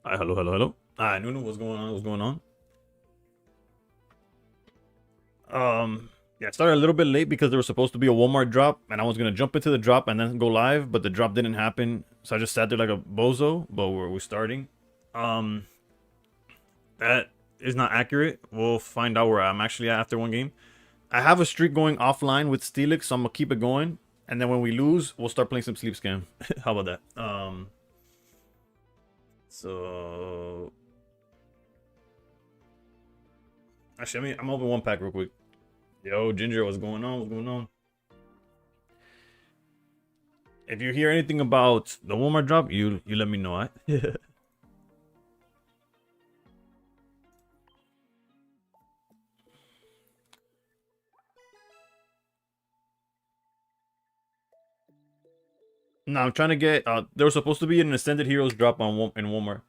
Hello, hello, hello. Nunu, what's going on? What's going on? Yeah, I started a little bit late because there was supposed to be a Walmart drop, and I was gonna jump into the drop and then go live, but the drop didn't happen, so I just sat there like a bozo. But we're starting. Um, that is not accurate. We'll find out where I'm actually at after one game. I have a streak going offline with Steelix, so I'm gonna keep it going, and then when we lose, we'll start playing some sleep scam. How about that? So actually, I'm open one pack real quick. Yo, Ginger, what's going on? What's going on? If you hear anything about the Walmart drop, you let me know. Yeah. No, I'm trying to get. There was supposed to be an Ascended Heroes drop in Walmart.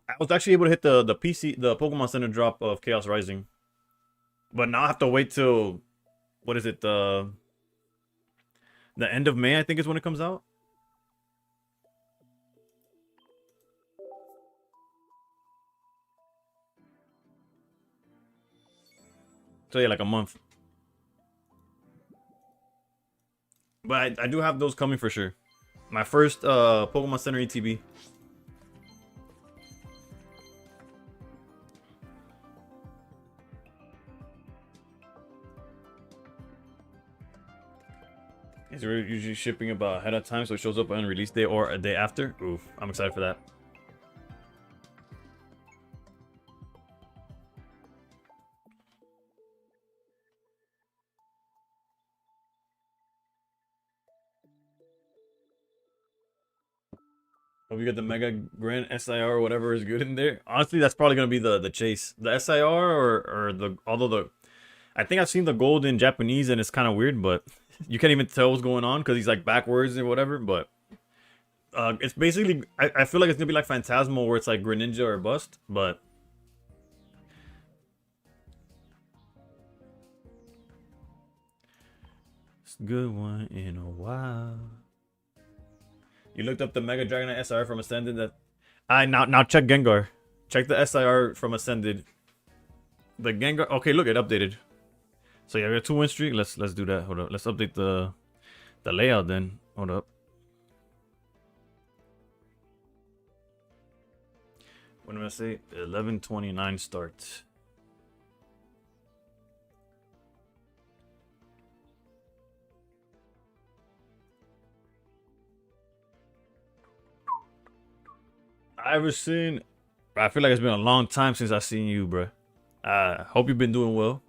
I was actually able to hit the Pokemon Center drop of Chaos Rising, but now I have to wait till what is it the end of May, I think, is when it comes out. So yeah, like a month. But I do have those coming for sure. My first Pokemon Center ETB. Is usually shipping about ahead of time, so it shows up on release day or a day after. Oof, I'm excited for that. Hope you get the Mega Grand SIR or whatever is good in there. Honestly, that's probably gonna be the chase. The SIR or the I think I've seen the gold in Japanese and it's kind of weird, but you can't even tell what's going on because he's like backwards or whatever. But it's basically I feel like it's gonna be like Phantasmal where it's like Greninja or bust, but it's a good one in a while. You looked up the Mega Dragonite SIR from Ascended. That now check Gengar. Check the SIR from Ascended. The Gengar. Okay, look, it updated. So yeah, we got 2-win streak. Let's do that. Hold up. Let's update the layout then. Hold up. What am I say? 11:29 start. Iverson, I feel like it's been a long time since I've seen you, bro. Hope you've been doing well.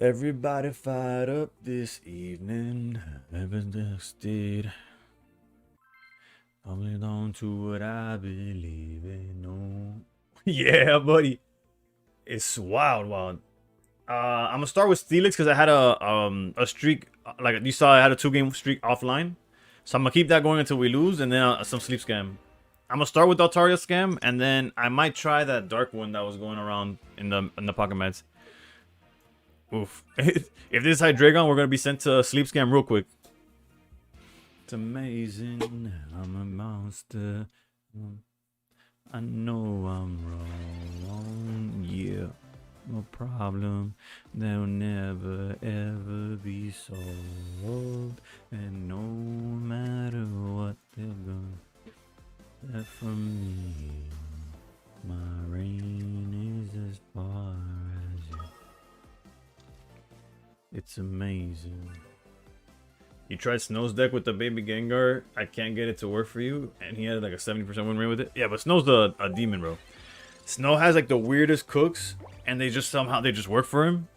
Everybody fired up this evening. Everything's did. Holding on to what I believe in. No. Yeah, buddy. It's wild. I'm gonna start with Steelix because I had a streak, like you saw, I had a 2-game streak offline. So I'm gonna keep that going until we lose, and then some sleep scam. I'm gonna start with Altaria scam, and then I might try that dark one that was going around in the pocket meds. Oof. If this is Hydreigon, we're gonna be sent to sleep scam real quick. It's amazing. I'm a monster. I know I'm wrong. Yeah. No problem. They'll never ever be solved. And no matter what they're gonna get from me, my reign is as far as you. It's amazing. You tried Snow's deck with the baby Gengar. I can't get it to work for you. And he had like a 70% win rate with it. Yeah, but Snow's a demon, bro. Snow has like the weirdest cooks. And they just somehow they just work for him.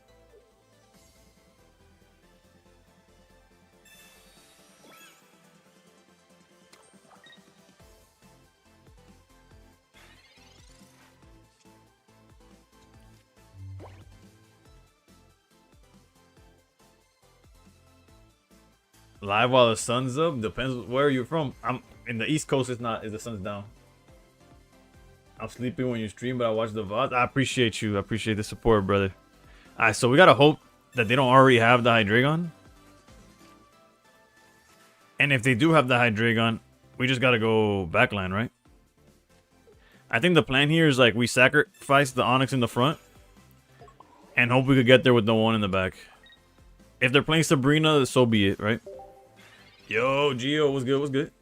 Live while the sun's up. Depends where you're from. I'm in the East Coast. It's not. Is the sun's down. I'm sleeping when you stream, but I watch the VOD. I appreciate you. I appreciate the support, brother. Alright, so we gotta hope that they don't already have the Hydreigon. And if they do have the Hydreigon, we just gotta go backline, right? I think the plan here is like we sacrifice the Onyx in the front and hope we could get there with the one in the back. If they're playing Sabrina, so be it, right? Yo, Gio, what's good? What's good?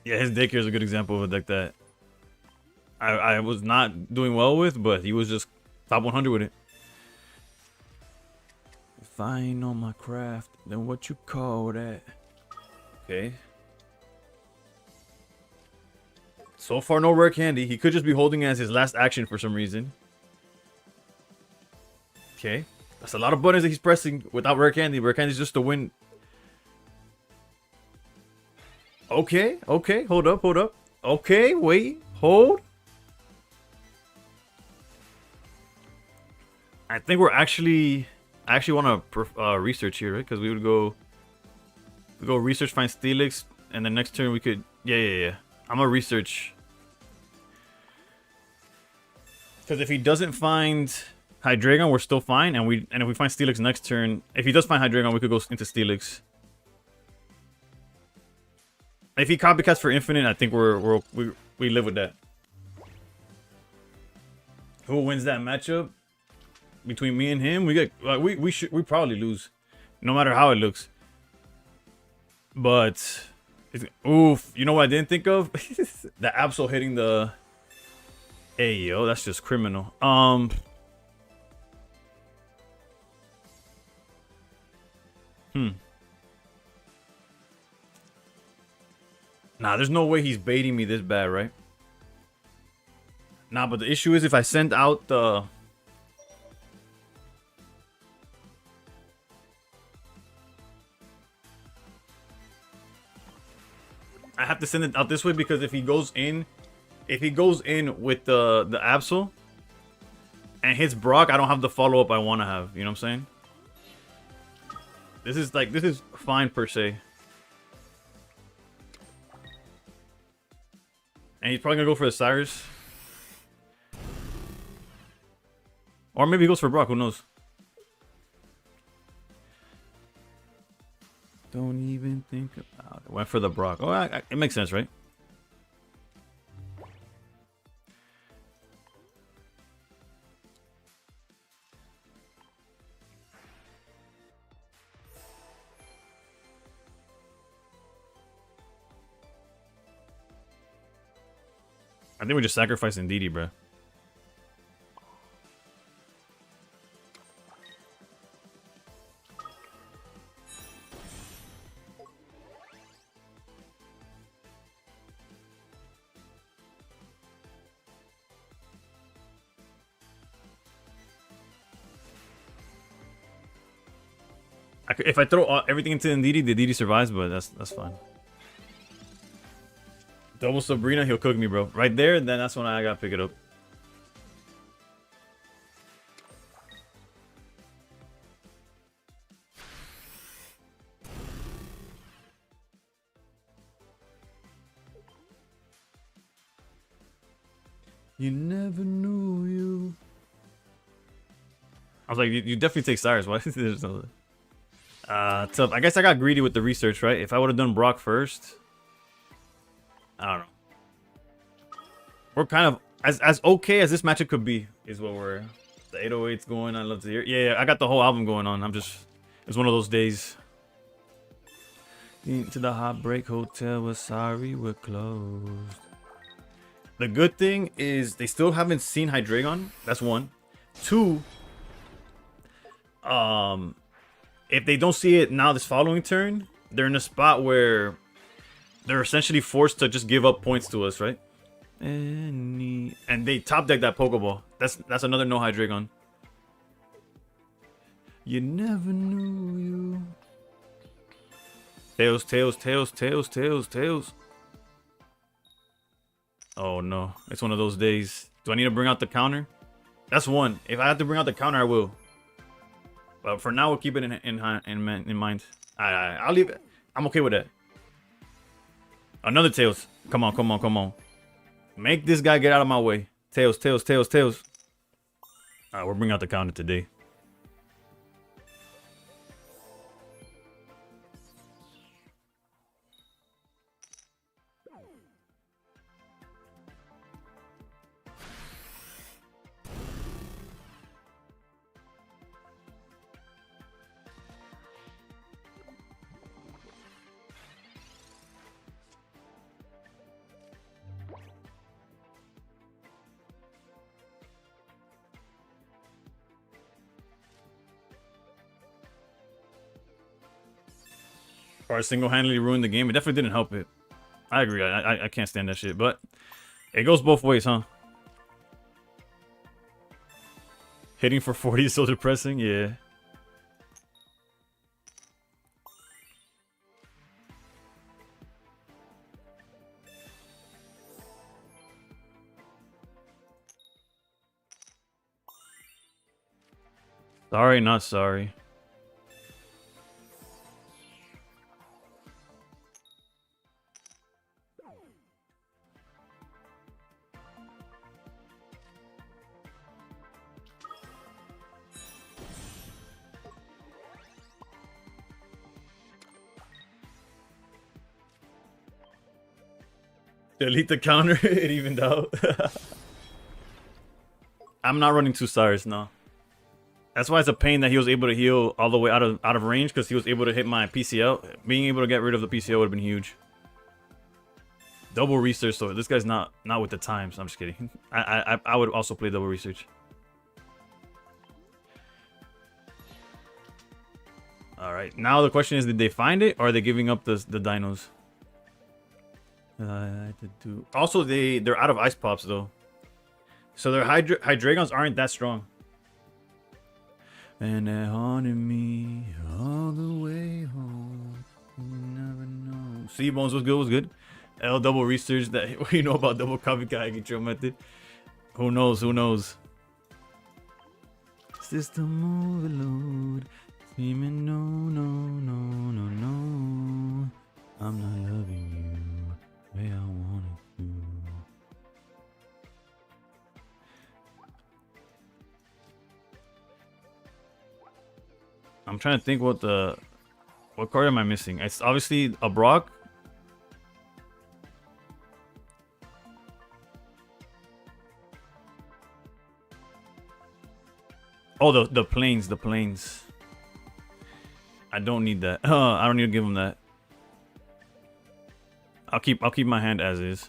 Yeah, his deck here is a good example of a deck that I was not doing well with, but he was just top 100 with it. If I ain't on my craft, then what you call that? Okay. So far, no rare candy. He could just be holding it as his last action for some reason. Okay. That's a lot of buttons that he's pressing without rare candy. Rare candy is just to win. Okay, okay. Hold up, hold up. Okay, wait. Hold. I think we're I actually want to research here, right? Because we would go research, find Steelix, and the next turn we could... Yeah. I'm going to research. Because if he doesn't find Hydreigon, we're still fine. And if we find Steelix next turn... If he does find Hydreigon, we could go into Steelix. If he copycats for Infinite, I think we live with that. Who wins that matchup? Between me and him, we probably lose, no matter how it looks. But oof, you know what I didn't think of? The Absol hitting the. Hey yo, that's just criminal. Nah, there's no way he's baiting me this bad, right? Nah, but the issue is if I send out the. I have to send it out this way because if he goes in with the Absol and hits Brock, I don't have the follow-up I want to have. You know what I'm saying? This is fine per se. And he's probably gonna go for the Cyrus. Or maybe he goes for Brock, who knows? Don't even think about it. Went for the Brock. Oh, it makes sense, right? I think we're just sacrificing Didi, bro. If I throw everything into Ndidi, the Ndidi survives, but that's fine. Double Sabrina, he'll cook me, bro. Right there, then that's when I gotta pick it up. You never knew you. I was like, you definitely take Cyrus. Why is there something? Tough. I guess I got greedy with the research, right? If I would have done Brock first, I don't know. We're kind of as okay as this matchup could be. Is what we're. The 808's going. I love to hear. Yeah, I got the whole album going on. It's one of those days. Into the Heartbreak Hotel. We're sorry, we're closed. The good thing is they still haven't seen Hydreigon. That's one. Two. If they don't see it now this following turn, they're in a spot where they're essentially forced to just give up points to us, right? And they top deck that Pokeball. That's another no Hydreigon. You never knew you. Tails, tails, tails, tails, tails, tails. Oh no, it's one of those days. Do I need to bring out the counter? That's one. If I have to bring out the counter, I will. But for now, we'll keep it in mind. I'll leave it. I'm okay with that. Another Tails. Come on, come on, come on. Make this guy get out of my way. Tails, tails, tails, tails. Alright, we'll bring out the counter today. or single-handedly ruined the game. It definitely didn't help it. I agree. I can't stand that shit. But it goes both ways, huh? Hitting for 40 is so depressing. Yeah. Sorry, not sorry. Delete the counter. It evened out. I'm not running 2 stars, no. That's why it's a pain that he was able to heal all the way out of range, because he was able to hit my PCL. Being able to get rid of the PCL would have been huge. Double research, so this guy's not with the times. I'm just kidding. I would also play double research. All right, now the question is, did they find it, or are they giving up the dinos? Also, they're out of ice pops though, so their Hydreigons aren't that strong. And it haunted me all the way home. You never know. See, Bones was good. L double research that. What do you know about double copycat control method? Who knows? Who knows? System overload. Screaming no. I'm not loving you the way I wanted to. I'm trying to think what card am I missing? It's obviously a Brock. Oh, the planes. I don't need that. I don't need to give him that. I'll keep my hand as is.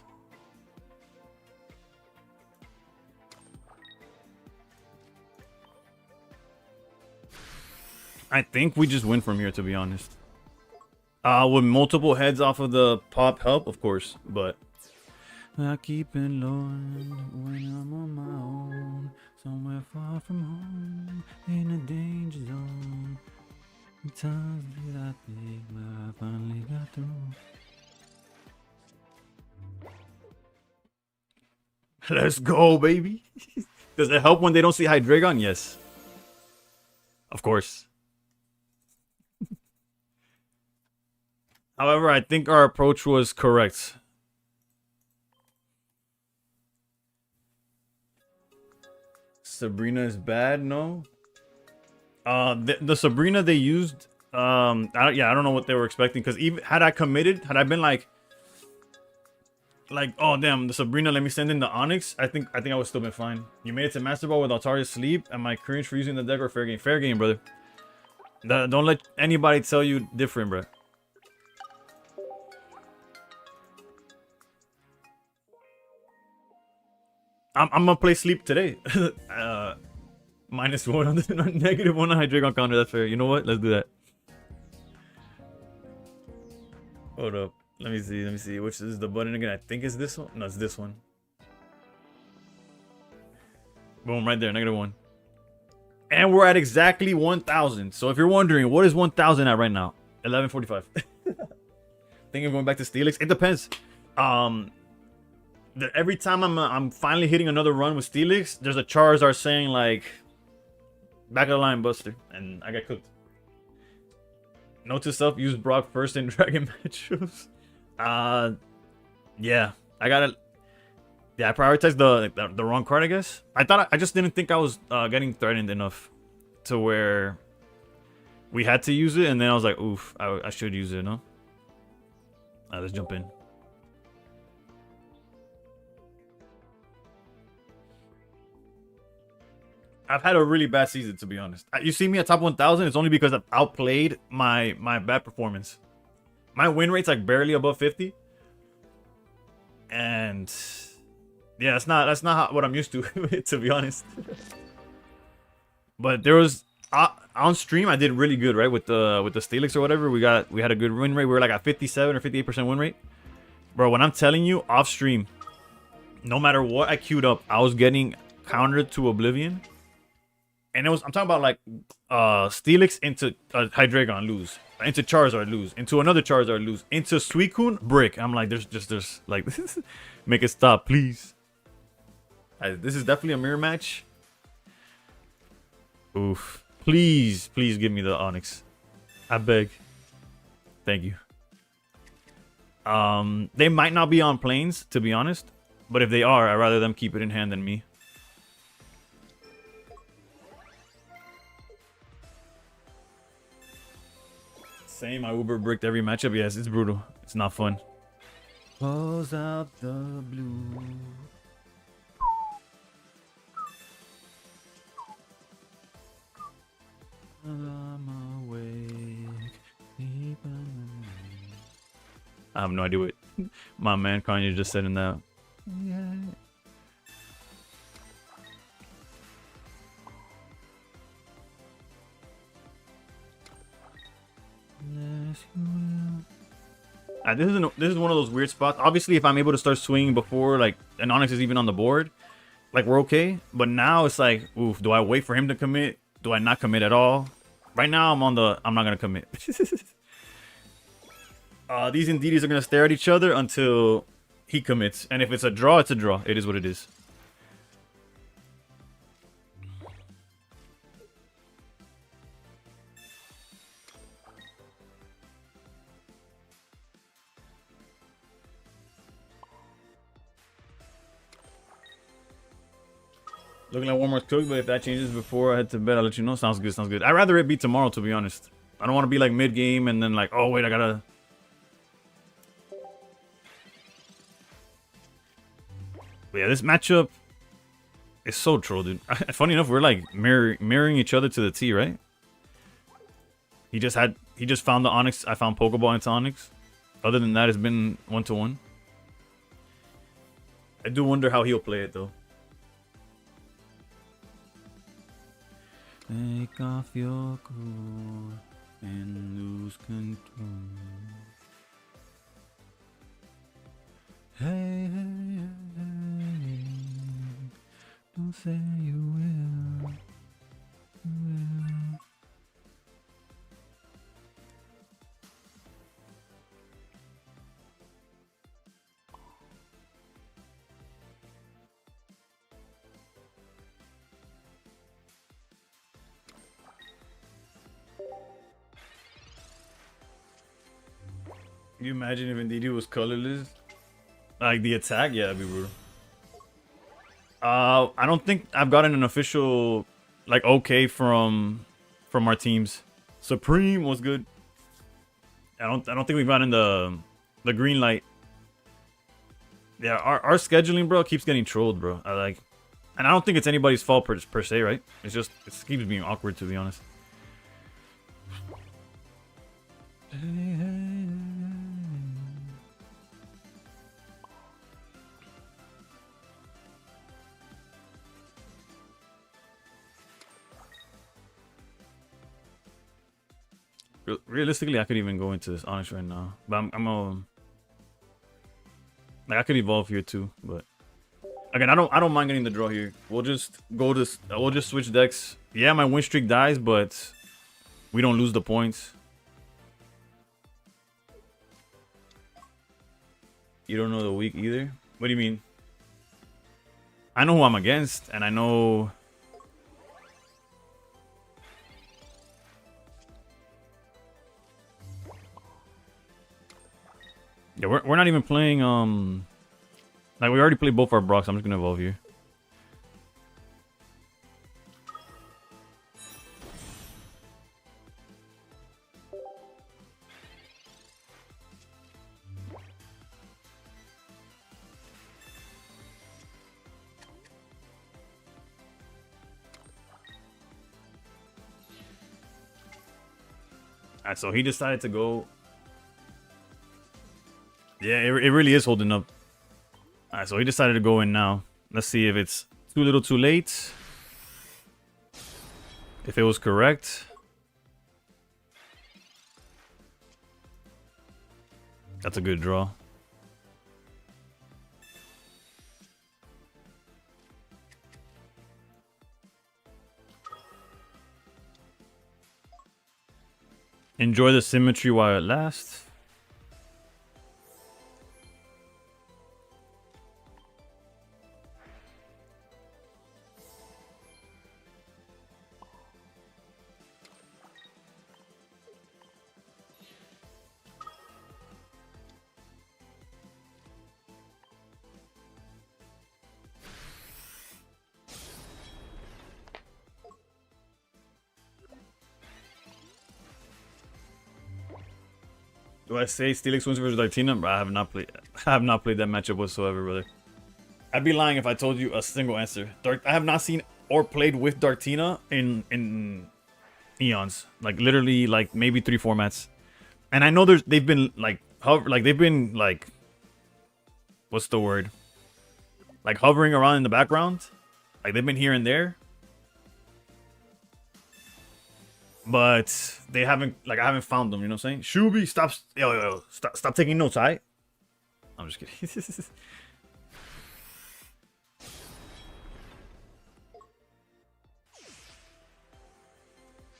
I think we just win from here, to be honest. Would multiple heads off of the pop help? Of course, but I keep it low when I'm on my own, somewhere far from home, in a danger zone. The times that I think where I finally got through. Let's go, baby. Does it help when they don't see Hydreigon? Yes. Of course. However, I think our approach was correct. Sabrina is bad, no? The Sabrina they used, I don't know what they were expecting, because even had I committed, had I been like, oh damn, the Sabrina, let me send in the Onyx, I think I would still been fine. You made it to Master Ball with Altaria's Sleep, and my cringe for using the deck, or fair game? Fair game, brother. Don't let anybody tell you different, bro. I'm gonna play Sleep today. -1 on the -1 on Hydreigon counter. That's fair. You know what? Let's do that. Hold up. Let me see. Which is the button again? I think it's this one. No, it's this one. Boom, right there. -1. And we're at exactly 1,000. So if you're wondering, what is 1,000 at right now? 11:45. Thinking of going back to Steelix? It depends. Every time I'm finally hitting another run with Steelix, there's a Charizard saying like, back of the line, Buster, and I got cooked. Note to self: use Brock first in Dragon matchups. Yeah, I prioritized the wrong card, I guess. I just didn't think I was getting threatened enough to where we had to use it, and then I was like, oof, I should use it, no? Let's jump in. I've had a really bad season, to be honest. You see me at top 1,000, it's only because I've outplayed my bad performance. My win rate's like barely above 50. And yeah, that's not what I'm used to, to be honest. But there was on stream I did really good, right? With the Steelix or whatever. We had a good win rate. We were like at 57 or 58% win rate. Bro, when I'm telling you, off stream, no matter what I queued up, I was getting countered to oblivion. And it was, I'm talking about like Steelix into Hydreigon, lose. Into Charizard, lose. Into another Charizard, lose. Into Suicune, brick. I'm like, there's like, make it stop, please. This is definitely a mirror match. Oof. Please give me the Onyx. I beg. Thank you. They might not be on planes, to be honest. But if they are, I'd rather them keep it in hand than me. Same, I Uber bricked every matchup. Yes, it's brutal. It's not fun. Close out the blue. I'm awake. I have no idea what my man Kanye just said in that. Yeah. This is one of those weird spots. Obviously, if I'm able to start swinging before like an Onyx is even on the board, like we're okay. But now it's like, oof, do I wait for him to commit? Do I not commit at all? Right now, I'm not gonna commit. These Indeedys are gonna stare at each other until he commits. And if it's a draw, it's a draw. It is what it is. Looking like one more cook, but if that changes before I head to bed, I'll let you know. Sounds good, sounds good. I'd rather it be tomorrow, to be honest. I don't want to be like mid-game and then like, oh wait, I gotta... But yeah, this matchup is so troll, dude. Funny enough, we're like mirroring each other to the T, right? He just found the Onyx. I found Pokeball into Onyx. Other than that, it's been 1-to-1. I do wonder how he'll play it though. Take off your coat and lose control. Hey, hey, hey, don't say you will. Can you imagine if Indeedee was colorless? Like the attack? Yeah, that'd be brutal. I don't think I've gotten an official like okay from our teams. Supreme was good. I don't think we've gotten the green light. Yeah, our scheduling, bro, keeps getting trolled, bro. And I don't think it's anybody's fault per se, right? It's just it keeps being awkward, to be honest. Realistically, I could even go into this Onyx right now, but like I could evolve here too. But again, I don't mind getting the draw here. We'll just switch decks. Yeah, my win streak dies, but we don't lose the points. You don't know the week either. What do you mean? I know who I'm against, and I know. Yeah, we're not even playing, like, we already played both our Brocks. I'm just gonna evolve here. Alright, so he decided to go. Yeah, it really is holding up. Alright, so he decided to go in now. Let's see if it's too little too late. If it was correct. That's a good draw. Enjoy the symmetry while it lasts. Do I say Steelix wins versus Dartina? I have not played. I have not played that matchup whatsoever, brother. I'd be lying if I told you a single answer. I have not seen or played with Dartina in eons. Like literally, like maybe 3 formats. And I know they've been like what's the word? Like hovering around in the background. Like they've been here and there. But they haven't, like, I haven't found them, you know what I'm saying? Shubi, stop taking notes, alright? I'm just kidding.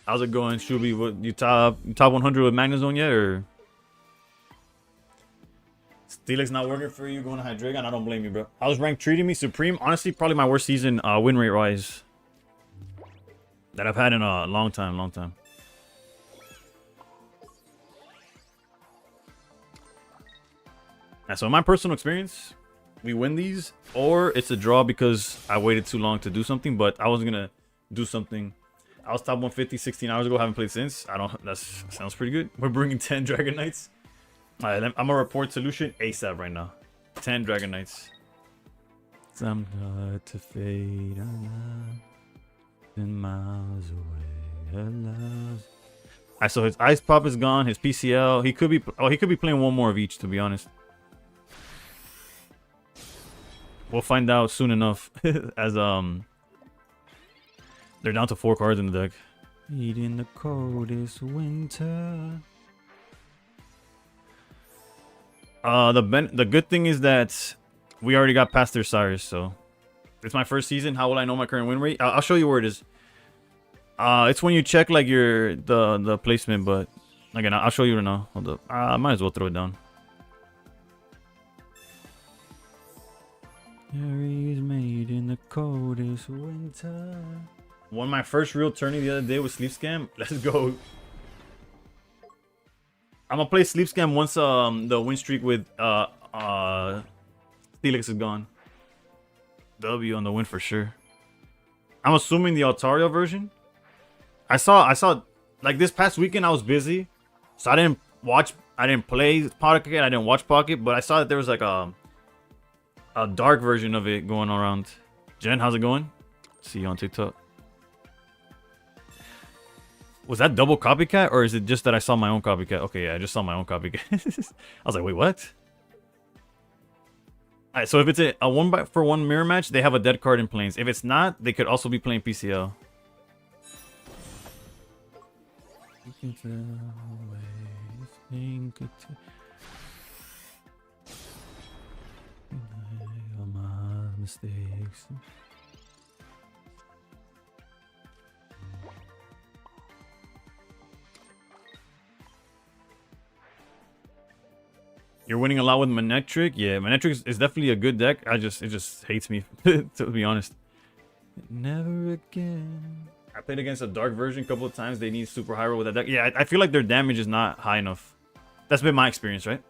How's it going, Shubi? What, you top 100 with Magnezone yet, or? Steelix not working for you, going to Hydreigon? I don't blame you, bro. How's rank treating me? Supreme, honestly, probably my worst season win rate rise that I've had in a long time. So in my personal experience, we win these, or it's a draw because I waited too long to do something, but I wasn't going to do something. I was top 150 16 hours ago, haven't played since. That sounds pretty good. We're bringing 10 Dragon Knights. All right, I'm going to report solution ASAP right now. 10 Dragon Knights. I'm hard to fade alive, miles away alive. Alright, so his Ice Pop is gone, his PCL, he could be playing one more of each, to be honest. We'll find out soon enough. As they're down to 4 cards in the deck. Eating the coldest winter. The good thing is that we already got past their Cyrus, so it's my first season. How will I know my current win rate? I'll show you where it is. It's when you check like the placement, but again, I'll show you right now. Hold up. I might as well throw it down. Harry's made in the coldest winter. Won my first real tourney the other day with Sleep Scam. Let's go. I'm gonna play Sleep Scam once the win streak with Steelix is gone. W on the win for sure. I'm assuming the Altaria version. I saw like this past weekend I was busy, so I didn't play Pocket, I didn't watch Pocket, but I saw that there was like a dark version of it going around. Jen, how's it going? See you on TikTok. Was that double copycat, or is it just that I saw my own copycat? Okay, yeah, I just saw my own copycat. I was like, wait, what? Alright, so if it's a 1-for-1 mirror match, they have a dead card in Plains. If it's not, they could also be playing PCL. You can my mistakes. You're winning a lot with Manectric. Yeah, Manectric is definitely a good deck. It just hates me, to be honest. Never again. I played against a dark version a couple of times. They need super high roll with that deck. Yeah, I feel like their damage is not high enough. That's been my experience, right?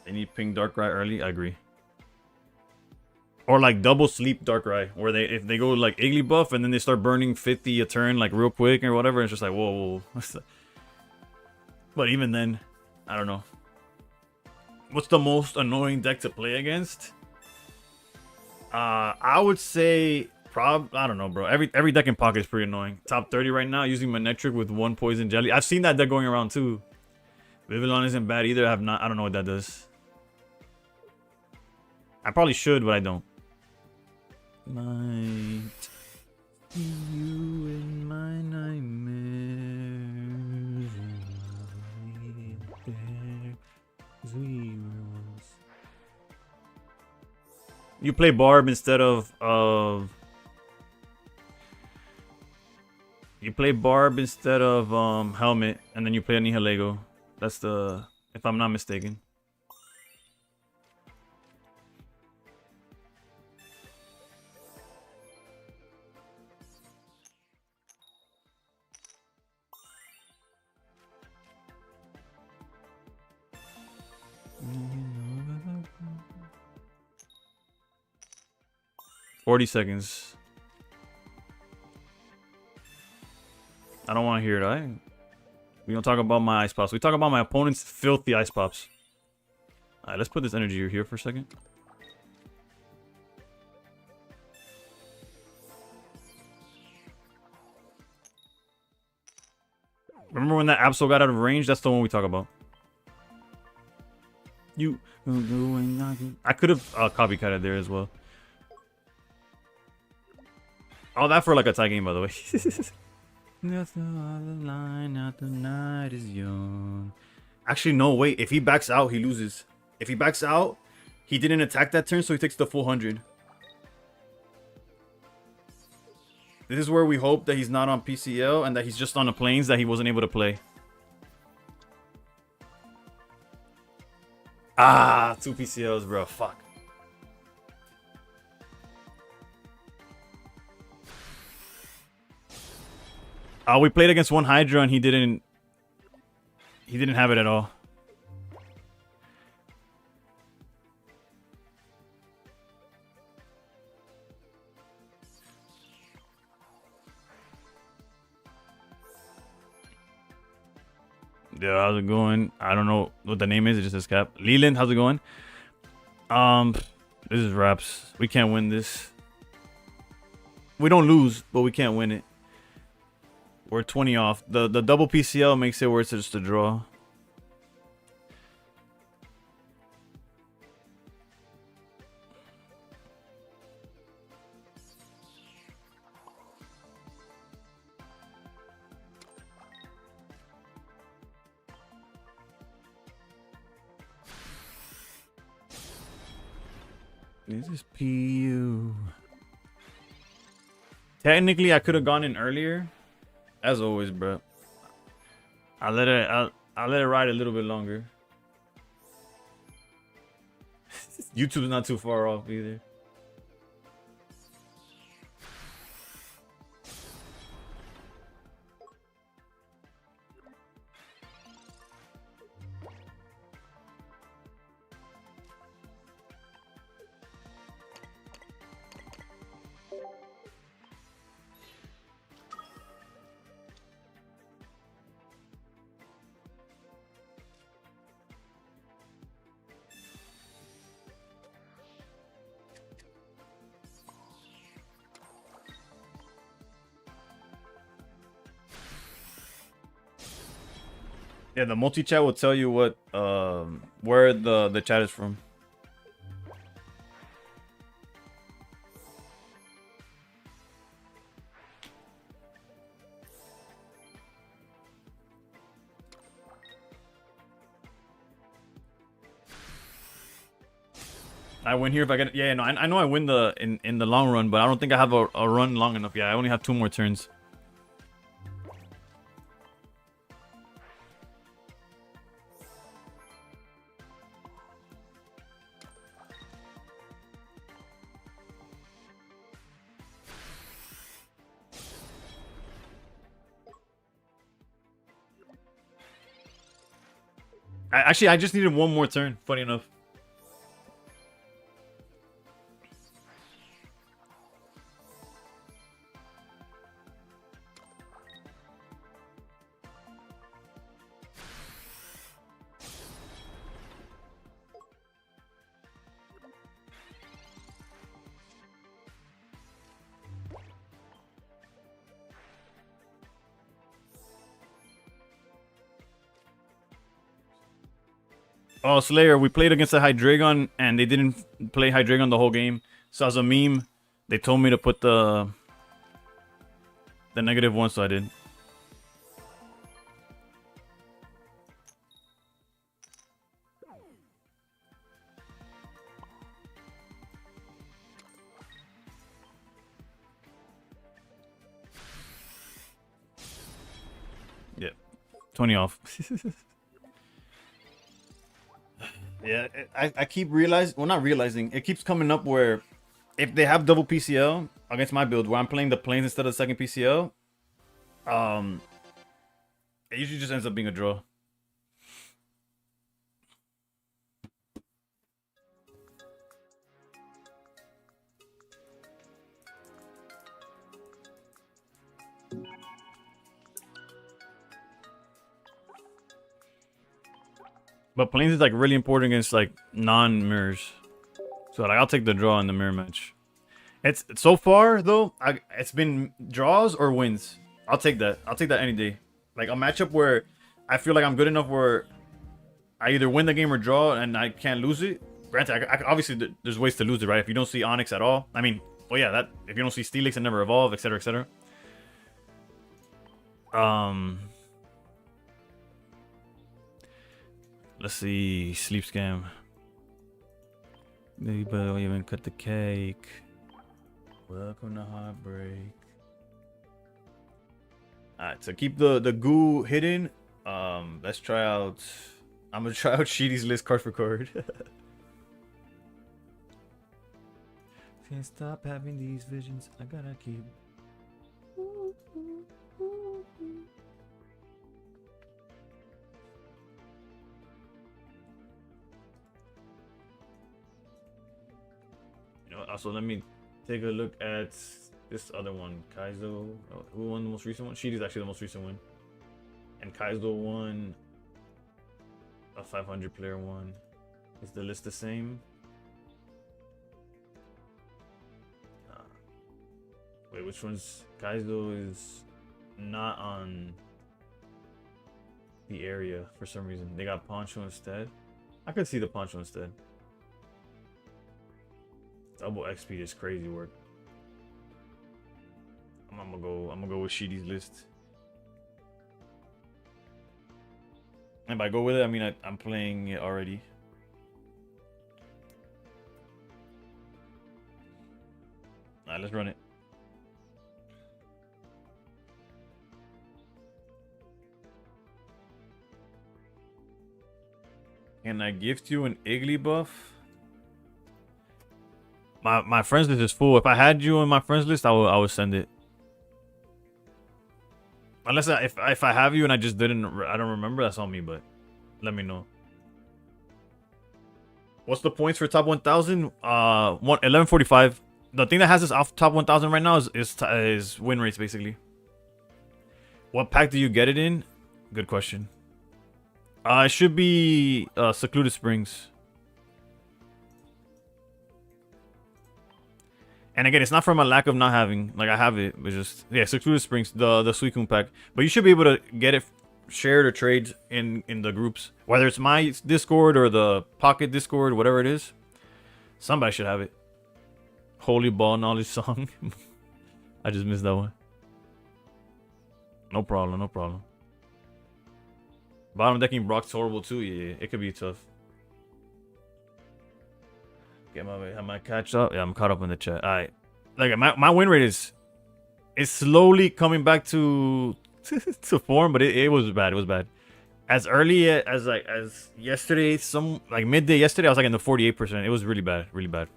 They need ping Darkrai early. I agree. Or like double sleep Darkrai, where if they go like Igglybuff and then they start burning 50 a turn like real quick or whatever, it's just like whoa. But even then, I don't know. What's the most annoying deck to play against? I would say I don't know, bro. Every deck in Pocket is pretty annoying. Top 30 right now using Manectric with 1 Poison Jelly. I've seen that deck going around too. Vivillon isn't bad either. I don't know what that does. I probably should, but I don't. Might see you in my nightmares. You play Barb instead of you play Barb instead of Helmet, and then you play Nihilego. That's the, if I'm not mistaken. $40. I don't want to hear it. We don't talk about my ice pops. We talk about my opponent's filthy ice pops. Alright, let's put this energy here for a second. Remember when that Absol got out of range? That's the one we talk about. I could have copycatted there as well. Oh, that for like a tie game, by the way. Actually, no, wait. If he backs out, he loses. If he backs out, he didn't attack that turn, so he takes the full 100. This is where we hope that he's not on PCL and that he's just on the planes that he wasn't able to play. Ah, 2 PCLs, bro. Fuck. We played against one Hydra and he didn't have it at all. Yeah, how's it going? I don't know what the name is. It just says Cap. Leland, how's it going? This is Raps. We can't win this. We don't lose, but we can't win it. We're 20 off. The double PCL makes it where it's just a draw. This is PU. Technically, I could have gone in earlier. As always, bro. I'll let it ride a little bit longer. YouTube's not too far off either. Yeah, the multi-chat will tell you what where the chat is from. I win here if I get it. Yeah, no, I know I win in the long run, but I don't think I have a run long enough. Yeah, I only have 2 more turns. Actually, I just needed 1 more turn, funny enough. Oh, Slayer, we played against a Hydreigon, and they didn't play Hydreigon the whole game. So as a meme, they told me to put the -1, so I did. Yeah, 20 off. Yeah, I keep realizing, well, not realizing, it keeps coming up where if they have double PCL against my build, where I'm playing the planes instead of the second PCL, it usually just ends up being a draw. But planes is like really important against like non-mirrors. So like I'll take the draw in the mirror match. It's so far though, it's been draws or wins. I'll take that. I'll take that any day. Like a matchup where I feel like I'm good enough where I either win the game or draw and I can't lose it. Granted, obviously there's ways to lose it, right? If you don't see Onyx at all, I mean, well, yeah, that if you don't see Steelix and never evolve, etc., etc. Let's see, sleep scam. Maybe but even cut the cake. Welcome to heartbreak. Alright, so keep the goo hidden. Let's try out. I'm gonna try out Sheedy's list card for card. Can't stop having these visions. I gotta keep. You know, also let me take a look at this other one, Kaizo. Who won the most recent one? Sheedy's actually the most recent one. And Kaizo won a 500 player one. Is the list the same? Wait, which one's Kaizo is not on the area for some reason. They got Poncho instead. I could see the Poncho instead. Double XP is crazy work. I'm gonna go with Sheedy's list. And by go with it, I mean I'm playing it already. Alright, let's run it. Can I gift you an Iggly buff? My friends list is full. If I had you on my friends list, I would send it. Unless if I have you and I just I don't remember, that's on me, but let me know. What's the points for top 1000? 1145. The thing that has us off top 1000 right now is win rates basically. What pack do you get it in? Good question. It should be Secluded Springs. And again, it's not from a lack of not having. Like, I have it, but just... Yeah, Secluded Springs, the Suicune pack. But you should be able to get it shared or trade in the groups. Whether it's my Discord or the Pocket Discord, whatever it is. Somebody should have it. Holy Ball Knowledge Song. I just missed that one. No problem, no problem. Bottom decking Brock's horrible too. Yeah, it could be tough. Am I catch up? Yeah, I'm caught up in the chat. Alright. Like my win rate is slowly coming back to to form, but it was bad. It was bad. As early as yesterday, midday yesterday, I was like in the 48%. It was really bad, really bad.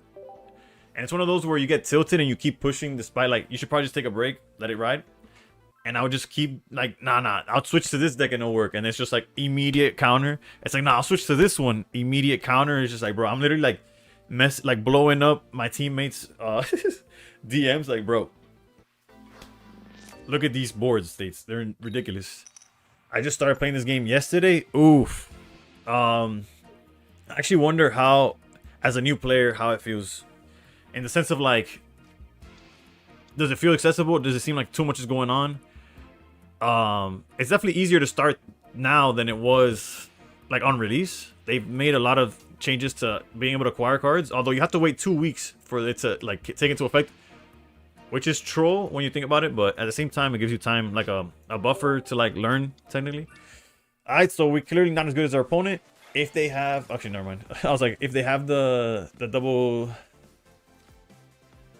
And it's one of those where you get tilted and you keep pushing despite like you should probably just take a break, let it ride. And I would just keep like, nah, I'll switch to this deck and it'll work. And it's just like immediate counter. It's like, nah, I'll switch to this one. Immediate counter. It's just like, bro, I'm literally like blowing up my teammates' DMs. Like, bro, look at these board states. They're ridiculous. I just started playing this game yesterday. Oof. I actually wonder how, as a new player, how it feels. In the sense of like, does it feel accessible? Does it seem like too much is going on? It's definitely easier to start now than it was like on release, they've made a lot of changes to being able to acquire cards. Although you have to wait 2 weeks for it to like take into effect, which is troll when you think about it. But at the same time, it gives you time, like a buffer to like learn technically. All right, so we're clearly not as good as our opponent. If they have, actually, never mind. I was like, if they have the double,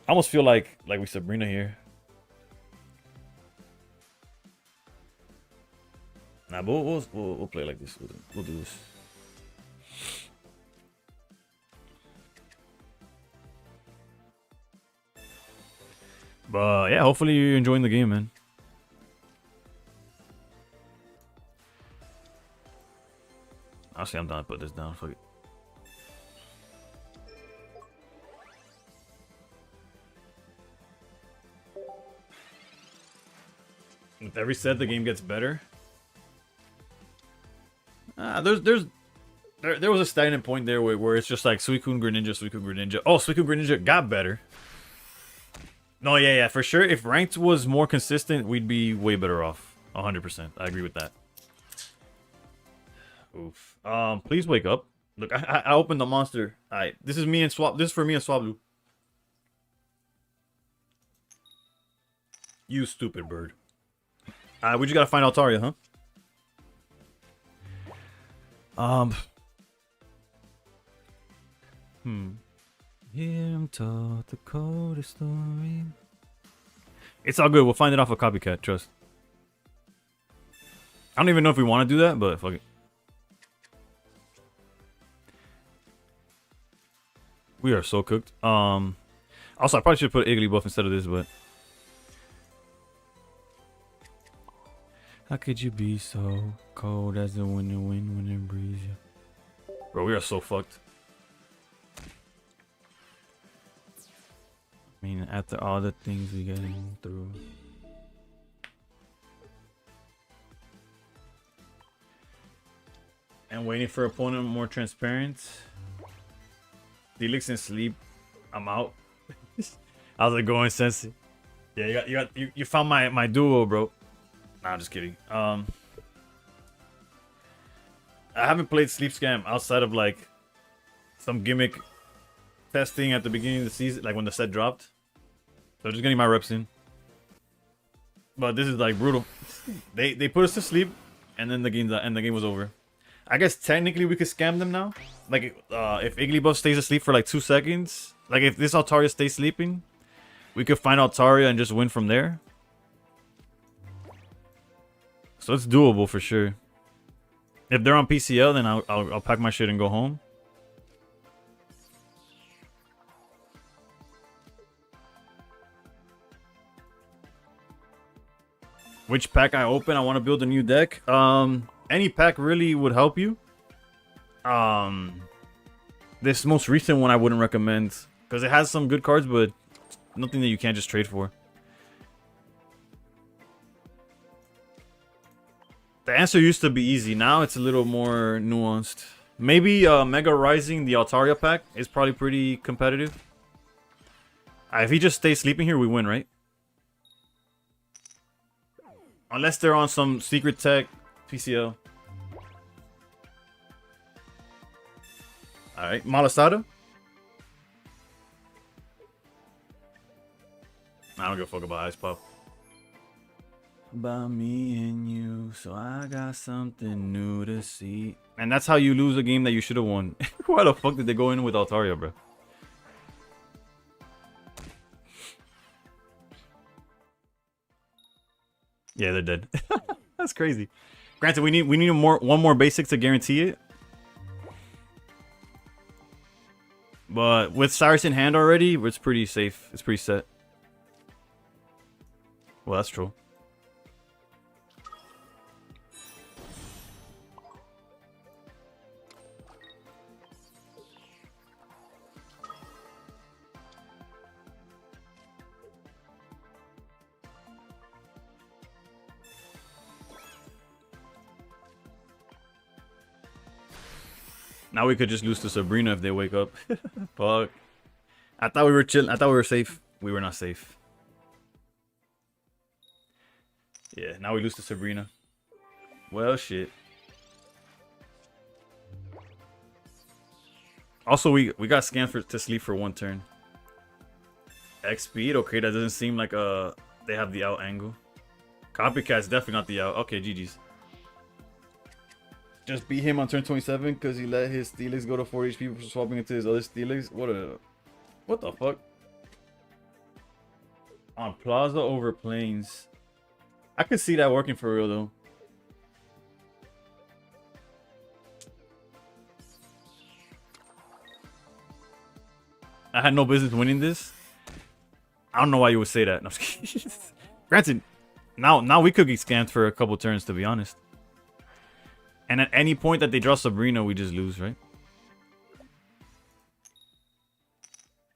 I almost feel like we Sabrina here. Nah, but we'll play like this. We'll do this. But yeah, hopefully you're enjoying the game, man. Honestly, I'm done. Put this down. Fuck it. With every set, the game gets better. There was a stagnant point there where it's just like Suicune Greninja, Suicune Greninja. Oh, Suicune Greninja got better. No, yeah, for sure. If ranked was more consistent, we'd be way better off. 100%. I agree with that. Oof. Please wake up. Look, I opened the monster. Alright, this is me and Swap. This is for me and Swablu. You stupid bird. We just gotta find Altaria, huh? Hear him taught the coldest story. It's all good. We'll find it off a copycat. Trust. I don't even know if we want to do that, but fuck it. We are so cooked. Also, I probably should put Igglybuff instead of this, but how could you be so cold as the winter wind when it breezes you? Bro, we are so fucked. I mean, after all the things we getting through. And waiting for opponent more transparent. Steelix and sleep. I'm out. How's it going, Sensei? Yeah, you found my duo, bro. Nah, I'm just kidding. I haven't played Sleep Scam outside of like some gimmick testing at the beginning of the season, like when the set dropped. So just getting my reps in. But this is like brutal. They put us to sleep, and then the game was over. I guess technically we could scam them now. Like if Igglybuff stays asleep for like 2 seconds, like if this Altaria stays sleeping, we could find Altaria and just win from there. So it's doable for sure. If they're on PCL, then I'll pack my shit and go home. Which pack I open? I want to build a new deck. Any pack really would help you. This most recent one I wouldn't recommend because it has some good cards, but nothing that you can't just trade for. The answer used to be easy. Now it's a little more nuanced. Maybe Mega Rising, the Altaria pack, is probably pretty competitive. If he just stays sleeping here, we win, right? Unless they're on some secret tech PCL. Alright, Malasada. I don't give a fuck about Ice Pop. About me and you, so I got something new to see. And that's how you lose a game that you should have won. Why the fuck did they go in with Altaria, bro? Yeah, they're dead. That's crazy. Granted, we need one more basic to guarantee it. But with Cyrus in hand already, it's pretty safe. It's pretty set. Well, that's true. Now we could just lose to Sabrina if they wake up. Fuck. I thought we were chilling. I thought we were safe. We were not safe. Yeah, now we lose to Sabrina. Well, shit. Also, we got scanned to sleep for 1 turn. X speed. Okay, that doesn't seem like they have the out angle. Copycat's definitely not the out. Okay, GG's. Just beat him on turn 27 because he let his Steelix go to 4 HP before swapping into his other Steelix. What the fuck? On Plaza over Plains. I could see that working for real though. I had no business winning this. I don't know why you would say that. No, I'm just kidding. Granted, now we could get scammed for a couple turns, to be honest. And at any point that they draw Sabrina, we just lose, right?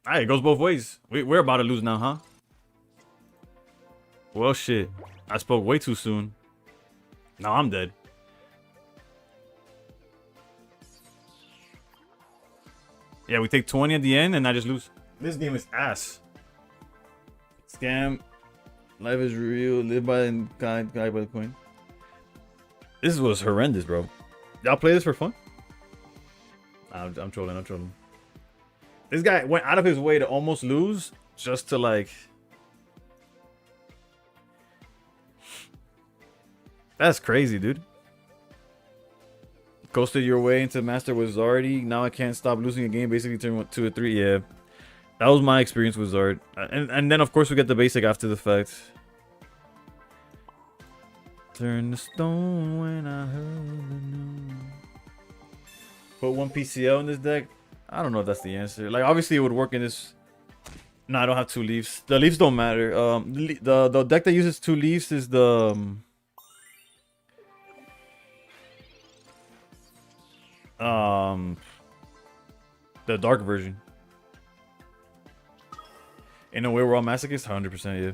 Alright, it goes both ways. We're about to lose now, huh? Well, shit. I spoke way too soon. Now I'm dead. Yeah, we take 20 at the end and I just lose. This game is ass. Scam. Life is real. Live by the guy by the coin. This was horrendous, bro. Y'all play this for fun? I'm trolling. I'm trolling. This guy went out of his way to almost lose just to like. That's crazy, dude. Coasted your way into Master with Zardy. Now I can't stop losing a game. Basically, turn 2 or 3. Yeah, that was my experience with Zard. And then of course we get the basic after the fact. Turn the stone when I heard the news. Put 1 PCL in this deck. I don't know if that's the answer. Like obviously it would work in this. No, I don't have 2 leaves. The leaves don't matter. The deck that uses 2 leaves is the dark version. In a way, we're all masochists. 100%, yeah.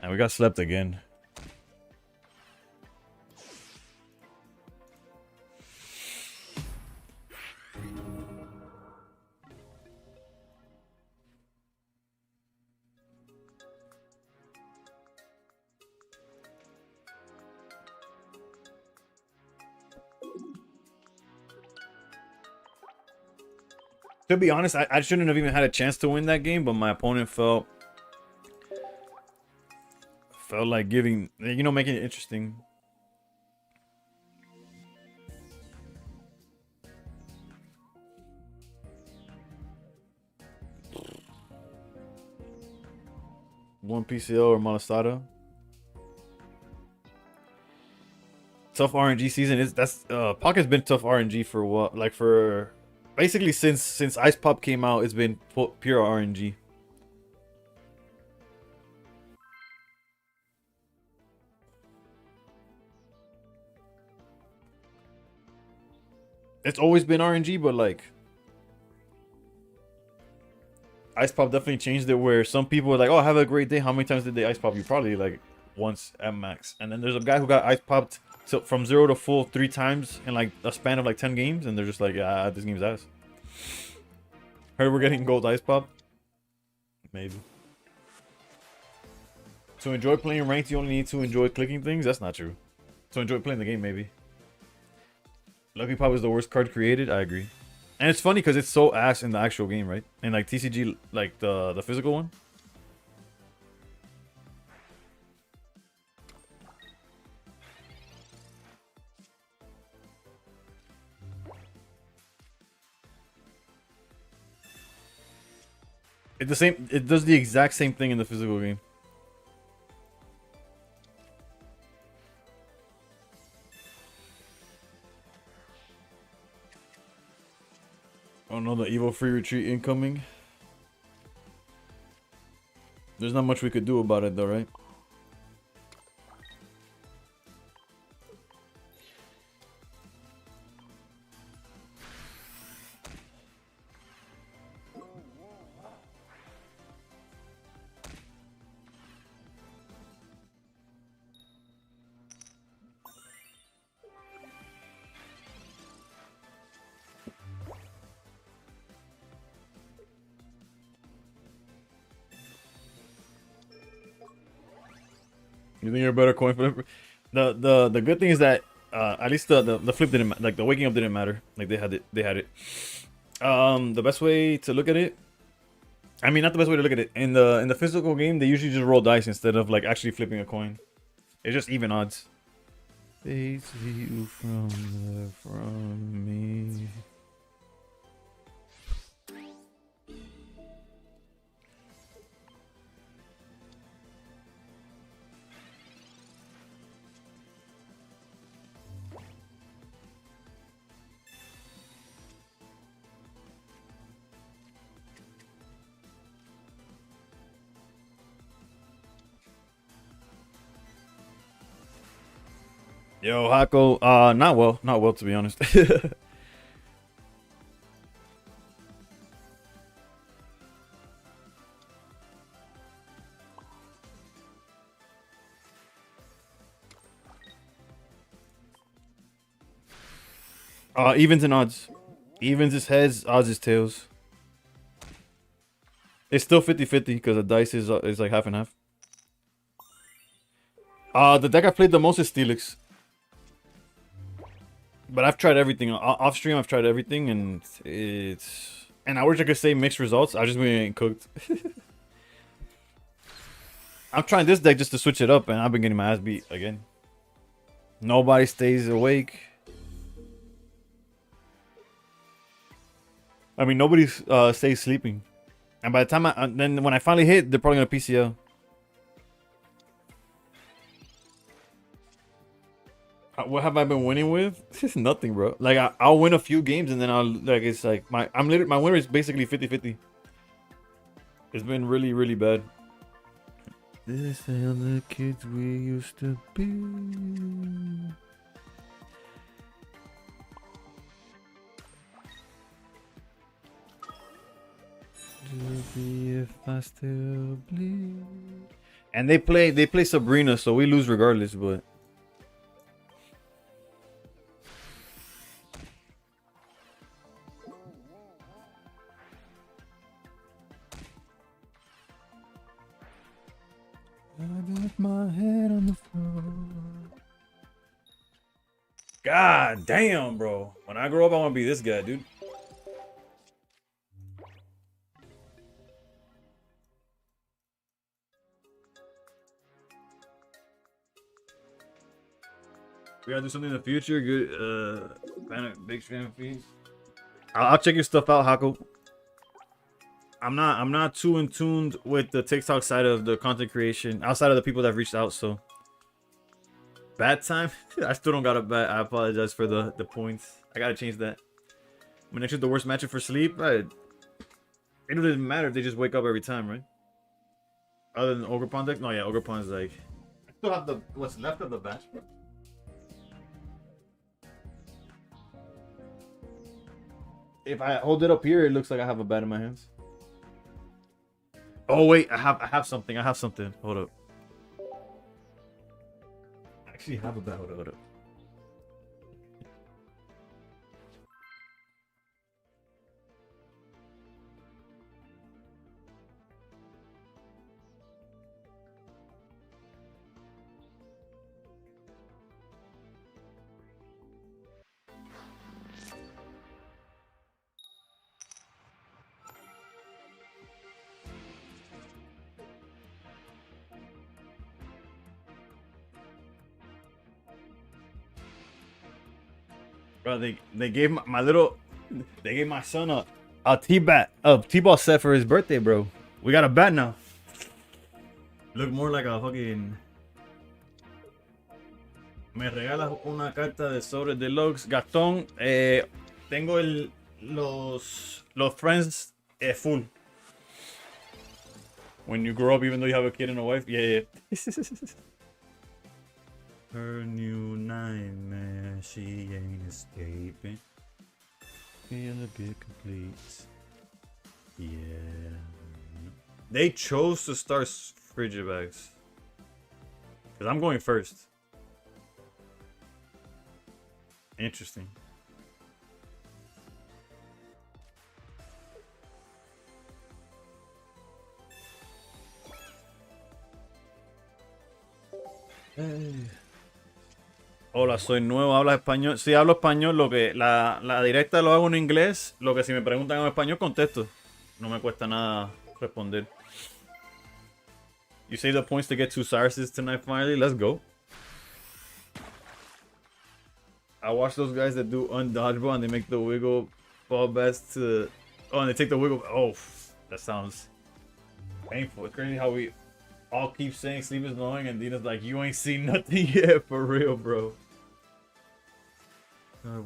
And we got slept again. To be honest, I shouldn't have even had a chance to win that game, but my opponent felt like giving, you know, making it interesting. One PCL or Malasada. Tough RNG season. Pocket's been tough RNG for what? Like for basically since Ice Pop came out, it's been pure RNG. It's always been RNG, but like Ice Pop definitely changed it where some people are like, oh, have a great day. How many times did they Ice Pop you? Probably like once at max. And then there's a guy who got Ice Popped from 0 to full 3 times in like a span of like 10 games, and they're just like, yeah, this game's ass. Heard we're getting gold Ice Pop? Maybe. To enjoy playing ranked, you only need to enjoy clicking things? That's not true. To enjoy playing the game, maybe. Lucky Pop is the worst card created? I agree. And it's funny because it's so ass in the actual game, right? In like TCG, like the physical one. It does the exact same thing in the physical game. Oh no, the Evo free retreat incoming. There's not much we could do about it though, right? You think you're a better coin flipper? The good thing is that at least the flip didn't like the waking up didn't matter. Like they had it. The best way to look at it. I mean, not the best way to look at it. In the physical game, they usually just roll dice instead of like actually flipping a coin. It's just even odds. They see you from me. Yo, Hako, not well to be honest. Evens and odds. Evens is heads, odds is tails. It's still 50-50 because the dice is like half and half. The deck I played the most is Steelix. But I've tried everything. Off stream, I've tried everything, and it's... And I wish I could say mixed results. I just been cooked. I'm trying this deck just to switch it up, and I've been getting my ass beat again. Nobody stays awake. I mean, nobody stays sleeping. And by the time then when I finally hit, they're probably gonna PCL. What have I been winning with? Nothing, bro. Like I'll win a few games and then it's like my winner is basically 50-50. It's been really bad. This ain't the kids we used to be. If I still bleed. And they play Sabrina, so we lose regardless, but I got my head on the floor. God damn, bro. When I grow up, I want to be this guy, dude. We gotta do something in the future. Good, big fan fees. I'll check your stuff out, Hako. I'm not too in tuned with the TikTok side of the content creation outside of the people that have reached out. So bad time. I still don't got a bet. I apologize for the points. I gotta change that. I mean, actually, the worst matchup for sleep. It doesn't matter if they just wake up every time, right? Other than Ogre Pawn deck. No, yeah, Ogre Pawn is like. I still have what's left of the batch, bro. If I hold it up here, it looks like I have a bat in my hands. Oh wait, I have something. Hold up. I actually have a bat. Hold up. Bro, they gave they gave my son a T-ball set for his birthday, bro. We got a bat now. Look more like a fucking. Me regalas una carta de sobre deluxe, Gastón. Tengo los friends full. When you grow up, even though you have a kid and a wife, yeah. Her new nightmare, she ain't escaping. Feeling a bit complete. Yeah. They chose to start frigid bags. Because I'm going first. Interesting. Hola, soy nuevo, ¿hablas español? Sí, hablo español, lo que la directa lo hago en inglés, lo que si me preguntan en español contesto. No me cuesta nada responder. You say the points to get 2 Sarses tonight finally? Let's go. I watch those guys that do undodgeable and they make the wiggle ball best to... Oh, and they take the wiggle... Oh, that sounds painful. It's crazy how we all keep saying sleep is annoying and Dina's like, you ain't seen nothing yet, for real, bro.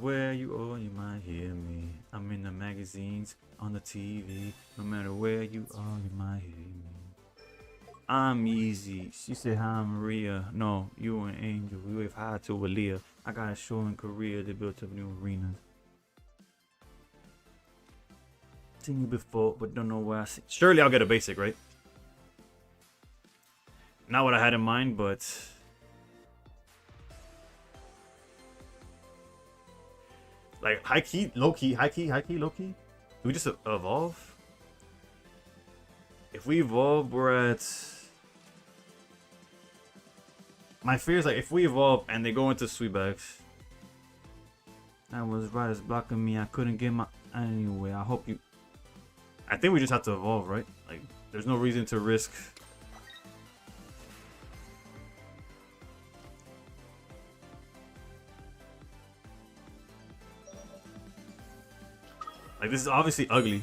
Where you are, you might hear me. I'm in the magazines, on the TV. No matter where you are, you might hear me. I'm easy. She said, hi, Maria. No, you an angel. We wave hi to Aaliyah. I got a show in Korea. They built up new arenas. Seen you before, but don't know where I see. Surely I'll get a basic, right? Not what I had in mind, but... Like, high key, low key, high key, high key, low key. Do we just evolve? If we evolve, we're at... My fear is like, if we evolve and they go into sweetbacks... That was right, it's blocking me. I couldn't get my... Anyway, I hope you... I think we just have to evolve, right? Like, there's no reason to risk... Like, this is obviously ugly.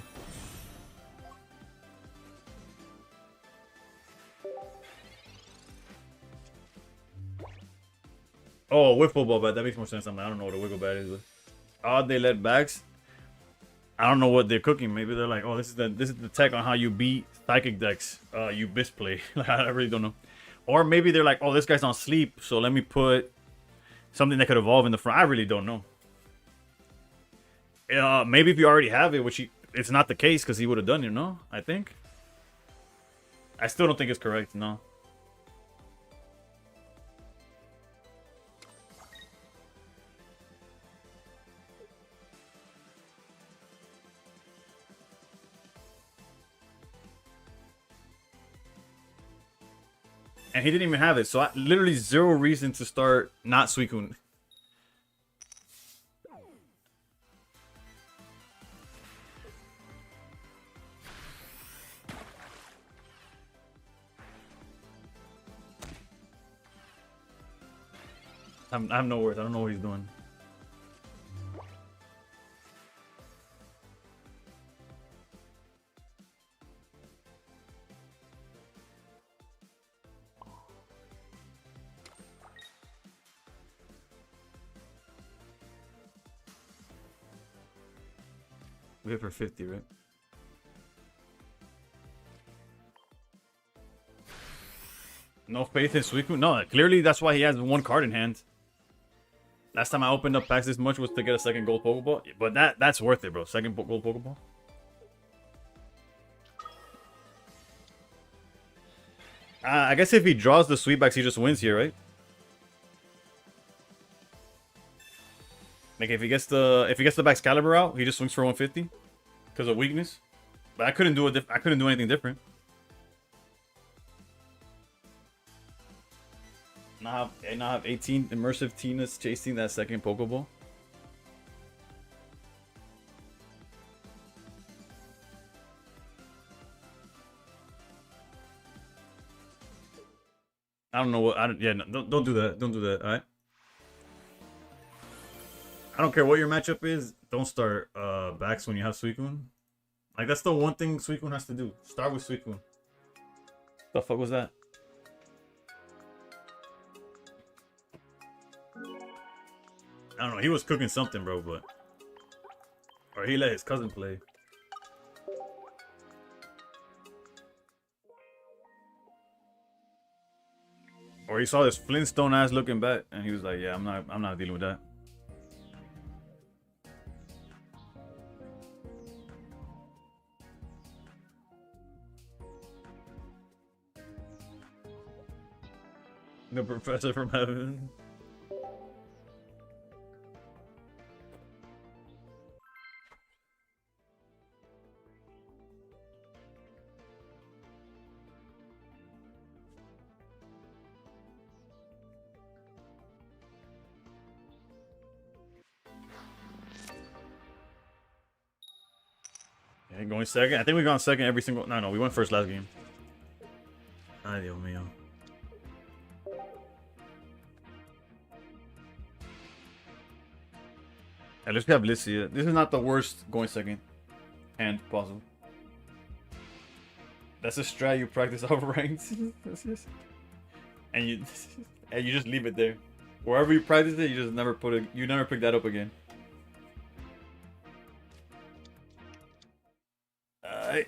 Oh, wiffle ball bat. That makes more sense. I don't know what a wiggle bat is. But... Oh, they let backs. I don't know what they're cooking. Maybe they're like, oh, this is the tech on how you beat psychic decks. You misplay. Like, I really don't know. Or maybe they're like, oh, this guy's on sleep, so let me put something that could evolve in the front. I really don't know. Maybe if you already have it, which it's not the case because he would have done it, no? I think. I still don't think it's correct, no. And he didn't even have it, so literally zero reason to start not Suicune. I have no words. I don't know what he's doing. We hit for 50, right? No faith in Suicune? No, clearly that's why he has one card in hand. Last time I opened up packs this much was to get a second gold Pokeball. But that's worth it, bro. Second gold Pokeball. I guess if he draws the sweetbacks, he just wins here, right? Like if he gets the Excalibur out, he just swings for 150 because of weakness. But I couldn't do I couldn't do anything different. Now I have 18 immersive Tinas chasing that second Pokeball. I don't know what yeah, no, don't do that. Don't do that, alright? I don't care what your matchup is, don't start backs when you have Suicune. Like that's the one thing Suicune has to do. Start with Suicune. The fuck was that? I don't know, he was cooking something, bro, but... Or he let his cousin play. Or he saw this Flintstone ass looking bat, and he was like, yeah, I'm not dealing with that. The professor from heaven. Okay, going second. I think we gone second every single. No, we went first last game. Ay, Dios mío. At least we have Lycia. This is not the worst going second hand possible. That's a strat you practice over ranked. and you just leave it there. Wherever you practice it, you just never put it. You never pick that up again. Alright.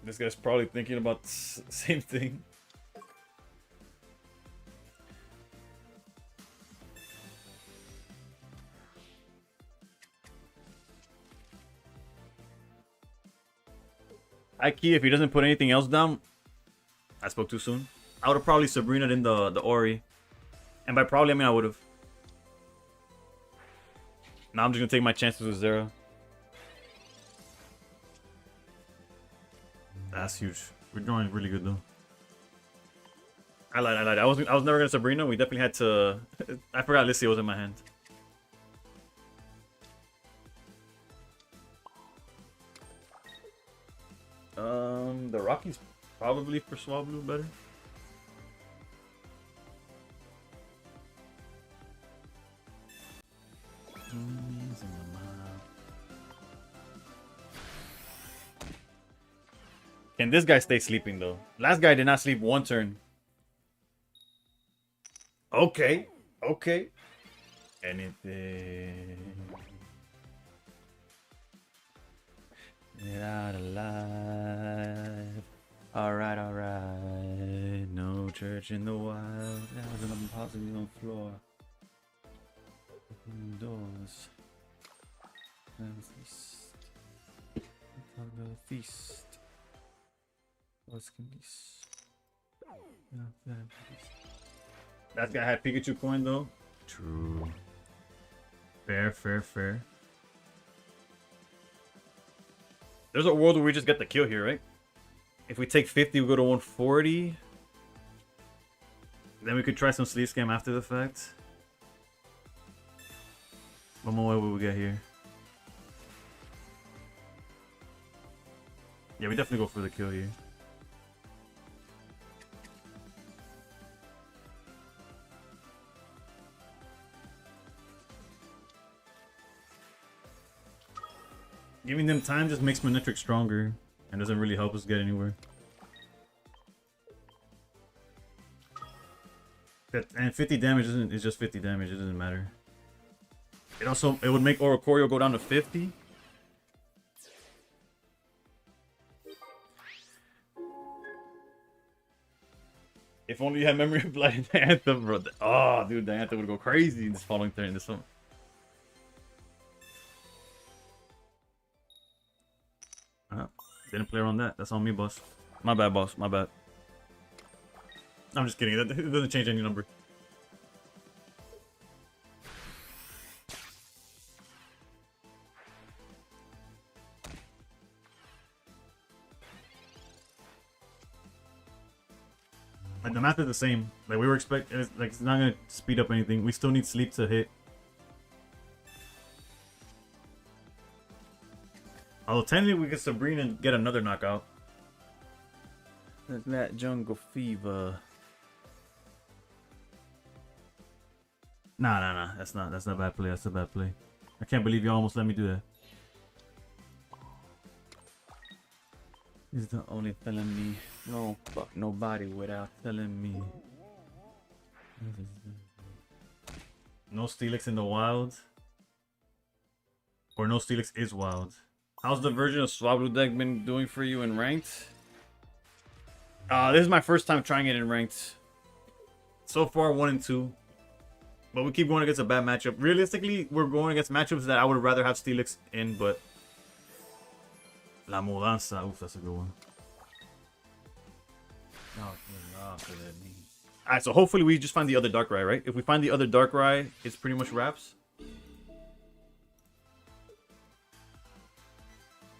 This guy's probably thinking about the same thing. Key, if he doesn't put anything else down, I spoke too soon. I would have probably Sabrina'd in the Ori. And by probably, I mean I would have. Now I'm just going to take my chances with Zera. That's huge. We're drawing really good though. I lied. I was never gonna Sabrina. We definitely had to. I forgot Lycia was in my hand. The Rockies probably for Swablu better. Can this guy stay sleeping though? Last guy did not sleep one turn. Okay. Anything. Get out alive. Alright. No church in the wild. There's an impossible on the floor. Open doors. Feast. What's this? That guy had Pikachu coin though. True. Fair. There's a world where we just get the kill here, right? If we take 50, we go to 140. Then we could try some sleep scam after the fact. What more will we get here? Yeah, we definitely go for the kill here. Giving them time just makes Manectric stronger and doesn't really help us get anywhere. And 50 damage is just 50 damage, it doesn't matter. It would make Oricorio go down to 50. If only you had Memory of Blight in the Anthem, bro. Oh, dude, the Anthem would go crazy in this following turn. This one. Didn't play around that. That's on me, boss. My bad, boss. My bad. I'm just kidding. It doesn't change any number. Like the math is the same. Like we were expecting. Like it's not gonna speed up anything. We still need sleep to hit. Although technically we could Sabrina and get another knockout. That Jungle Fever. Nah. That's not a bad play. That's a bad play. I can't believe you almost let me do that. He's the only telling me. No, fuck nobody without telling me. No Steelix in the wild. Or no Steelix is wild. How's the version of Swablu deck been doing for you in ranked? This is my first time trying it in ranked. So far, 1 and 2. But we keep going against a bad matchup. Realistically, we're going against matchups that I would rather have Steelix in, but... La Mudanza. Oof, that's a good one. Alright, so hopefully we just find the other Darkrai, right? If we find the other Darkrai, it's pretty much wraps.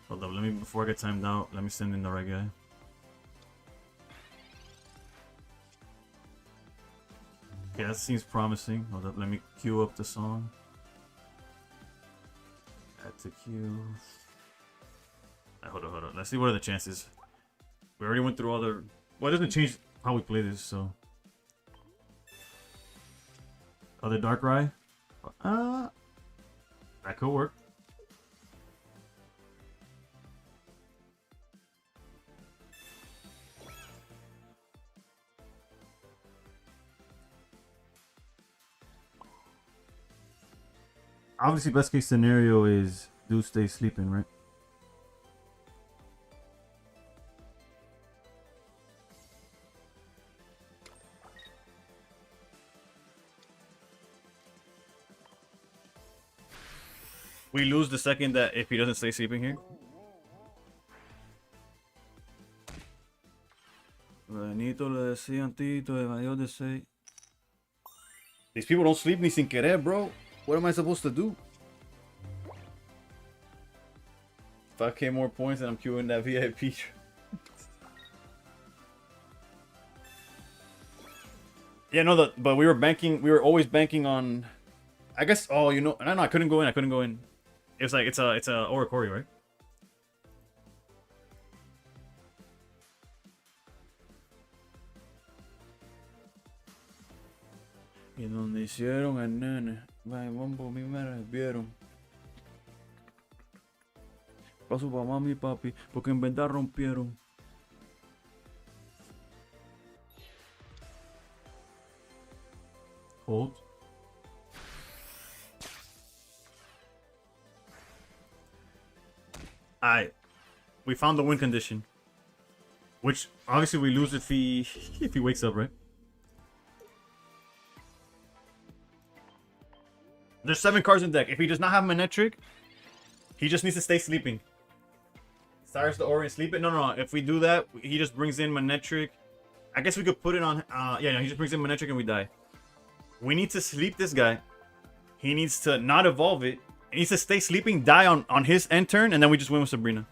Hold up, let me, before I get timed out, let me send in the right guy. Okay, that seems promising. Hold up, let me queue up the song. Add to queue. Right, hold on. Let's see what are the chances. We already went through all the... Well, it doesn't change how we play this, so... Other Darkrai? That could work. Obviously, best case scenario is do stay sleeping, right? We lose the second that if he doesn't stay sleeping here. Benito le decían Tito, evadió de say. These people don't sleep ni sin querer, bro. What am I supposed to do? 5k more points and I'm queuing that VIP. Yeah, no, but we were always banking on, I guess, oh, you know, no, I couldn't go in. It's like, it's a Oricori, right? Y donde hicieron el nene, bombo, mi me vieron. Paso para mami y papi, porque en verdad rompieron. Hold. Alright. We found the win condition. Which, obviously, we lose if he wakes up, right? There's 7 cards in deck. If he does not have Manectric, he just needs to stay sleeping. Cyrus the Orient sleeping? No. If we do that, he just brings in Manectric. I guess we could put it on... yeah, he just brings in Manectric and we die. We need to sleep this guy. He needs to not evolve it. He needs to stay sleeping, die on his end turn, and then we just win with Sabrina.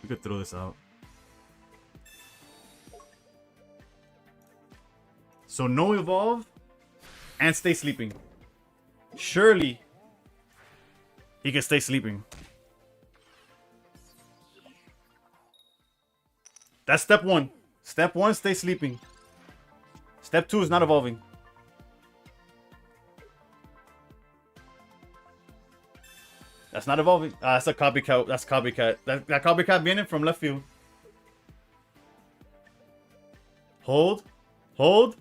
We could throw this out. So no evolve and stay sleeping. Surely he can stay sleeping. That's step 1. Step 1, stay sleeping. Step 2 is not evolving. That's not evolving. That's a copycat. That's copycat. That copycat viene from left field. Hold. Hold.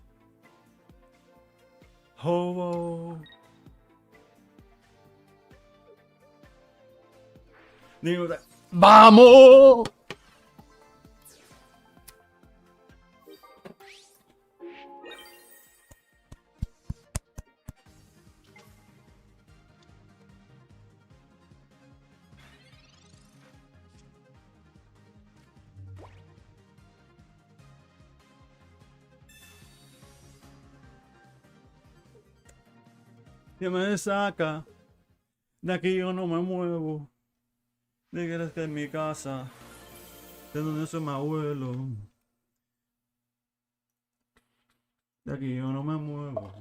Ho. ¡Vamos! Que me saca. De aquí yo no me muevo. De que eres en mi casa. De donde soy mi abuelo. De aquí yo no me muevo.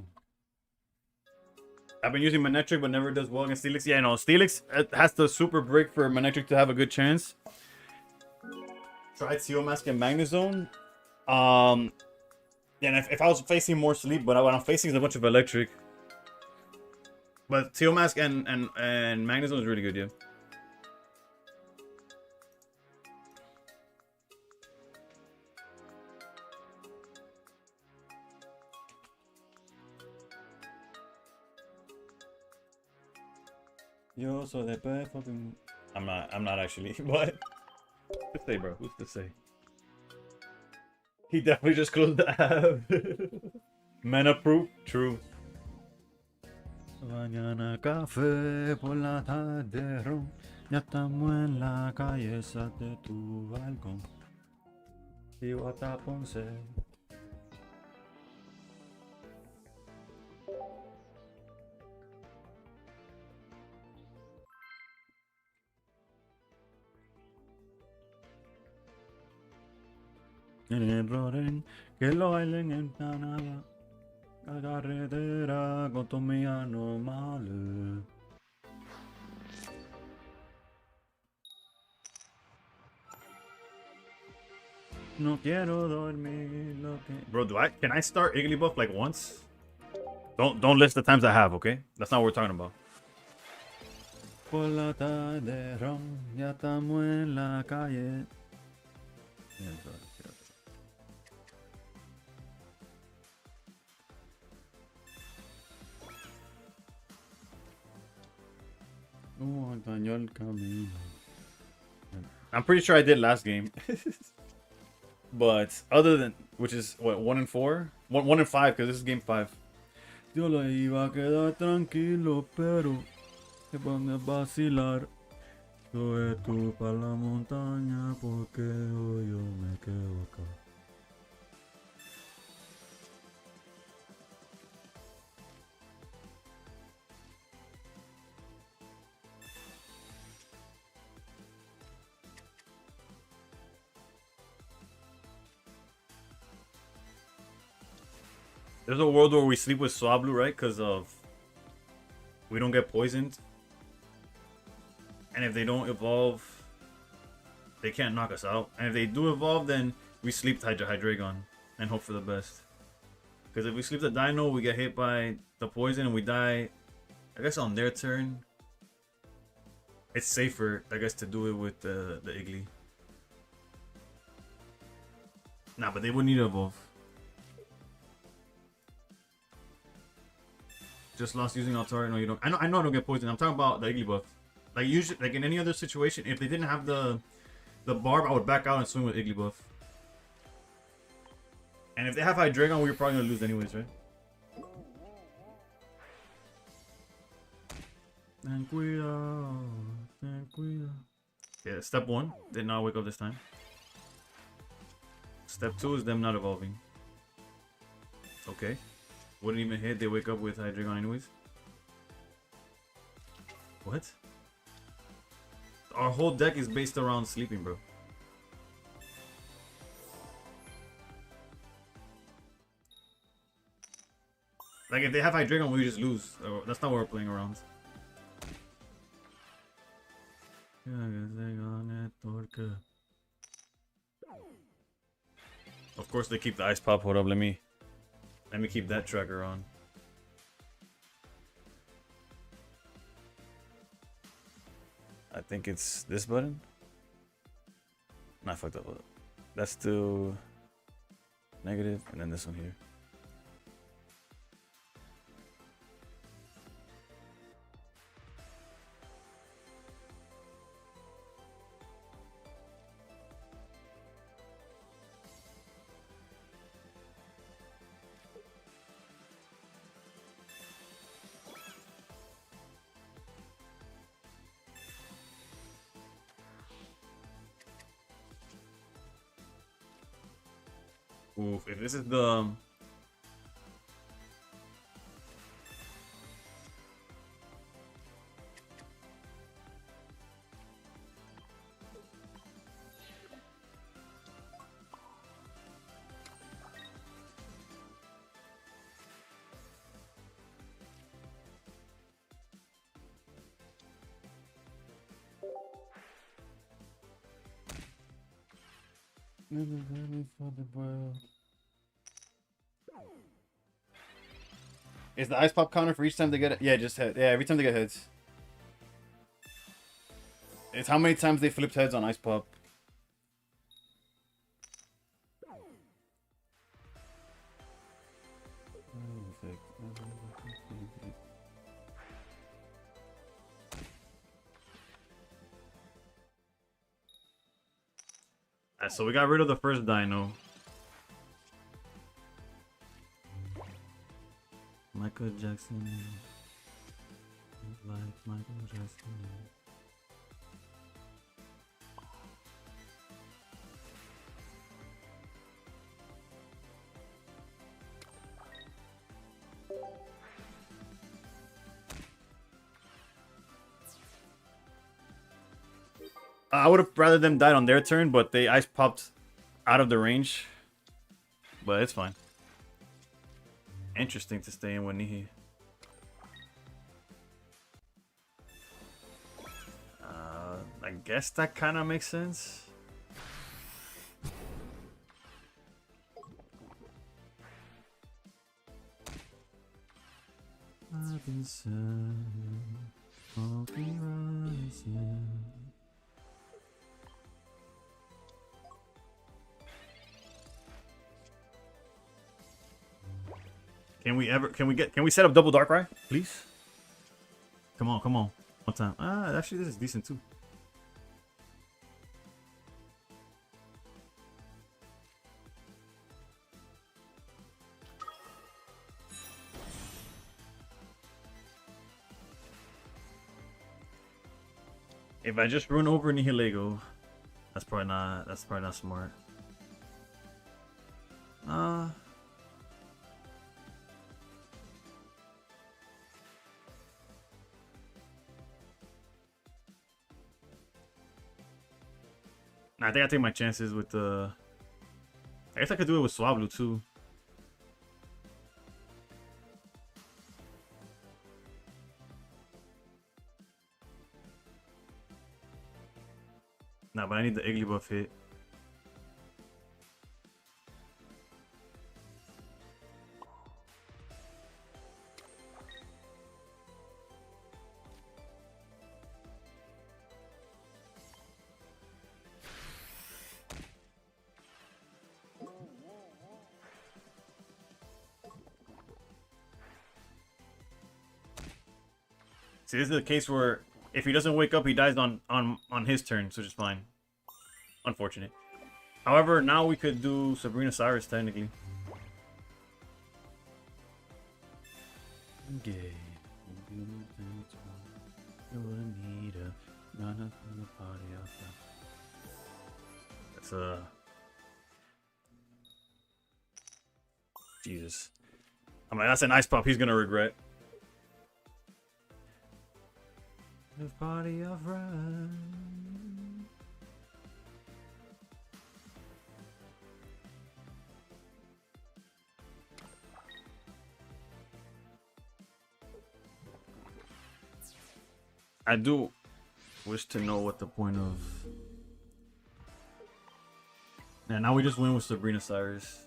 I've been using Manectric but never does well against Steelix. Yeah, no, Steelix has the super break for Manectric to have a good chance. Tried Seal Mask and Magnezone. Yeah, and if I was facing more sleep, but what I'm facing is a bunch of electric. But Seal Mask and Magnezone is really good, yeah. Yo soy de fucking... I'm not actually, but... Who's to say, bro? Who's to say? He definitely just closed the app. Mana proof? True. Mañana café por la tarde ron. Ya estamos en la calle, esa de tu balcón. Vivo hasta Ponce. Que lo bailen empanada. La carretera con tu mía normal. No quiero dormir lo que... Bro, can I start Igglybuff like once? Don't list the times I have, okay? That's not what we're talking about. Por la tarde, ron, ya estamos en la calle. I'm pretty sure I did last game. But other than, which is what, 1 and 4? 1 and 5, because this is game 5. Yo le iba a quedar tranquilo, pero te pone a vacilar. Sube tú pa' la montaña, porque hoy yo me quedo acá. There's a world where we sleep with Swablu, right? Because of we don't get poisoned. And if they don't evolve, they can't knock us out. And if they do evolve, then we sleep Hydreigon and hope for the best. Because if we sleep the Dino, we get hit by the poison and we die, I guess on their turn. It's safer, I guess, to do it with the Iggly. Nah, but they would need to evolve. Just lost using Altaria. No, you don't. I know I don't get poisoned. I'm talking about the Igglybuff. Like usually, like in any other situation, if they didn't have the barb, I would back out and swing with Igglybuff. And if they have Hydreigon, we're probably gonna lose anyways, right? Ten cuidado. Yeah, step 1 did not wake up this time. Step 2 is them not evolving. Okay. Wouldn't even hit, they wake up with Hydreigon anyways. What? Our whole deck is based around sleeping, bro. Like, if they have Hydreigon, we just lose. That's not what we're playing around. Of course they keep the ice pop. Hold up, let me keep that tracker on. I think it's this button. No, I fucked up. That's still negative, and then this one here. Oof, if this is the... Is the ice pop counter for each time they get it? Yeah, just head. Yeah, every time they get heads. It's how many times they flipped heads on ice pop. So we got rid of the first dino. Michael Jackson. Like Michael Jackson. I would have rather them died on their turn, but they ice popped out of the range. but it's fine. Interesting to stay in Wanihi. I guess that kind of makes sense. Can we set up double Darkrai, please? Come on, come on. One time. Actually this is decent too. If I just run over Nihilego, that's probably not smart. I think I take my chances with the. I guess I could do it with Swablu too. Nah, but I need the Igglybuff hit. See, this is the case where if he doesn't wake up, he dies on his turn, so just fine. Unfortunate. However, now we could do Sabrina Cyrus technically. That's Jesus. I mean, that's an ice pop he's gonna regret. The party of run. I do wish to know what the point of. Yeah, now we just win with Sabrina Cyrus.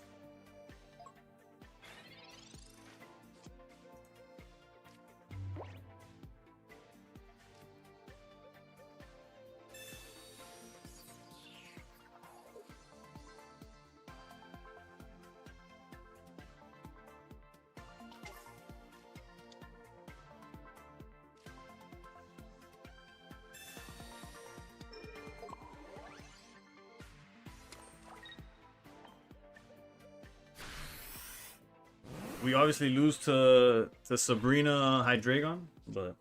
We obviously lose to Sabrina Hydreigon, but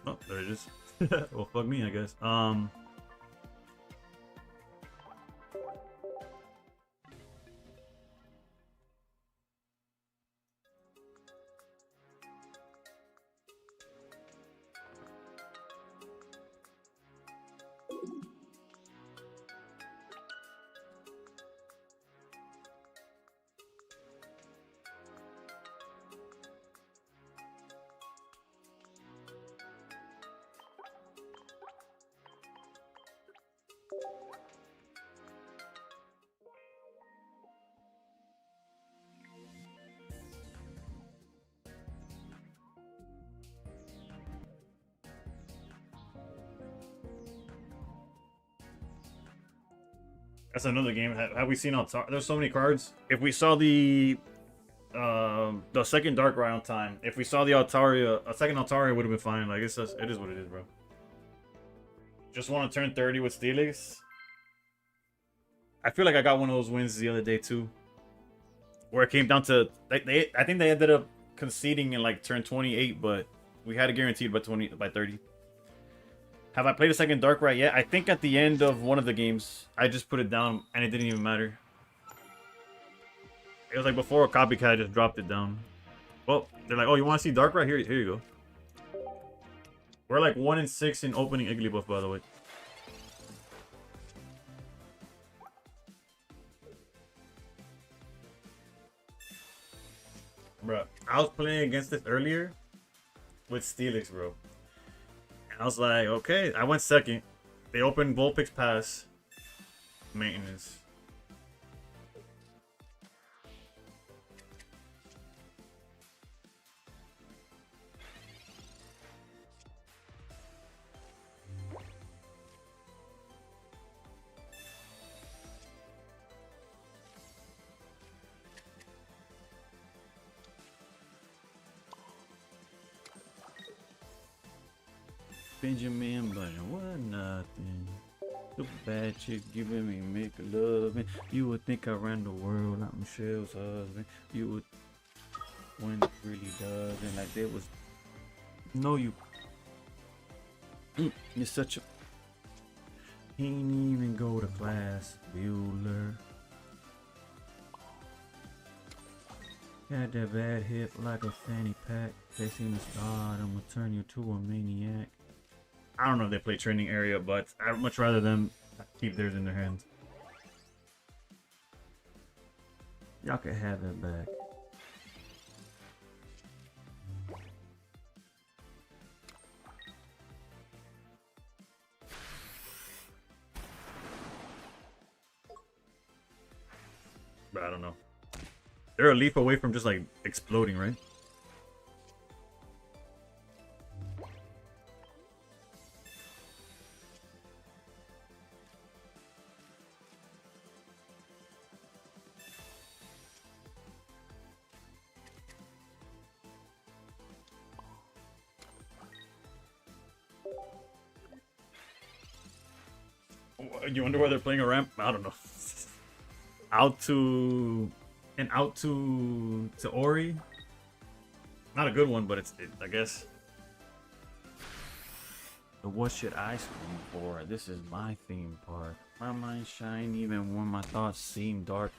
oh, there it is. Well, fuck me, I guess. That's another game. Have we seen Altaria? There's so many cards. If we saw the second Darkrai on time, if we saw the Altaria, a second Altaria would have been fine. Like, it is what it is, bro. Just want to turn 30 with Steelix. I feel like I got one of those wins the other day too, where it came down to I think they ended up conceding in like turn 28, but we had it guaranteed by 30. Have I played a second Darkrai yet? I think at the end of one of the games, I just put it down and it didn't even matter. It was like before a copycat, I just dropped it down. Well, they're like, oh, you want to see Darkrai? Here you go. We're like 1-6 in opening Igglybuff, by the way. Bro, I was playing against this earlier with Steelix, bro. And I was like, okay, I went second. They opened Vulpix Pass. Maintenance. Benjamin Button, what nothing. The bad chick giving me make love. You would think I ran the world like Michelle's husband. You would, when it really does, and like there was no you. You're such a. He ain't even go to class, Bueller. Got that bad hip like a fanny pack. Chasing the star, I'm gonna turn you to a maniac. I don't know if they play training area, but I'd much rather them keep theirs in their hands. Y'all can have that back. But I don't know. They're a leap away from just like exploding, right? You wonder why they're playing a ramp? I don't know. Out to Ori. Not a good one, but I guess. But what should I scream for? This is my theme park. My mind shine even when my thoughts seem dark.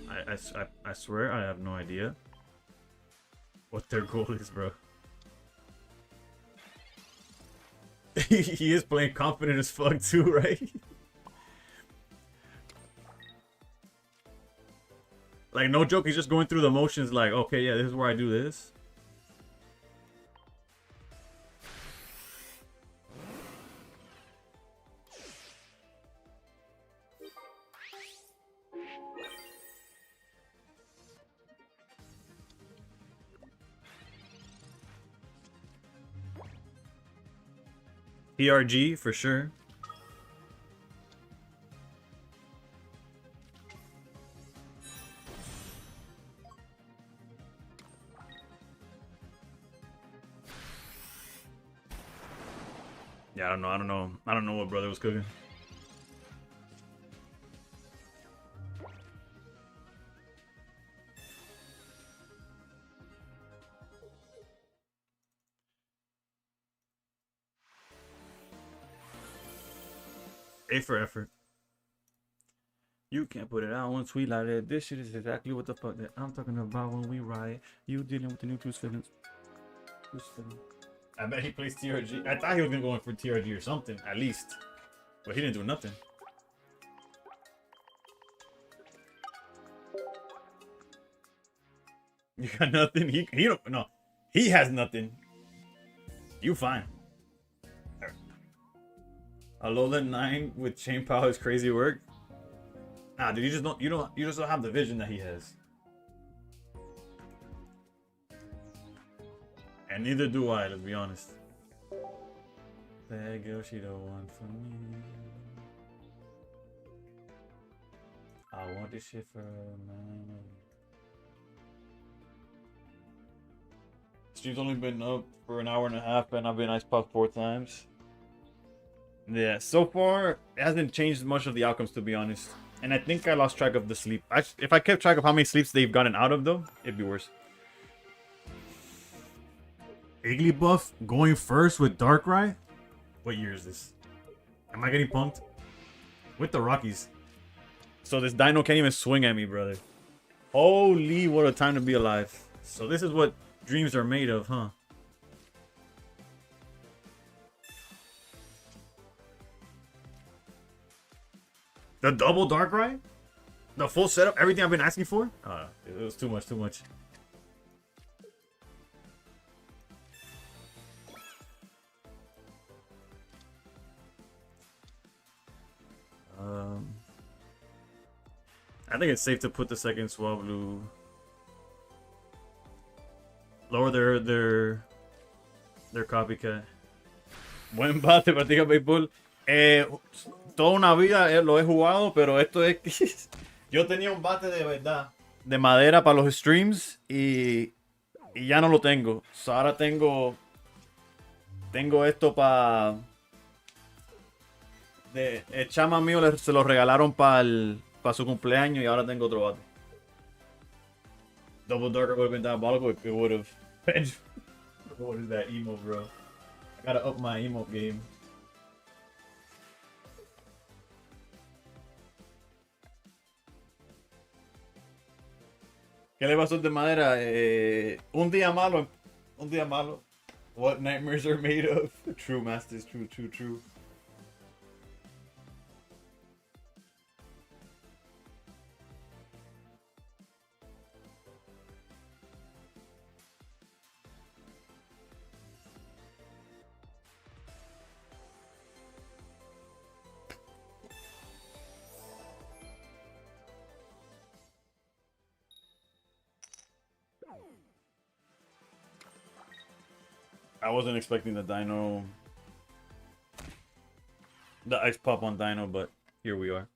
I swear I have no idea what their goal is, bro. He is playing confident as fuck too, right? Like, no joke, he's just going through the motions like, okay, yeah, this is where I do this. PRG for sure. Yeah, I don't know what brother was cooking. A for effort. You can't put it out one tweet like that. This shit is exactly what the fuck that I'm talking about when we riot. You dealing with the new Truce feelings. I bet he plays TRG. I thought he was gonna go in for TRG or something, at least. But he didn't do nothing. You got nothing? He don't, no. He has nothing. You fine. A Alolan 9 with chain power is crazy work. Nah, dude, you just don't have the vision that he has. And neither do I, let's be honest. That girl, she the one for me. I want this shit for man. Stream's only been up for an hour and a half, and I've been ice popped 4 times. Yeah, so far it hasn't changed much of the outcomes, to be honest. And I think I lost track of the sleep. If I kept track of how many sleeps they've gotten out of though, it'd be worse. Igglybuff going first with Darkrai? What year is this? Am I getting punked? With the Rockies. So this dino can't even swing at me, brother. Holy, what a time to be alive. So this is what dreams are made of, huh? The double Darkrai? The full setup? Everything I've been asking for? It was too much, too much. I think it's safe to put the second Swablu. Lower their copycat. Buen bate, practica béisbol. Toda una vida lo he jugado, pero esto es que yo tenía un bate de verdad, de madera para los streams y ya no lo tengo. So, ahora tengo esto para el chama mío se lo regalaron para su cumpleaños y ahora tengo otro bate. Double Darker would have been diabolical if it would have. What is that emo, bro? I gotta up my emo game. ¿Qué le pasó de madera? Un día malo. Un día malo. What nightmares are made of. True, Masters. True, true, true. I wasn't expecting the ice pop on Dino, but here we are.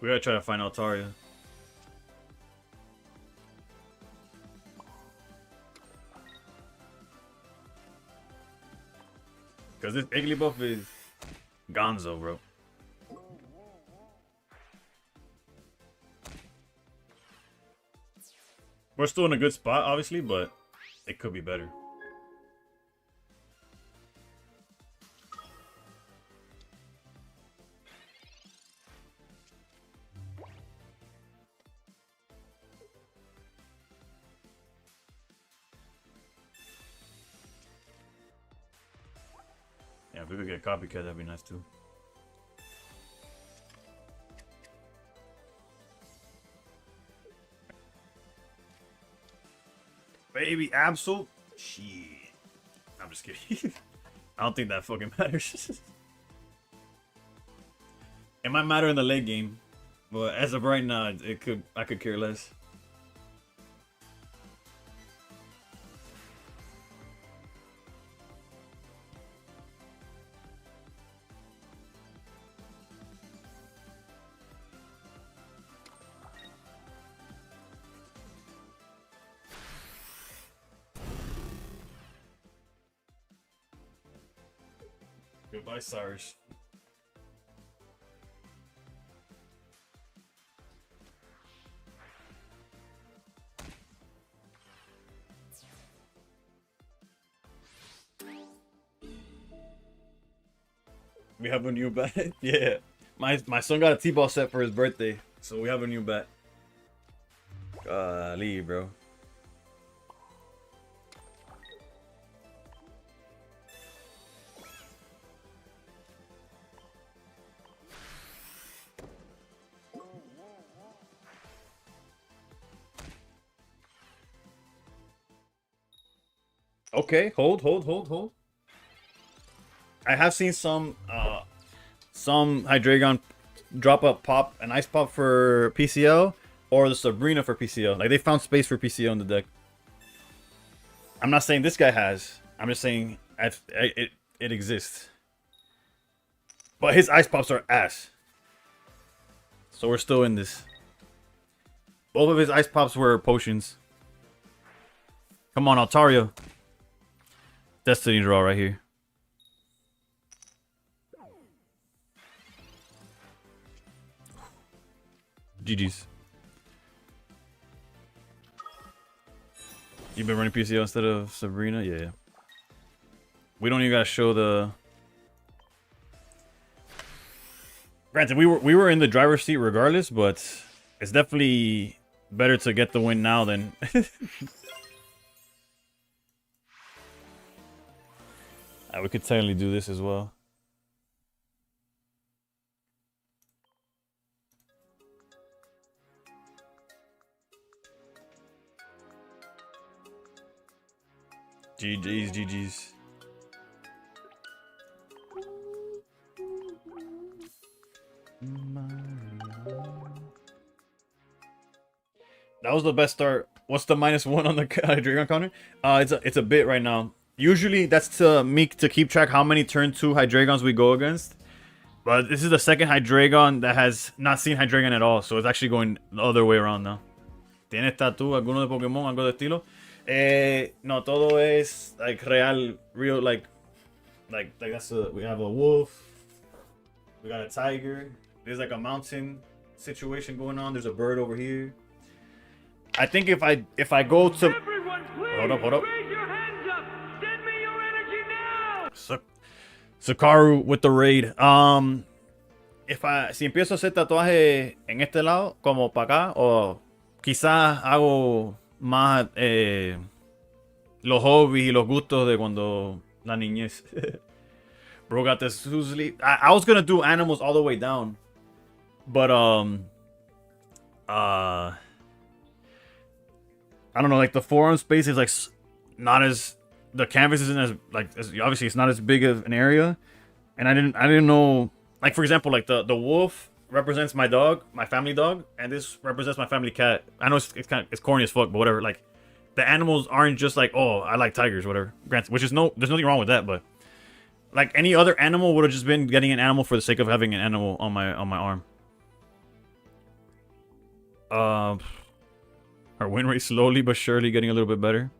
We gotta try to find Altaria. Because this Igglybuff is Gonzo, bro. We're still in a good spot, obviously, but it could be better. Yeah, if we could get a copycat, that'd be nice too. Baby Absol? Shit. I'm just kidding. I don't think that fucking matters. It might matter in the late game, but as of right now, I could care less. Goodbye, Cyrus. We have a new bat. Yeah. My son got a T-ball set for his birthday, so we have a new bat. Leave, bro. Okay, hold. I have seen some Hydreigon drop an ice pop for PCO, or the Sabrina for PCO. Like, they found space for PCO in the deck. I'm not saying this guy has. I'm just saying it exists. But his ice pops are ass. So we're still in this. Both of his ice pops were potions. Come on, Altaria. Destiny draw right here. GG's. You've been running PCO instead of Sabrina? Yeah. We don't even gotta show the... Granted, we were in the driver's seat regardless, but it's definitely better to get the win now than. We could technically do this as well. GG's, GG's. That was the best start. What's the -1 on the Hydreigon counter? It's a bit right now. Usually that's to me to keep track how many turn 2 Hydreigons we go against. But this is the second Hydreigon that has not seen Hydreigon at all, so it's actually going the other way around now. ¿Tienes tatu alguno de Pokémon, algo de estilo? No, todo es like real, like that's we have a wolf, we got a tiger, there's like a mountain situation going on, there's a bird over here. I think if I go to hold up. Raise your hands up. Send me your energy now. Sakaru with the raid. Si empiezo a hacer tatuaje en este lado, como para acá, o quizás hago más los hobbies y los gustos de cuando la niñez. Bro got the sleep. I was gonna do animals all the way down, but I don't know, like the forearm space is like not as, the canvas isn't as like obviously it's not as big of an area, and I didn't know, like for example, like the wolf represents my dog, my family dog, and this represents my family cat. I know it's corny as fuck, but whatever. Like the animals aren't just like, oh, I like tigers, whatever. Granted, which is there's nothing wrong with that, but like any other animal would have just been getting an animal for the sake of having an animal on my arm. Our win rate slowly but surely getting a little bit better.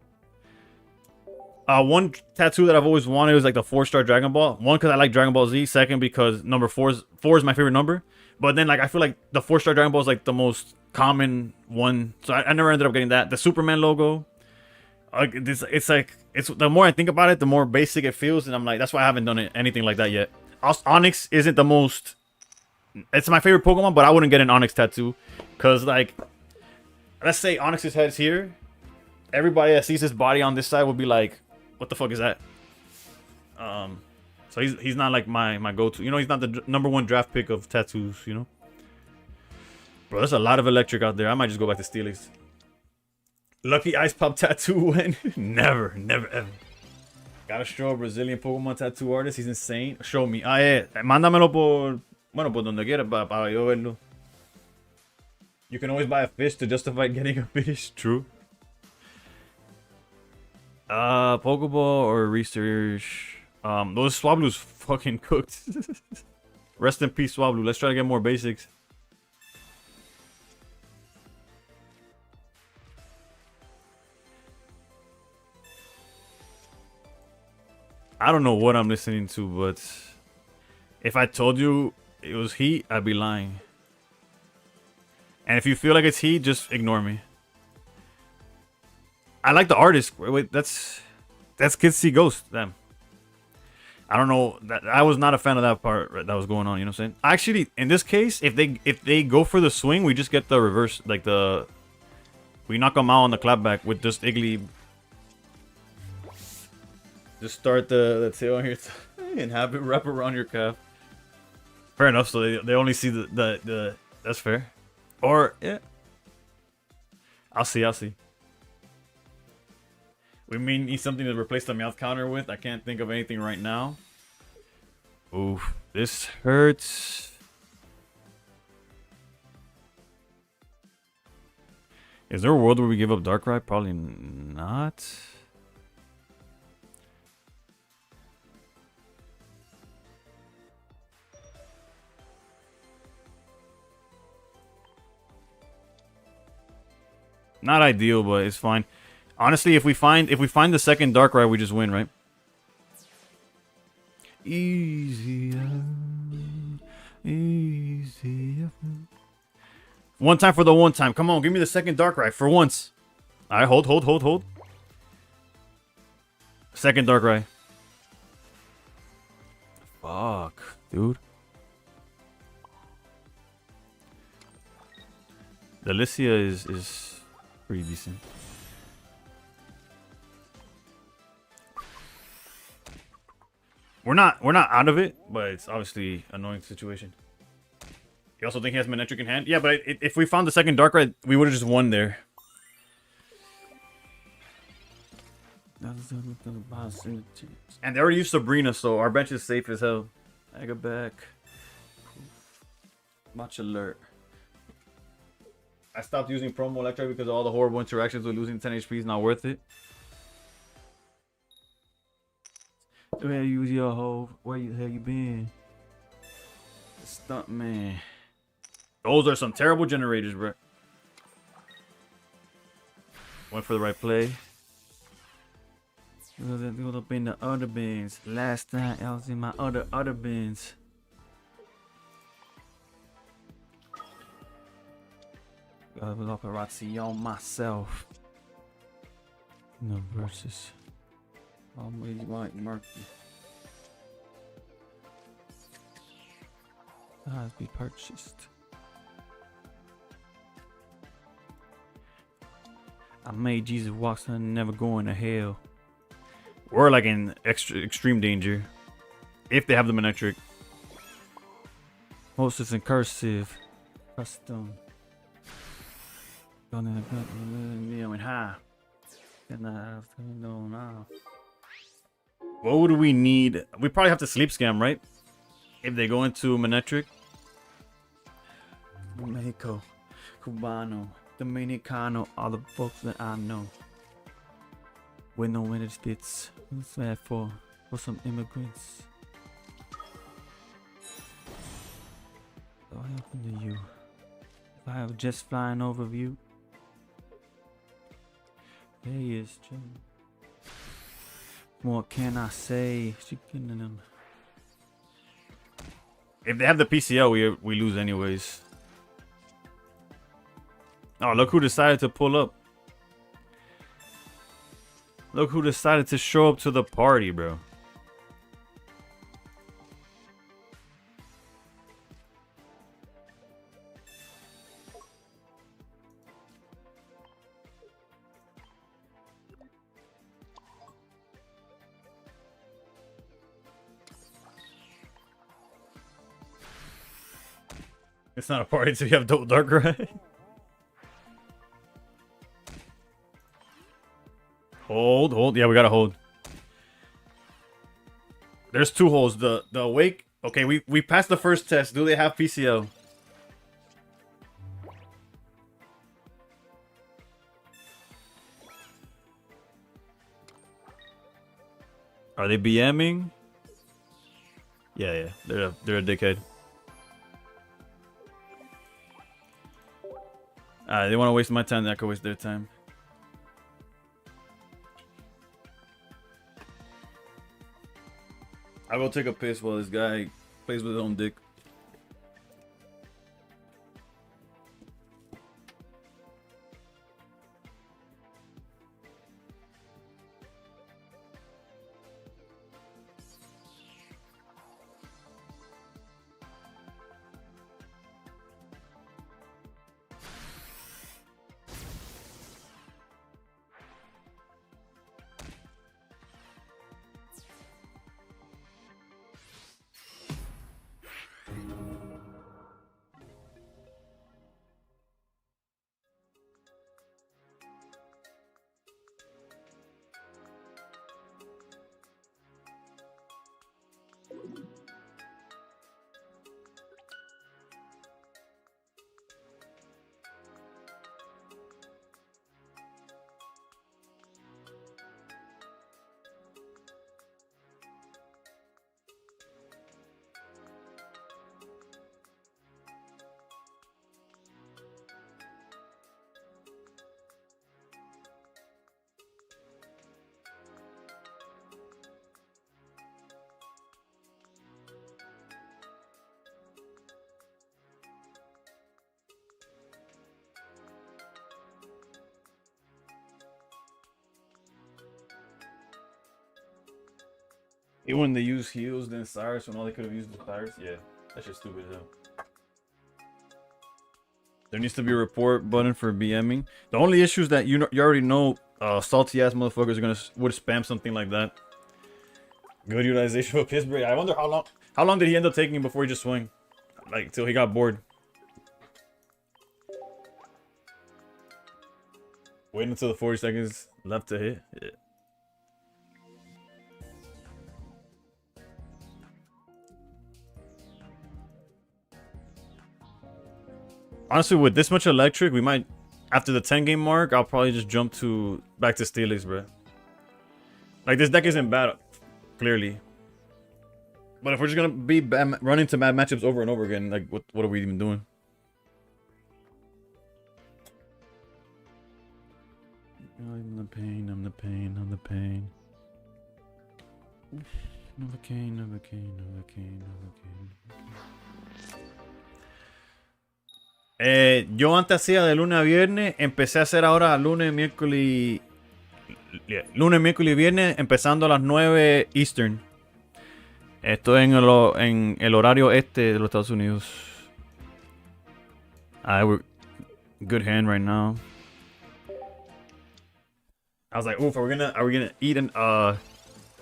One tattoo that I've always wanted was like the 4-star Dragon Ball. One, because I like Dragon Ball Z. Second, because number 4 is my favorite number. But then like I feel like the 4-star Dragon Ball is like the most common one, so I never ended up getting that. The Superman logo. It's the more I think about it, the more basic it feels, and I'm like, that's why I haven't done anything like that yet. Onyx isn't the most. It's my favorite Pokemon, but I wouldn't get an Onyx tattoo, cause like, let's say Onyx's head's here. Everybody that sees his body on this side would be like, what the fuck is that? So he's not like my go-to. You know, he's not the #1 draft pick of tattoos, you know? Bro, there's a lot of electric out there. I might just go back to Steelix. Lucky Ice Pop tattoo win. Never, ever. Gotta show a Brazilian Pokemon tattoo artist. He's insane. Show me. Mándamelo por donde quiera para yo verlo. You can always buy a fish to justify getting a fish. True. Pokeball or research. Those Swablu's fucking cooked. Rest in peace, Swablu. Let's try to get more basics. I don't know what I'm listening to, but if I told you it was Heat, I'd be lying. And if you feel like it's Heat, just ignore me. I like the artist. Wait, that's Kids See Ghost. Damn. I don't know. I was not a fan of that part that was going on. You know what I'm saying? Actually, in this case, if they go for the swing, we just get the reverse, like we knock them out on the clapback with just Igly. Just start the tail on here and have it wrap around your calf. Fair enough. So they only see the that's fair. Or yeah, I'll see. We need something to replace the Meowth counter with. I can't think of anything right now. Oof, this hurts. Is there a world where we give up Darkrai? Probably not. Not ideal, but it's fine. Honestly, if we find the second Darkrai, we just win, right? Easier. One time for the one time. Come on, give me the second Darkrai for once. All right, hold. Second Darkrai. Fuck, dude. The Lycia is pretty decent. We're not out of it, but it's obviously an annoying situation. You also think he has Manectric in hand? Yeah, but if we found the second Dark Red, we would have just won there. And they already used Sabrina, so our bench is safe as hell. I go back. Much alert. I stopped using Promo Electric because of all the horrible interactions with losing 10 HP is not worth it. Where you your hoe? Where the hell you been? Stunt man. Those are some terrible generators, bro. Went for the right play. It up in the other bins. Last time I was in my other bins. Got a little paparazzi on myself. No versus. Always white murky. Has been purchased. I made Jesus walk so never going to hell. We're like in extreme danger. If they have the Manectric. Hostess in cursive. Custom. Gonna and high. What would we need? We probably have to sleep scam, right? If they go into Manectric. Mexico, Cubano, Dominicano are the books that I know. With no winter spits. What's that for some immigrants? What happened to you? If I have just flying overview. There he is, Jim. What can I say? If they have the PCL, we lose anyways. Oh, look who decided to pull up. Look who decided to show up to the party, bro. It's not a party until you have double dark red. Hold. Yeah, we gotta hold. There's two holes. The awake. Okay, we passed the first test. Do they have PCO? Are they BMing? Yeah. They're a dickhead. They want to waste my time. That could waste their time. I'll go take a piss while this guy plays with his own dick. Even when they use heals, then Cyrus, when all they could have used was Cyrus. Yeah, that's just stupid as hell. There needs to be a report button for BMing. The only issue is that you already know salty ass motherfuckers would spam something like that. Good utilization of Pittsburgh. I wonder how long did he end up taking before he just swing? Like till he got bored. Wait until the 40 seconds left to hit. Yeah. Honestly, with this much electric, we might, after the 10 game mark, I'll probably just jump back to Steelix, bro. Like, this deck isn't bad, clearly. But if we're just gonna be run into bad matchups over and over again, like, what are we even doing? I'm the pain, I'm the pain, I'm the pain. Novocaine, Novocaine, Novocaine, Novocaine. Yo antes hacía de lunes a viernes, empecé a hacer ahora lunes, miércoles y viernes, empezando a las 9 Eastern. Estoy en el horario este de los Estados Unidos. We're good hand right now. I was like, oof, are we gonna eat the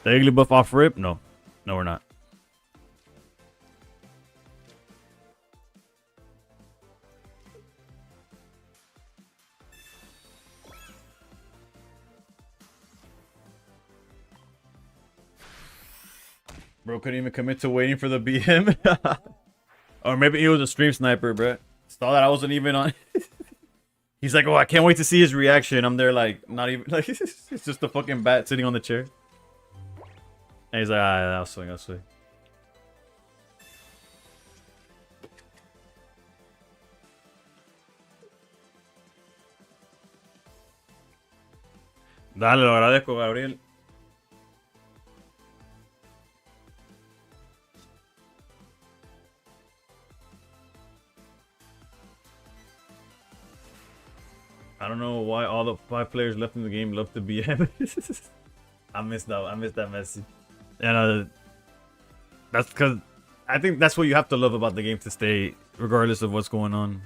Ugly Buff off rip? No, we're not. Bro couldn't even commit to waiting for the BM. Or maybe he was a stream sniper, bro. Saw that I wasn't even on. He's like, oh, I can't wait to see his reaction. I'm there like, not even, like, it's just a fucking bat sitting on the chair. And he's like, I'll swing, I'll swing. Dale, lo agradezco, Gabriel. I don't know why all the 5 players left in the game love to BM. I missed that message. And that's because I think that's what you have to love about the game to stay, regardless of what's going on.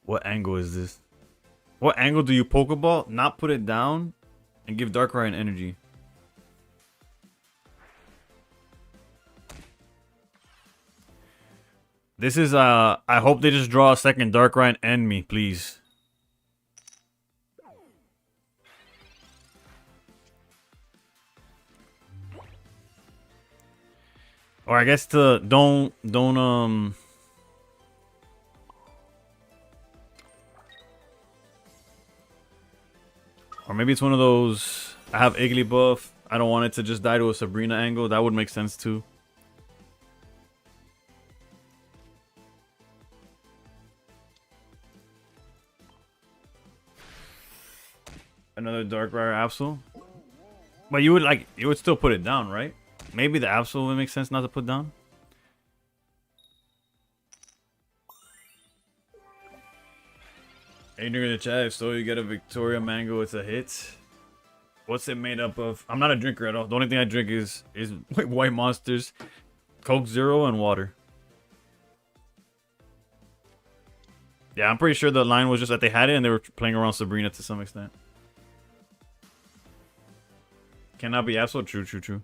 What angle is this? What angle do you Pokeball, not put it down, and give Darkrai an energy? This is, I hope they just draw a second Darkrai and end me, please. Or I guess don't or maybe it's one of those, I have Igglybuff, I don't want it to just die to a Sabrina angle. That would make sense too. Another Darkrai Absol. But you would still put it down, right? Maybe the Absol would make sense not to put down. Adrian in the chat, if so you get a Victoria Mango, it's a hit. What's it made up of? I'm not a drinker at all. The only thing I drink is White Monsters, Coke Zero, and water. Yeah, I'm pretty sure the line was just that they had it and they were playing around Sabrina to some extent. Cannot be Absol. True.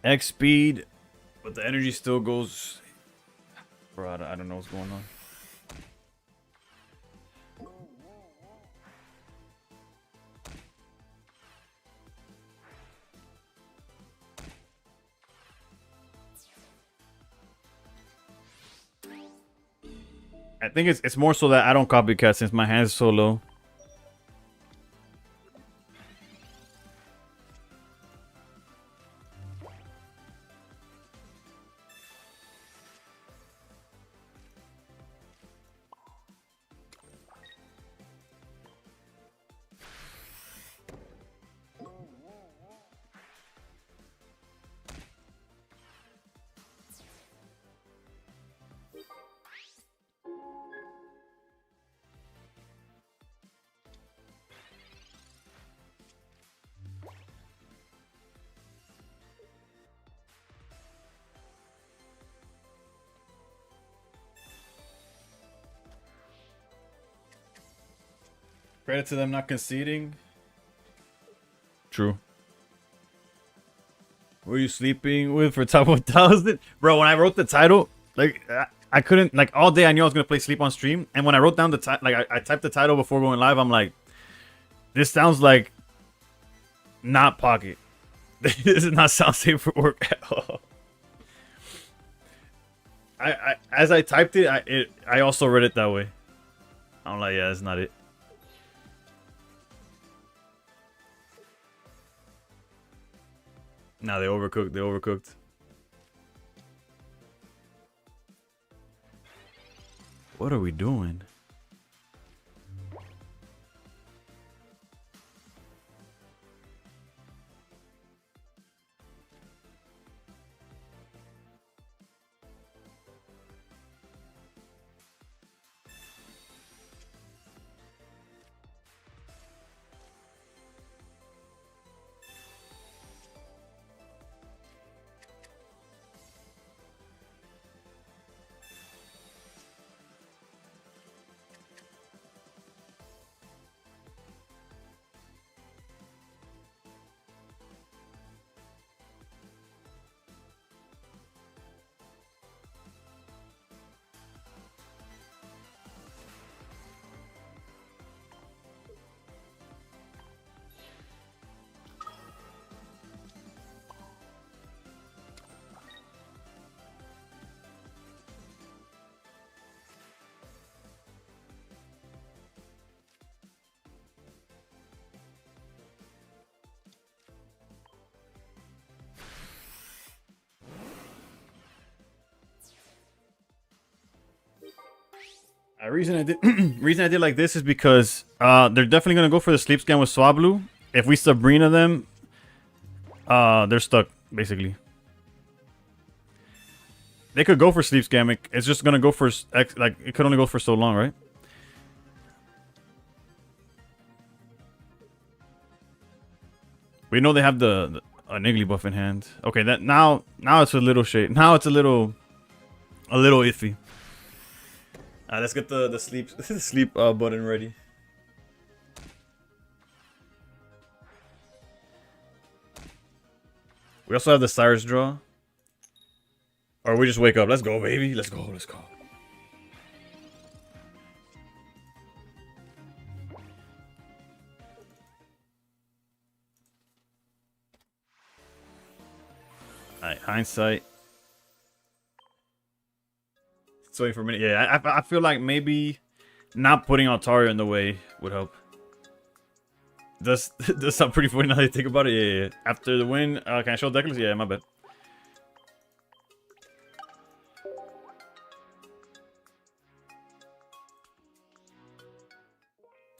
X speed, but the energy still goes. Bro, I don't know what's going on. I think it's more so that I don't copycat since my hand is so low. Credit to them not conceding. True. Who are you sleeping with for top 1000? Bro, when I wrote the title, like I couldn't, like all day I knew I was gonna play Sleep on stream, and when I wrote down the title, like I typed the title before going live, I'm like, this sounds like not Pocket. This does not sound safe for work at all. As I typed it, I also read it that way. I'm like, yeah, that's not it. Nah, they overcooked. They overcooked. What are we doing? Reason I did like this is because they're definitely gonna go for the sleep scan with Swablu. If we Sabrina them, they're stuck basically. They could go for sleep scan. It's just gonna go for like it could only go for so long, right? We know they have the Niggly buff in hand. Okay, that now it's a little shade. Now it's a little iffy. Let's get the sleep sleep button ready. We also have the Cyrus draw. Or we just wake up. Let's go, baby. Let's go. Let's go. Alright, hindsight. It's waiting for a minute. Yeah, I feel like maybe not putting Altaria in the way would help. Does sound pretty funny now that you think about it? Yeah. After the win, can I show decklist? Yeah, my bad.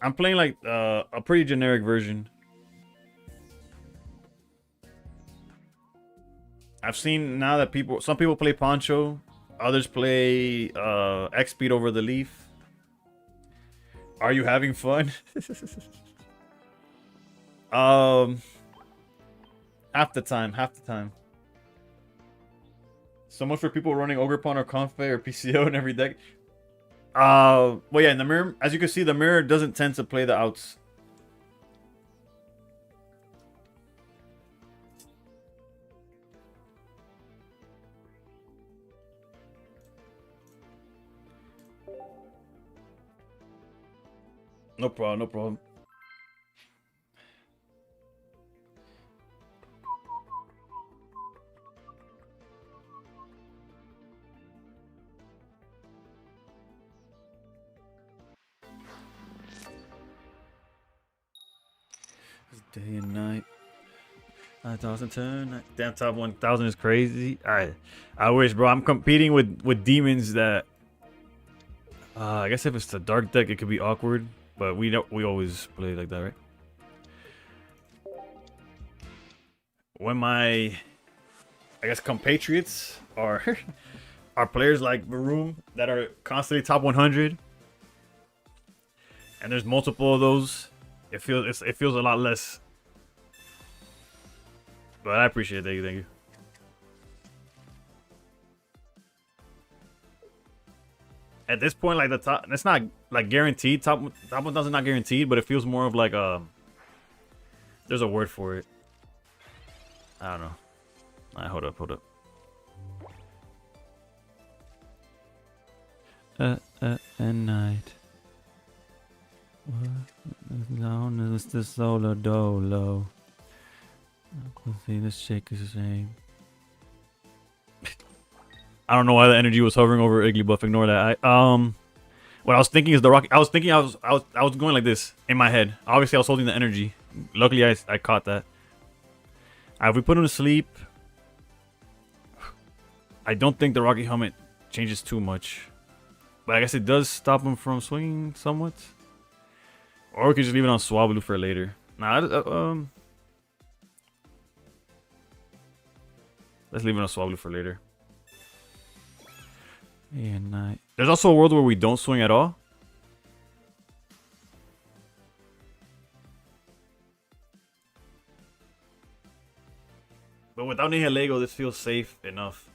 I'm playing like a pretty generic version. I've seen now that some people play Poncho, others play X speed over the leaf. Are you having fun? Half the time. So much for people running Ogre Pawn or Confe or PCO in every deck. Well, yeah, in the mirror, as you can see, the mirror doesn't tend to play the outs. No problem, no problem. Day and night. 9,000 turn. Damn, top 1,000 is crazy. I wish, bro. I'm competing with demons that. I guess if it's the dark deck, it could be awkward. But we always play like that, right? When my, I guess, compatriots are are players like Varoom that are constantly top 100, and there's multiple of those, it feels a lot less. But I appreciate it. Thank you. At this point, like the top, it's not like guaranteed. Top 1,000 not guaranteed, but it feels more of like there's a word for it. I don't know. Alright, hold up. At night. As long as the solar dolo. I can see the shake is the same. I don't know why the energy was hovering over Igglybuff. Ignore that. What I was thinking is the rock. I was going like this in my head. Obviously, I was holding the energy. Luckily, I caught that. If we put him to sleep, I don't think the Rocky Helmet changes too much. But I guess it does stop him from swinging somewhat. Or we could just leave it on Swablu for later. Nah, let's leave it on Swablu for later. Yeah, night. There's also a world where we don't swing at all. But without Nihilego, this feels safe enough.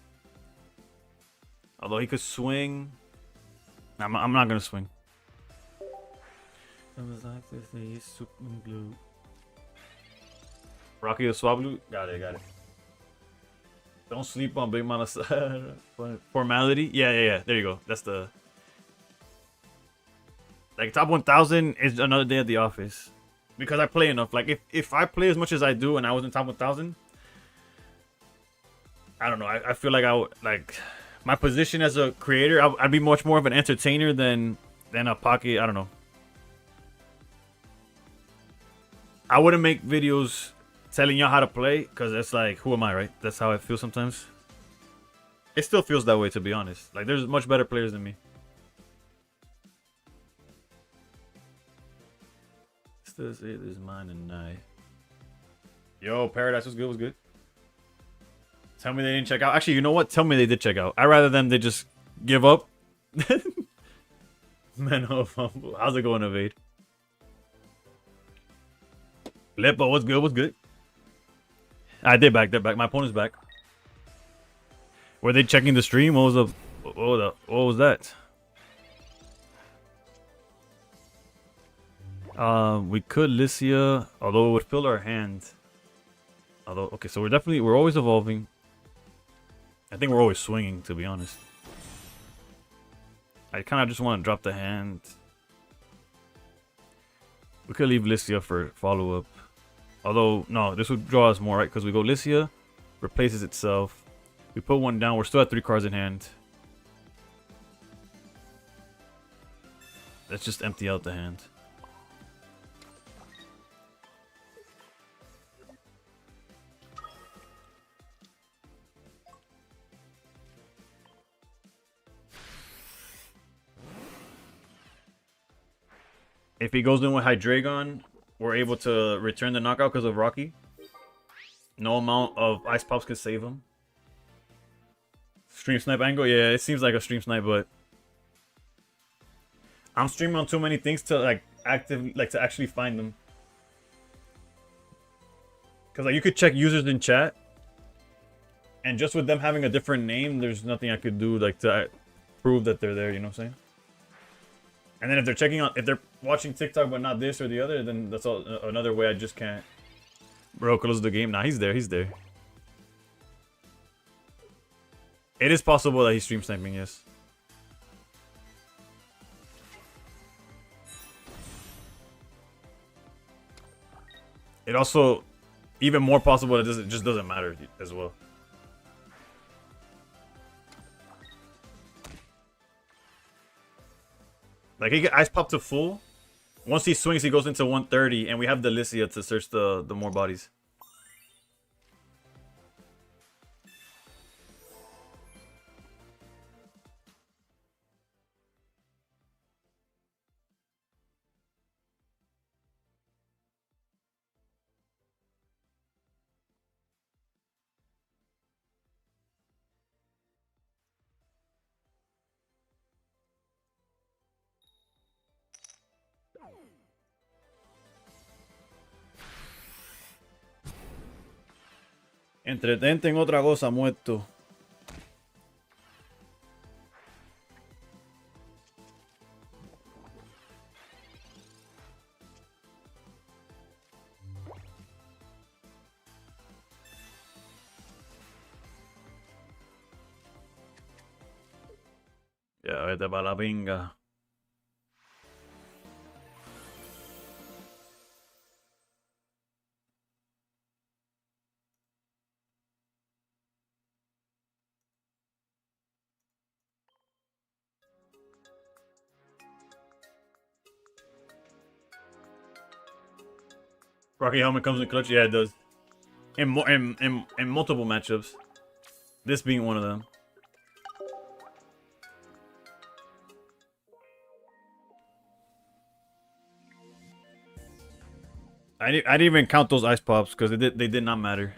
Although he could swing. I'm not gonna swing. Rocky the Swablu. Got it. Don't sleep on Big Mama. Formality. Yeah. There you go. That's the. Like top 1,000 is another day at the office. Because I play enough. Like if I play as much as I do and I was in top 1,000. I don't know. I feel like I would like my position as a creator. I'd be much more of an entertainer than a pocket. I don't know. I wouldn't make videos telling y'all how to play because it's like, who am I, right? That's how I feel sometimes. It still feels that way, to be honest. Like there's much better players than me. Still say this mine and I. Yo, Paradise was good. Tell me they didn't check out. Actually, you know what? Tell me they did check out. I'd rather them they just give up. Man, how's it going, Evade? Lepo, what's good? I did back. My opponent's back. Were they checking the stream? What was that? We could Lycia, although it would fill our hand. Although, okay, so we're always evolving. I think we're always swinging, to be honest. I kind of just want to drop the hand. We could leave Lycia for follow-up. Although, no, this would draw us more, right? Because we go Lycia, replaces itself. We put one down. We're still at 3 cards in hand. Let's just empty out the hand. If he goes in with Hydreigon, we're able to return the knockout because of Rocky. No amount of Ice Pops could save him. Stream Snipe angle? Yeah, it seems like a Stream Snipe, but I'm streaming on too many things to like to actually find them. Because like you could check users in chat, and just with them having a different name, there's nothing I could do like to prove that they're there. You know what I'm saying? And then if they're watching TikTok but not this or the other, then that's all another way I just can't. Bro, close the game. Nah, he's there. It is possible that he's stream sniping, yes. It also even more possible that it just doesn't matter as well. Like he get Ice Pop to full. Once he swings, he goes into 130, and we have the Lycia to search the more bodies. Entretente en otra cosa, muerto. Ya, vete para la pinga. Rocky Helmet comes in clutch. Yeah, it does. In multiple matchups. This being one of them. I didn't even count those ice pops because they did not matter.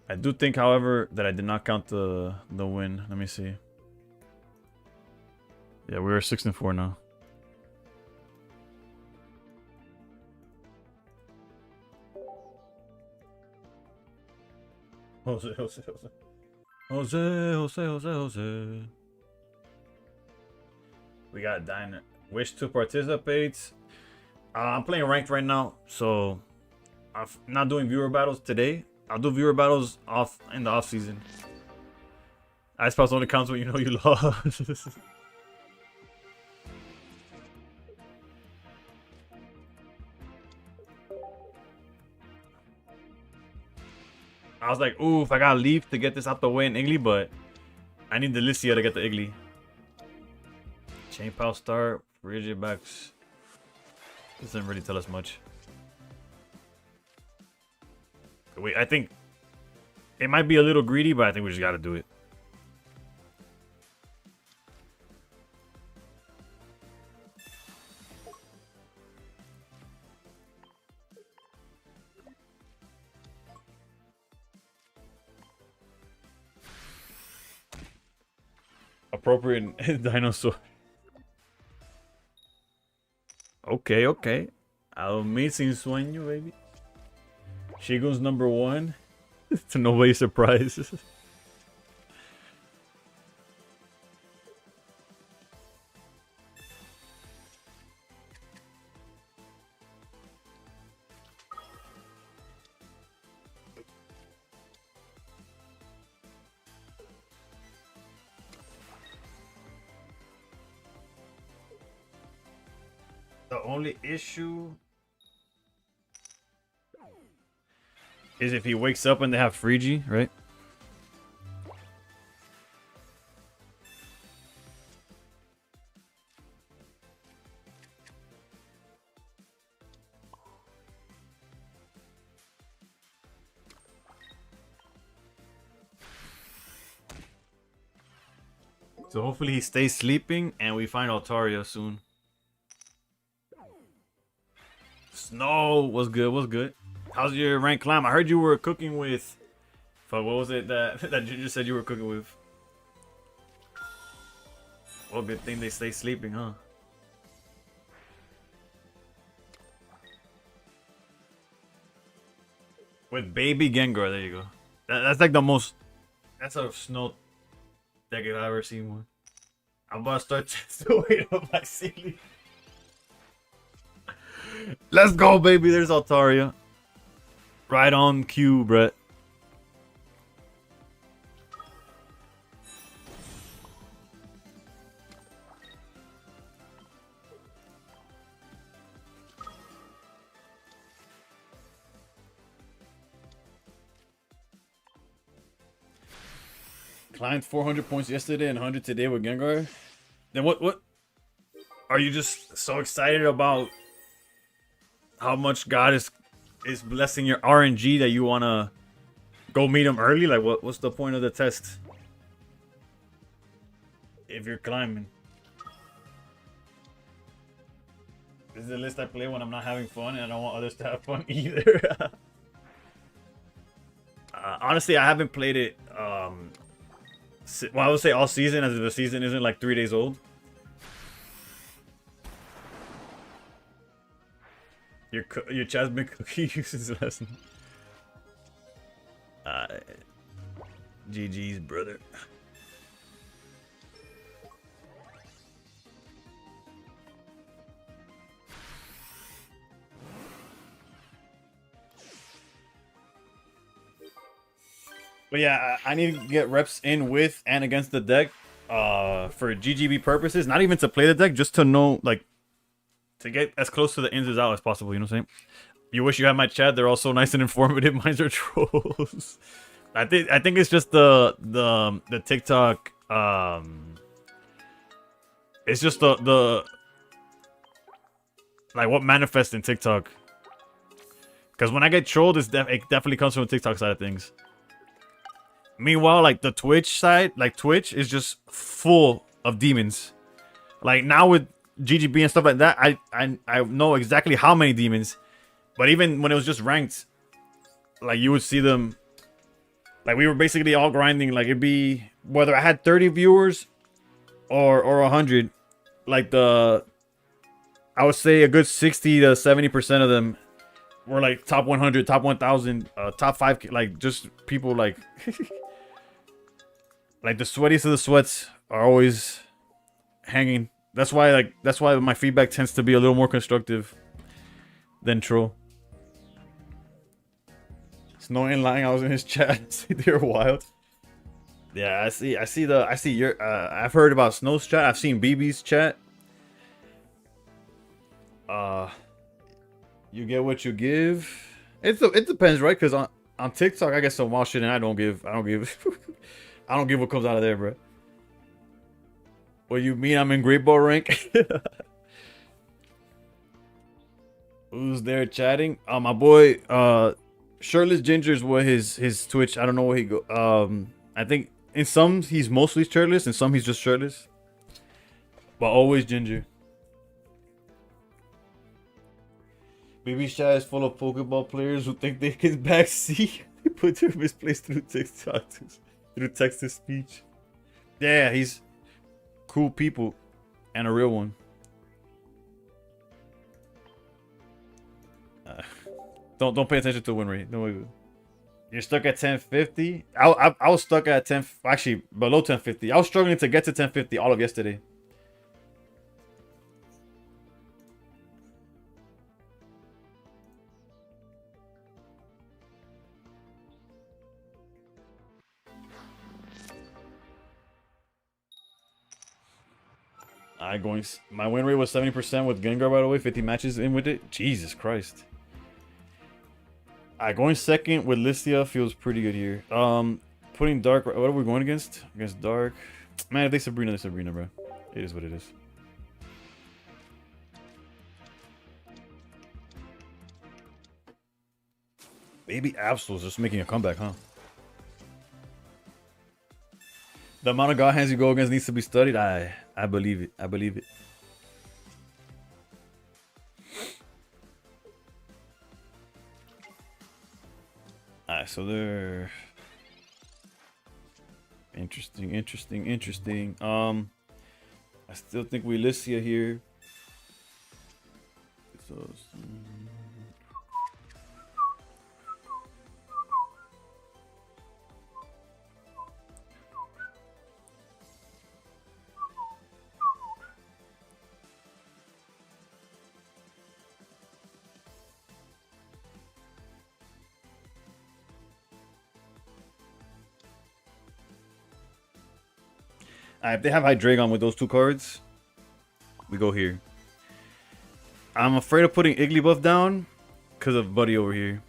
I do think, however, that I did not count the win. Let me see. Yeah, we're 6-4 now. Jose. We got Diner. Wish to participate. I'm playing ranked right now, so I'm not doing viewer battles today. I'll do viewer battles off in the off season. I suppose only counts when you know you lost. I was like, oof, I gotta leave to get this out the way in Igly, but I need the Licia to get the Igly. Chain Pal start, rigid backs. This doesn't really tell us much. Wait, I think it might be a little greedy, but I think we just gotta do it. Appropriate dinosaur. Okay. Amazing sueño, baby. Shigun's number 1. To nobody's surprise. The only issue is if he wakes up and they have Frigi, right? So hopefully he stays sleeping and we find Altaria soon. Snow was good. How's your rank climb? I heard you were cooking with. Fuck, what was it that Ginger said you were cooking with? Well, good thing they stay sleeping, huh? With baby Gengar, there you go. That's like the most. That's a snow deck I've ever seen one. I'm about to start to wait on my ceiling. Let's go, baby. There's Altaria. Right on cue, Brett. Climbed 400 points yesterday and 100 today with Gengar. Then what? Are you just so excited about how much God is blessing your RNG that you wanna go meet him early? Like what's the point of the test if you're climbing? This is the list I play when I'm not having fun and I don't want others to have fun either. Honestly, I haven't played it well, I would say all season, as the season isn't like 3 days old. Your Jasmine cookie uses lesson. GG's, brother. But yeah, I need to get reps in with and against the deck for GGB purposes. Not even to play the deck, just to know, like, to get as close to the ins and out as possible. You know what I'm saying? You wish you had my chat. They're all so nice and informative. Mine's are trolls. I think it's just the TikTok. It's just the like what manifests in TikTok. Because when I get trolled, it definitely comes from the TikTok side of things. Meanwhile, like the Twitch side, like Twitch is just full of demons. Like now with GGB and stuff like that, I know exactly how many demons. But even when it was just ranked, like you would see them. Like we were basically all grinding. Like it'd be whether I had 30 viewers or 100. Like I would say a good 60 to 70% of them were like top 100, top 1,000, top 5. Like just people like like the sweatiest of the sweats are always hanging. That's why my feedback tends to be a little more constructive than troll. Snow ain't lying. I was in his chat. They're wild. Yeah, I see your. I've heard about Snow's chat. I've seen BB's chat. You get what you give. It depends, right? Because on TikTok, I get some wild shit, and I don't give. I don't give what comes out of there, bro. What you mean? I'm in great ball rank. Who's there chatting? My boy, Shirtless Ginger is what his Twitch. I don't know where he go. I think in some he's mostly shirtless, and some he's just shirtless. But always Ginger. Baby Shy is full of Pokeball players who think they can backseat. They put their misplaced through TikTok, through text to speech. Yeah, he's cool people and a real one. Don't pay attention to the win rate. No, you're stuck at 1050. I was stuck at 10, actually below 1050. I was struggling to get to 1050 all of yesterday. My win rate was 70% with Gengar, by the way. 50 matches in with it. Jesus Christ. Going second with Listia feels pretty good here. Putting Dark. What are we going against? Against Dark. Man, if they Sabrina, bro. It is what it is. Baby Absol's just making a comeback, huh? The amount of God hands you go against needs to be studied. I believe it. I believe it. Alright, so they're interesting. I still think we Listia here. So if they have Hydreigon with those two cards, we go here. I'm afraid of putting Igglybuff down because of Buddy over here.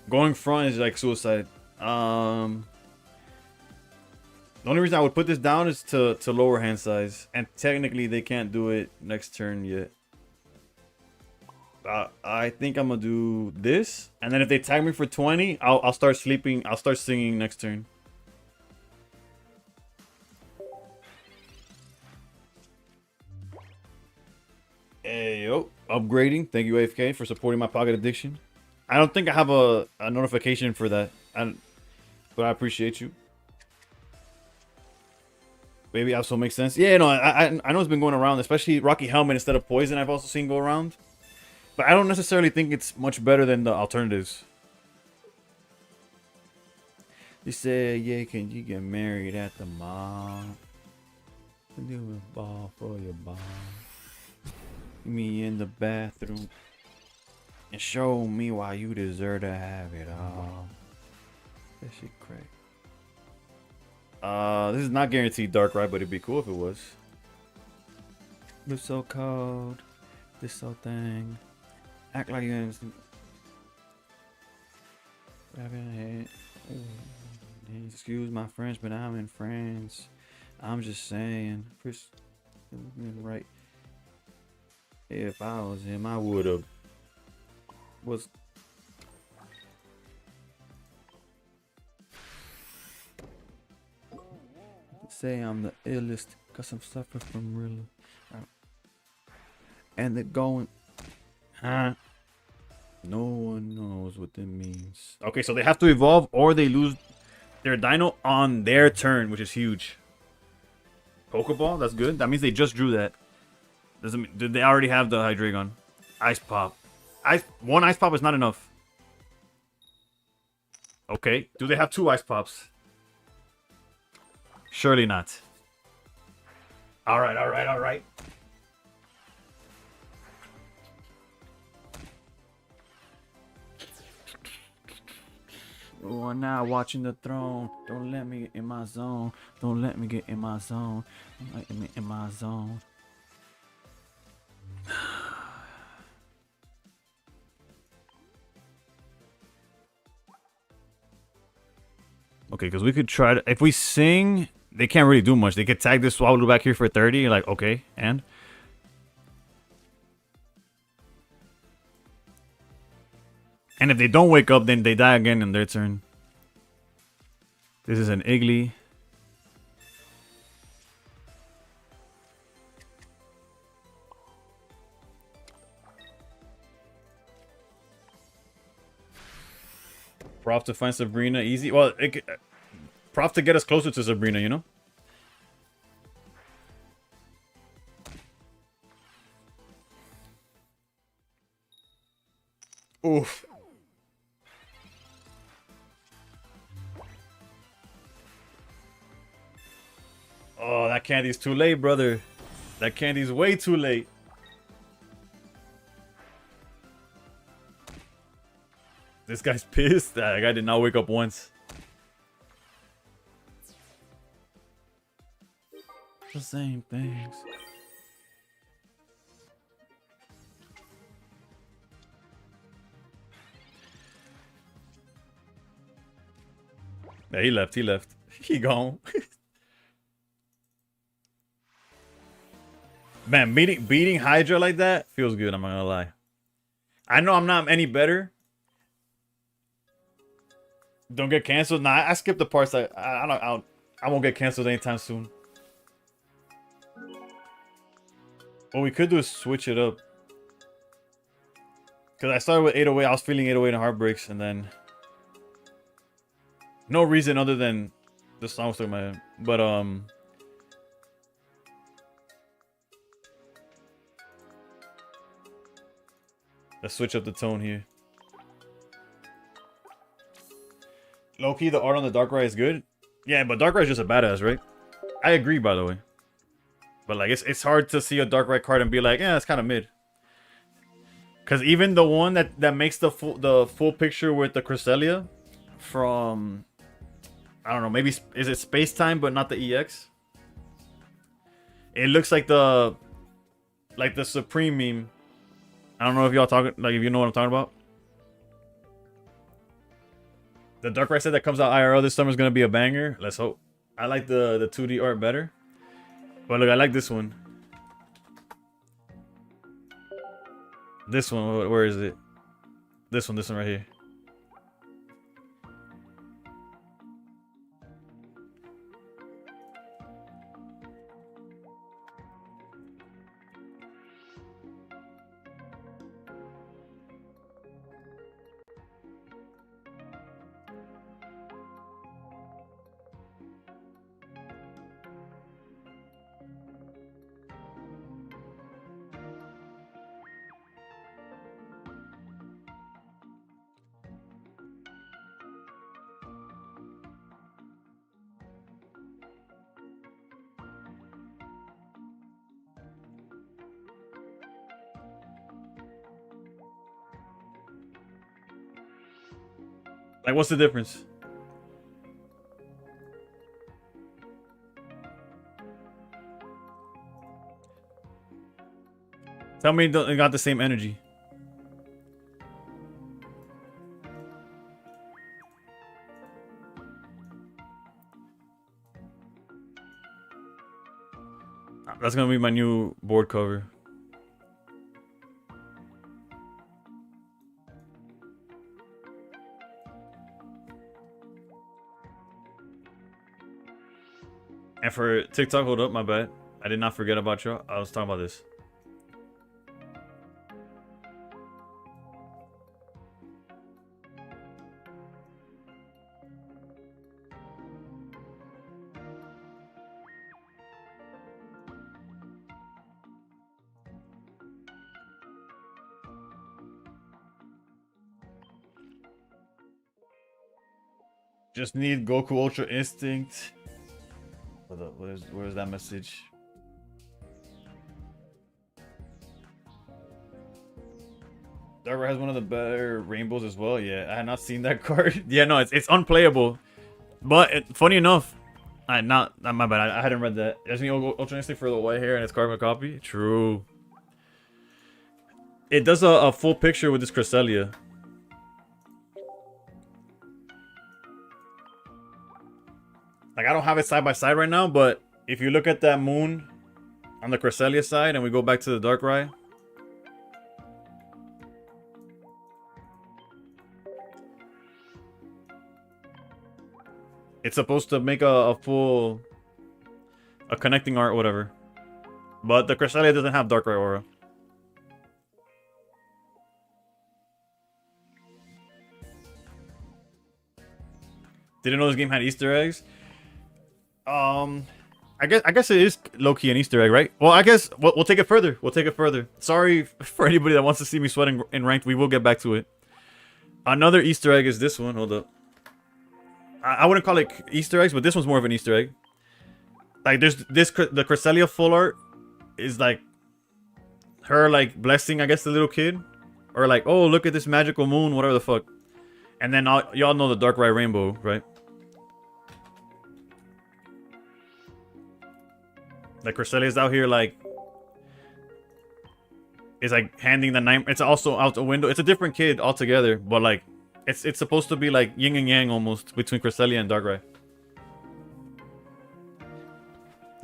Going front is like suicide. The only reason I would put this down is to lower hand size. And technically they can't do it next turn yet. I think I'm gonna do this, and then if they tag me for 20, I'll start sleeping. I'll start singing next turn. Hey yo, upgrading. Thank you AFK for supporting my Pocket addiction. I don't think I have a notification for that, but I appreciate you. Maybe also makes sense. Yeah, no, I know it's been going around, especially Rocky Helmet instead of Poison. I've also seen go around. But I don't necessarily think it's much better than the alternatives. You say, yeah, can you get married at the mall? Do a ball for your ball. Me in the bathroom. And show me why you deserve to have it all. That shit crazy. This is not guaranteed dark right, but it'd be cool if it was. Live so cold. This so thing. Act like you understand. Excuse my French, but I'm in France. I'm just saying. Right. If I was him, I would have. Was. Say I'm the illest, cause I'm suffering from real. And they're going. Huh? No one knows what that means. Okay, so they have to evolve or they lose their dino on their turn, which is huge. Pokeball, that's good. That means they just drew that. Doesn't mean, did they already have the Hydreigon? Ice Pop. One Ice Pop is not enough. Okay, do they have 2 Ice Pops? Surely not. Alright. Oh, I'm now watching the throne. Don't let me get in my zone. Don't let me get in my zone. Don't let me in my zone. Okay, because we could try to... If we sing, they can't really do much. They could tag this Swallow back here for 30. You're like, okay, and... And if they don't wake up, then they die again in their turn. This is an Iggly. Prof to find Sabrina easy. Well, prof to get us closer to Sabrina, you know? Oof. Oh, that candy's too late, brother. That candy's way too late. This guy's pissed. That guy did not wake up once. The same things. Yeah, he left. He gone. Man, beating Hydra like that feels good, I'm not gonna lie. I know I'm not any better. Don't get canceled. Nah, I skipped the parts that I won't get canceled anytime soon. What we could do is switch it up. Cause I started with 808, I was feeling 808 and Heartbreaks, and then no reason other than the song was stuck in my head. But let's switch up the tone here. Low-key, the art on the Darkrai is good. Yeah, but Darkrai is just a badass, right? I agree, by the way. But like, it's hard to see a Darkrai card and be like, yeah, it's kind of mid. Cause even the one that makes the full picture with the Cresselia from, I don't know, maybe is it Space Time but not the EX? It looks like the Supreme meme. I don't know if y'all talking, like, if you know what I'm talking about. The Darkrai set that comes out IRL this summer is gonna be a banger. Let's hope. I like the 2D art better. But look, I like this one. This one, where is it? This one right here. Like, what's the difference? Tell me they got the same energy. That's gonna be my new board cover. And for TikTok, hold up, my bad. I did not forget about you. I was talking about this. Just need Goku Ultra Instinct. Hold up, where's that message? Darkrai has one of the better rainbows as well. Yeah, I had not seen that card. Yeah, no, it's unplayable. But funny enough, not my bad. I hadn't read that. There's me Ultra Instinct for the white hair and it's carbon copy. True. It does a full picture with this Cresselia. Like, I don't have it side by side right now, but if you look at that moon on the Cresselia side and we go back to the Darkrai, it's supposed to make a full connecting art, whatever. But the Cresselia doesn't have Darkrai aura. Didn't know this game had Easter eggs. I guess it is low-key an Easter egg, right? Well, I guess we'll take it further. We'll take it further. Sorry for anybody that wants to see me sweating in ranked. We will get back to it. Another Easter egg is this one. Hold up. I wouldn't call it Easter eggs, but this one's more of an Easter egg. Like, there's the Cresselia full art is like her like blessing, I guess, the little kid, or like, oh, look at this magical moon, whatever the fuck. And then y'all know the Darkrai rainbow, right? Like, Cresselia's out here like is like handing the knife. It's also out the window. It's a different kid altogether, but like it's supposed to be like yin and yang almost between Cresselia and Darkrai.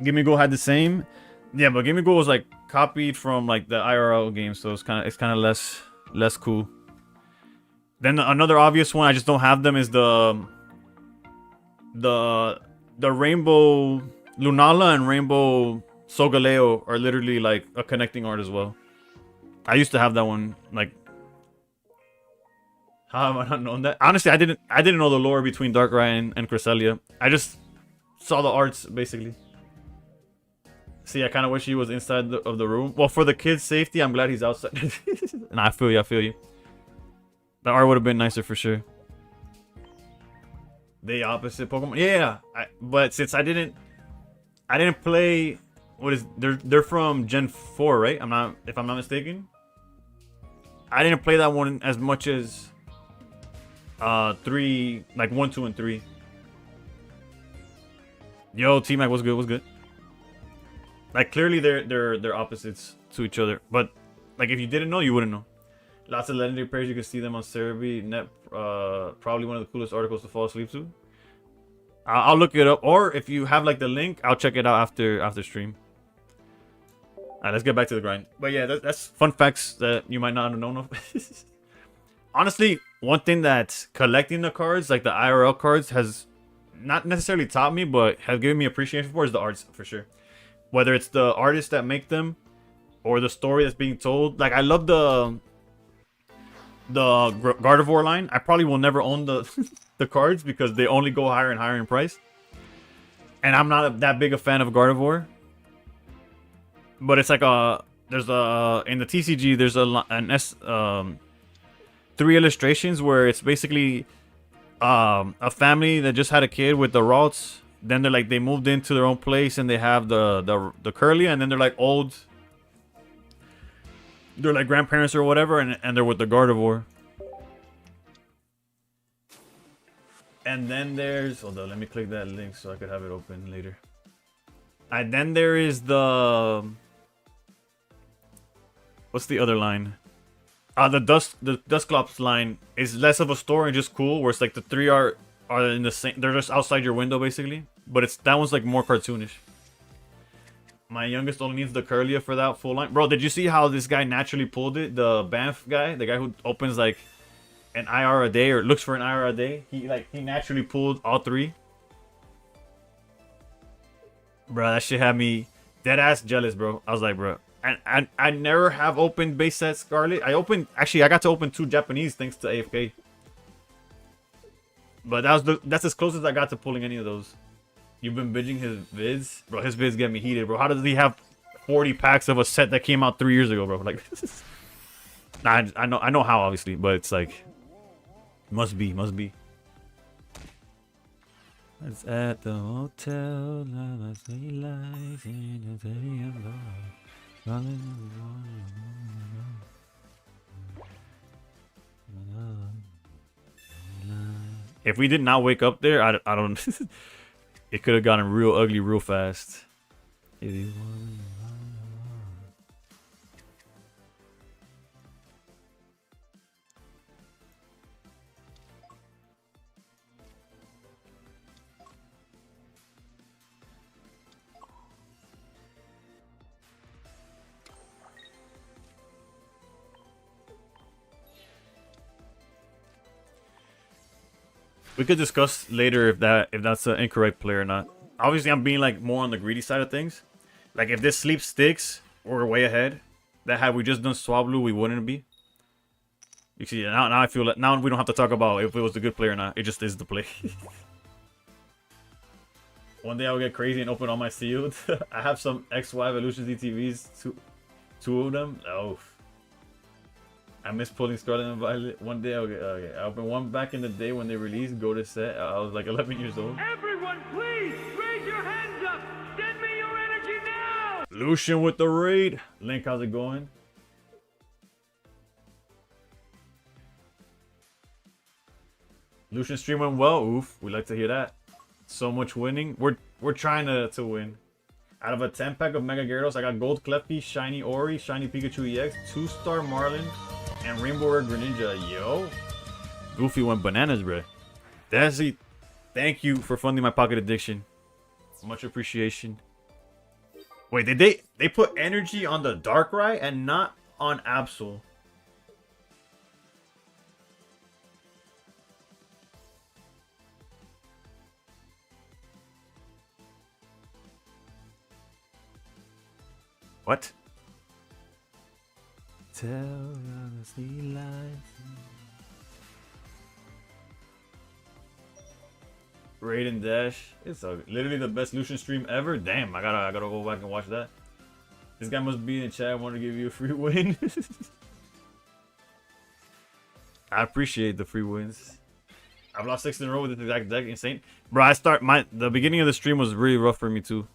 Gimme Go had the same, yeah, but Gimme Go was like copied from like the IRL game, so it's kind of less cool. Then another obvious one, I just don't have them, is the Rainbow Lunala and Rainbow Solgaleo are literally like a connecting art as well. I used to have that one. Like, how have I not known that? Honestly, I didn't know the lore between Darkrai and Cresselia. I just saw the arts basically. See, I kind of wish he was inside of the room. Well, for the kid's safety, I'm glad he's outside. Nah, I feel you. The art would have been nicer for sure. The opposite Pokemon, yeah. But since I didn't play. What is they're from Gen 4, right? If I'm not mistaken. I didn't play that one as much as 3, like 1, 2, and 3. Yo, T-Mac, what's good? Like, clearly they're opposites to each other, but like if you didn't know, you wouldn't know. Lots of legendary pairs, you can see them on Cerebi. Net, probably one of the coolest articles to fall asleep to. I'll look it up, or if you have like the link, I'll check it out after stream. Alright, let's get back to the grind. But yeah, that's fun facts that you might not have known of. Honestly, one thing that collecting the cards, like the IRL cards, has not necessarily taught me, but has given me appreciation for is the arts, for sure. Whether it's the artists that make them, or the story that's being told. Like, I love the Gardevoir line. I probably will never own the the cards because they only go higher and higher in price. And I'm not that big a fan of Gardevoir. But it's like there's in the TCG there's an 3 illustrations where it's basically a family that just had a kid with the Ralts. Then they moved into their own place and they have the Curly, and then they're like old. They're like grandparents or whatever, and they're with the Gardevoir. And then there's, hold on, let me click that link so I could have it open later. And then there is the, what's the other line? The Dustclops line is less of a store and just cool, where it's like the three are in the same, they're just outside your window basically. But it's, that one's like more cartoonish. My youngest only needs the Curlia for that full line. Bro, did you see how this guy naturally pulled it? The Banff guy, the guy who opens like an IR a day or looks for an IR a day. He naturally pulled all three. Bro, that shit had me dead ass jealous, bro. I was like, bro, I never have opened base set Scarlet. I got to open 2 Japanese thanks to AFK. But that's as close as I got to pulling any of those. You've been binging his vids? Bro, his vids get me heated, bro. How does he have 40 packs of a set that came out 3 years ago, bro? Like, nah, I know how, obviously, but it's like, must be. It's at the hotel. If we did not wake up there, I don't. It could have gotten real ugly real fast. We could discuss later if that's an incorrect play or not. Obviously, I'm being like more on the greedy side of things. Like if this sleep sticks, we're way ahead. That had we just done Swablu, we wouldn't be. You see, now I feel like now we don't have to talk about if it was a good play or not. It just is the play. One day I'll get crazy and open all my sealed. I have some XY Evolutions ETVs, two of them. Oh. I miss pulling Scarlet and Violet. One day I'll get, okay. I opened one back in the day when they released Go to Set. I was like 11 years old. Everyone, please raise your hands up. Send me your energy now. Lucian with the raid. Link, how's it going? Lucian stream went well. Oof, we like to hear that. So much winning. We're trying to win. Out of a 10 pack of Mega Gyarados, I got Gold Clefty, Shiny Ori, Shiny Pikachu EX, 2-star Marlin, and Rainbow Rare Greninja. Yo, Goofy went bananas, bro. Dazzy, thank you for funding my Pocket addiction. Much appreciation. Wait, did they put energy on the Darkrai and not on Absol? What? Tell us the lies. Raid and Dash. It's literally the best Lucian stream ever. Damn, I gotta go back and watch that. This guy must be in chat. I want to give you a free win. I appreciate the free wins. I've lost 6 in a row with this exact deck. Insane, bro. The beginning of the stream was really rough for me too.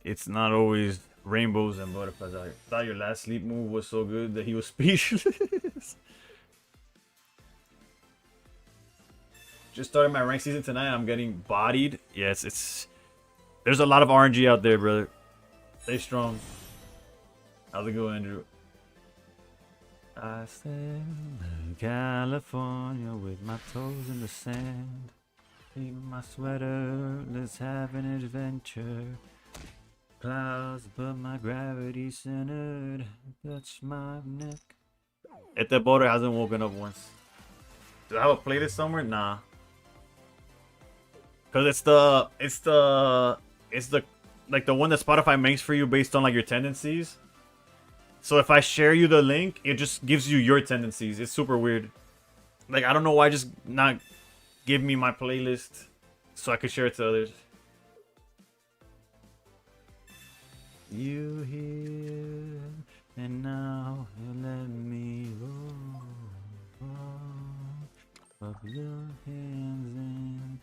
It's not always rainbows and butterflies. I thought your last sleep move was so good that he was speechless. Just started my rank season tonight. I'm getting bodied. Yes, there's a lot of RNG out there, brother. Stay strong. How's it going, Andrew? I stand in California with my toes in the sand. Keep my sweater. Let's have an adventure. Clouds, but my gravity centered. Touch my neck. If the boater hasn't woken up once. Do I have a playlist somewhere? Nah. Cause it's the like the one that Spotify makes for you based on like your tendencies. So if I share you the link, it just gives you your tendencies. It's super weird. Like I don't know why just not give me my playlist so I could share it to others. You here and now you let me go. Up your hands and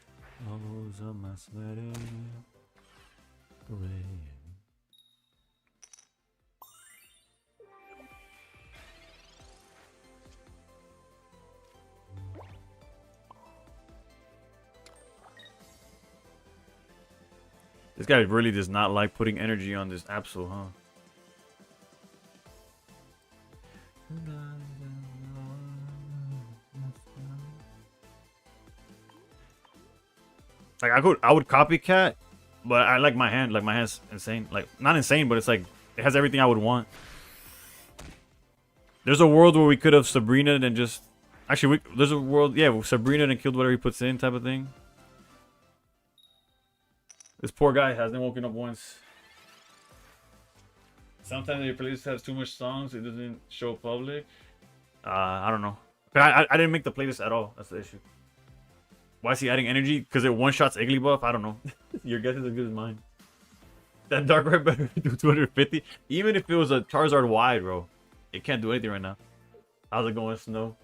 holes of my sweater. Away. This guy really does not like putting energy on this Absol, huh? Like I would copycat, but I like my hand. Like my hand's insane. Like not insane, but it's like it has everything I would want. There's a world where we could have Sabrina and just actually there's a world, yeah, Sabrina and killed whatever he puts in type of thing. This poor guy hasn't woken up once. Sometimes your playlist has too much songs, it doesn't show public. I don't know. I didn't make the playlist at all. That's the issue. Why is he adding energy? Because it one-shots Igglybuff? I don't know. Your guess is as good as mine. That Darkrai better do 250. Even if it was a Charizard wide, bro. It can't do anything right now. How's it going, Snow?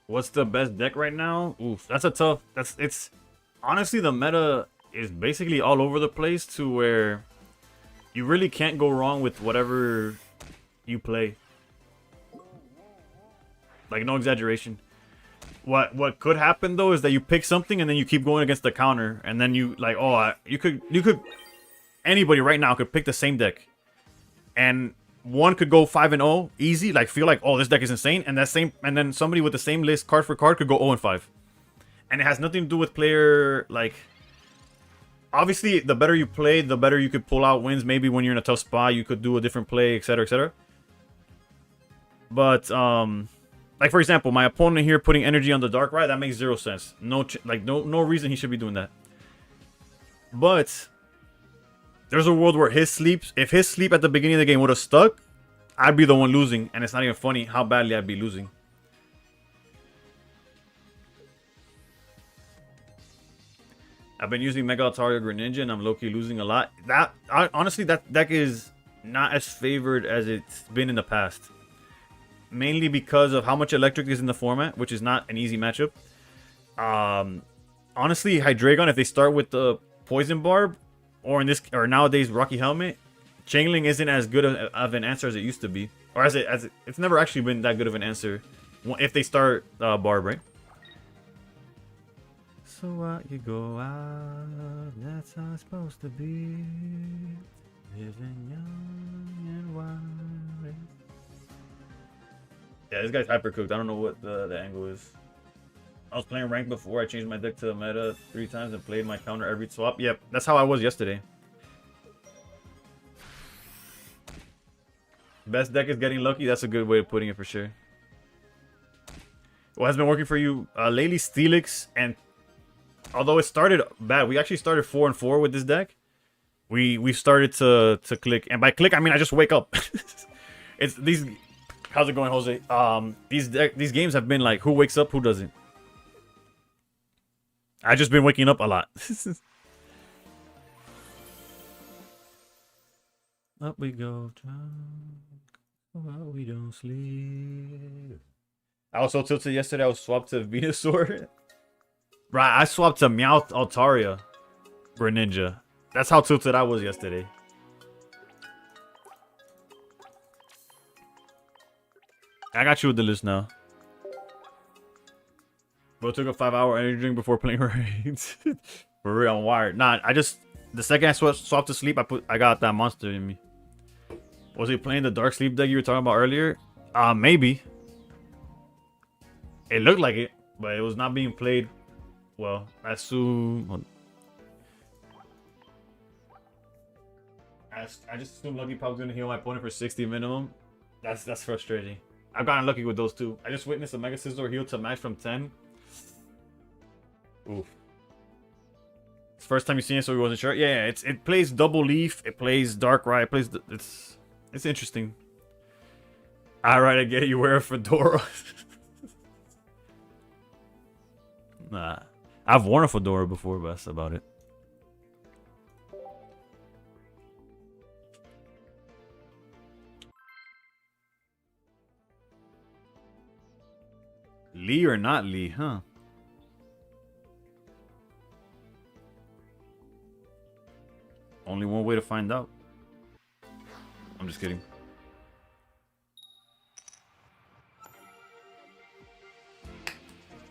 What's the best deck right now? Oof, that's a tough. It's honestly the meta is basically all over the place to where you really can't go wrong with whatever you play. Like no exaggeration. What could happen though is that you pick something and then you keep going against the counter and then you like you could anybody right now could pick the same deck and one could go 5-0 easy, like feel like, oh, this deck is insane, and then somebody with the same list card for card could go 0-5, and it has nothing to do with player. Like, obviously, the better you play, the better you could pull out wins. Maybe when you're in a tough spot, you could do a different play, etc., etc. But like for example, my opponent here putting energy on the Darkrai, that makes zero sense. No reason he should be doing that. But there's a world where if his sleep at the beginning of the game would have stuck, I'd be the one losing, and it's not even funny how badly I'd be losing. I've been using Mega Altaria Greninja, and I'm low-key losing a lot. Honestly, that deck is not as favored as it's been in the past. Mainly because of how much electric is in the format, which is not an easy matchup. Honestly, Hydreigon, if they start with the Poison Barb, or nowadays Rocky Helmet, Changling isn't as good of an answer as it used to be, or it's never actually been that good of an answer if they start Barb, right? So what you go out, that's how it's supposed to be. Living young and wild. Yeah, this guy's hypercooked. I don't know what the angle is. I was playing ranked before. I changed my deck to meta 3 times and played my counter every swap. Yep, that's how I was yesterday. Best deck is getting lucky. That's a good way of putting it for sure. What has been working for you? Lately, Steelix, and although it started bad, we actually started 4-4 with this deck. We started to click, and by click I mean I just wake up. It's these. How's it going, Jose? These games have been like who wakes up, who doesn't. I just been waking up a lot. Up we go, we don't sleep. I was so tilted yesterday. I was swapped to Venusaur. Right, I swapped to Meowth Altaria Greninja. That's how tilted I was yesterday. I got you with the list now. But took a 5-hour energy drink before playing raids. For real, I'm wired. Nah, the second I swapped to sleep, I got that monster in me. Was he playing the dark sleep deck you were talking about earlier? Maybe. It looked like it, but it was not being played well. I just assumed Lucky Pop's gonna heal my opponent for 60 minimum. That's frustrating. I've gotten lucky with those two. I just witnessed a Mega Scizor heal to max from 10. Oof. It's first time you've seen it, so we wasn't sure. Yeah, it plays Double Leaf. It plays Darkrai. It plays it's interesting. Alright, I get it. You wear a fedora. Nah, I've worn a fedora before, but that's about it. Lee or not Lee, huh? Only one way to find out. I'm just kidding.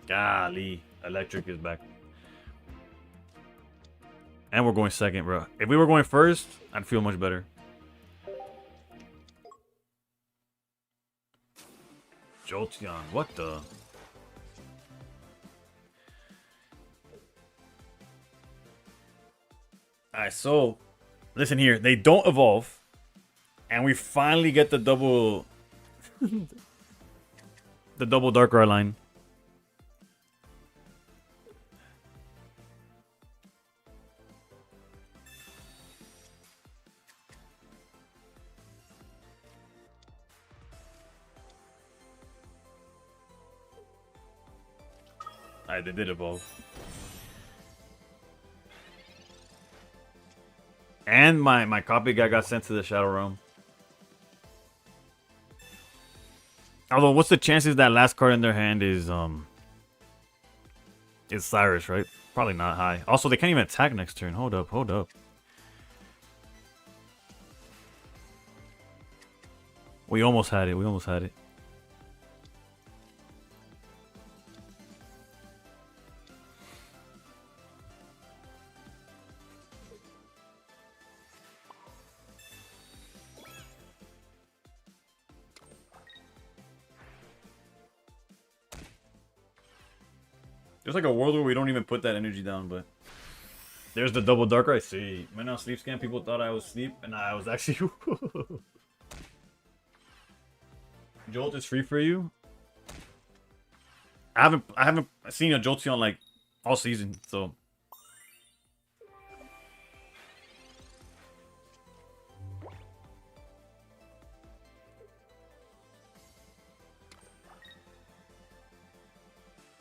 Golly, electric is back. And we're going second, bro. If we were going first, I'd feel much better. Jolteon, what the? Alright, so listen here. They don't evolve. And we finally get the double the double Darkrai line. Alright, they did evolve. And my copy guy got sent to the Shadow Realm. Although, what's the chances that last card in their hand is Cyrus, right? Probably not high. Also, they can't even attack next turn. Hold up, hold up. We almost had it. We almost had it. There's like a world where we don't even put that energy down, but there's the double Darkrai. See, when I was sleep scan, people thought I was asleep, and I was actually. Jolt is free for you. I haven't seen a Jolteon like all season, so.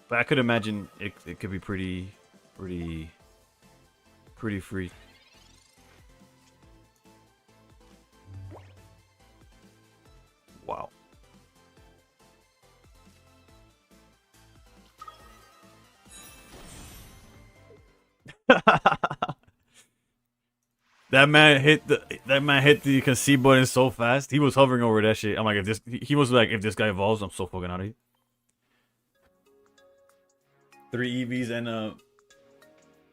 But I could imagine it could be pretty free. Wow. That man hit the concede button so fast. He was hovering over that shit. I'm like, he was like, if this guy evolves, I'm so fucking out of here. 3 EVs and a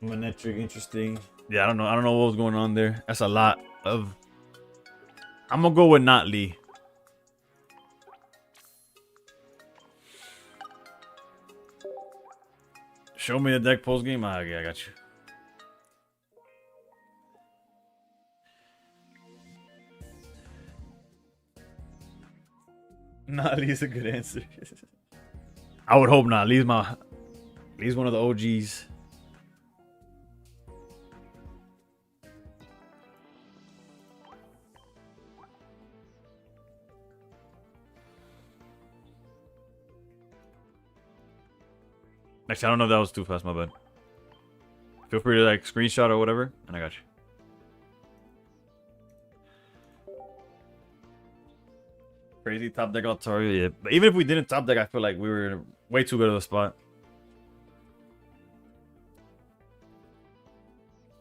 Manectric, interesting. Yeah, I don't know what was going on there. That's a lot of. I'm gonna go with not Lee. Show me the deck post game. Ah, yeah, I got you. Not Lee's a good answer. I would hope not. Lee's one of the OGs. Actually, I don't know if that was too fast, my bad. Feel free to like screenshot or whatever, and I got you. Crazy top deck Altaria, yeah. But even if we didn't top deck, I feel like we were way too good of a spot.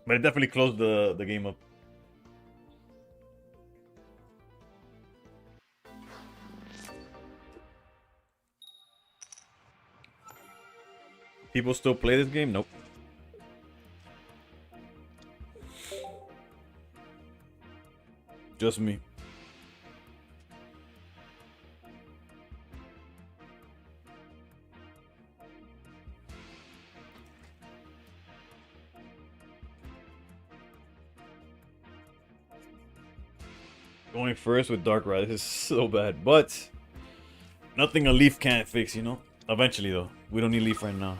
But it definitely closed the game up. People still play this game? Nope. Just me. Going first with Darkrai, this is so bad. But nothing a Leaf can't fix, you know? Eventually, though. We don't need Leaf right now.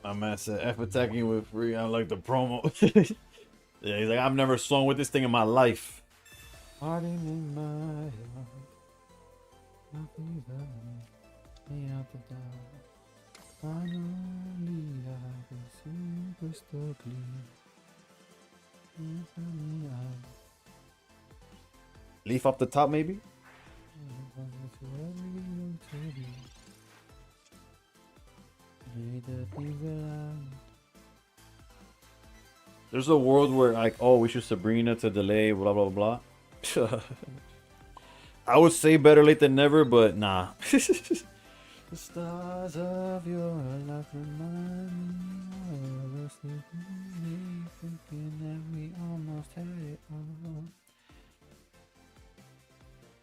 My man said F attacking with free. I like the promo. Yeah, he's like, I've never swung with this thing in my life. Pardon in my heart. Nothing's me out the dark. Finally, I can see crystal clear. Leaf up the top, maybe? There's a world where, like, oh, we should Sabrina to delay, blah, blah, blah. I would say better late than never, but nah. The stars of your life remind me of us thinking that we almost had it all.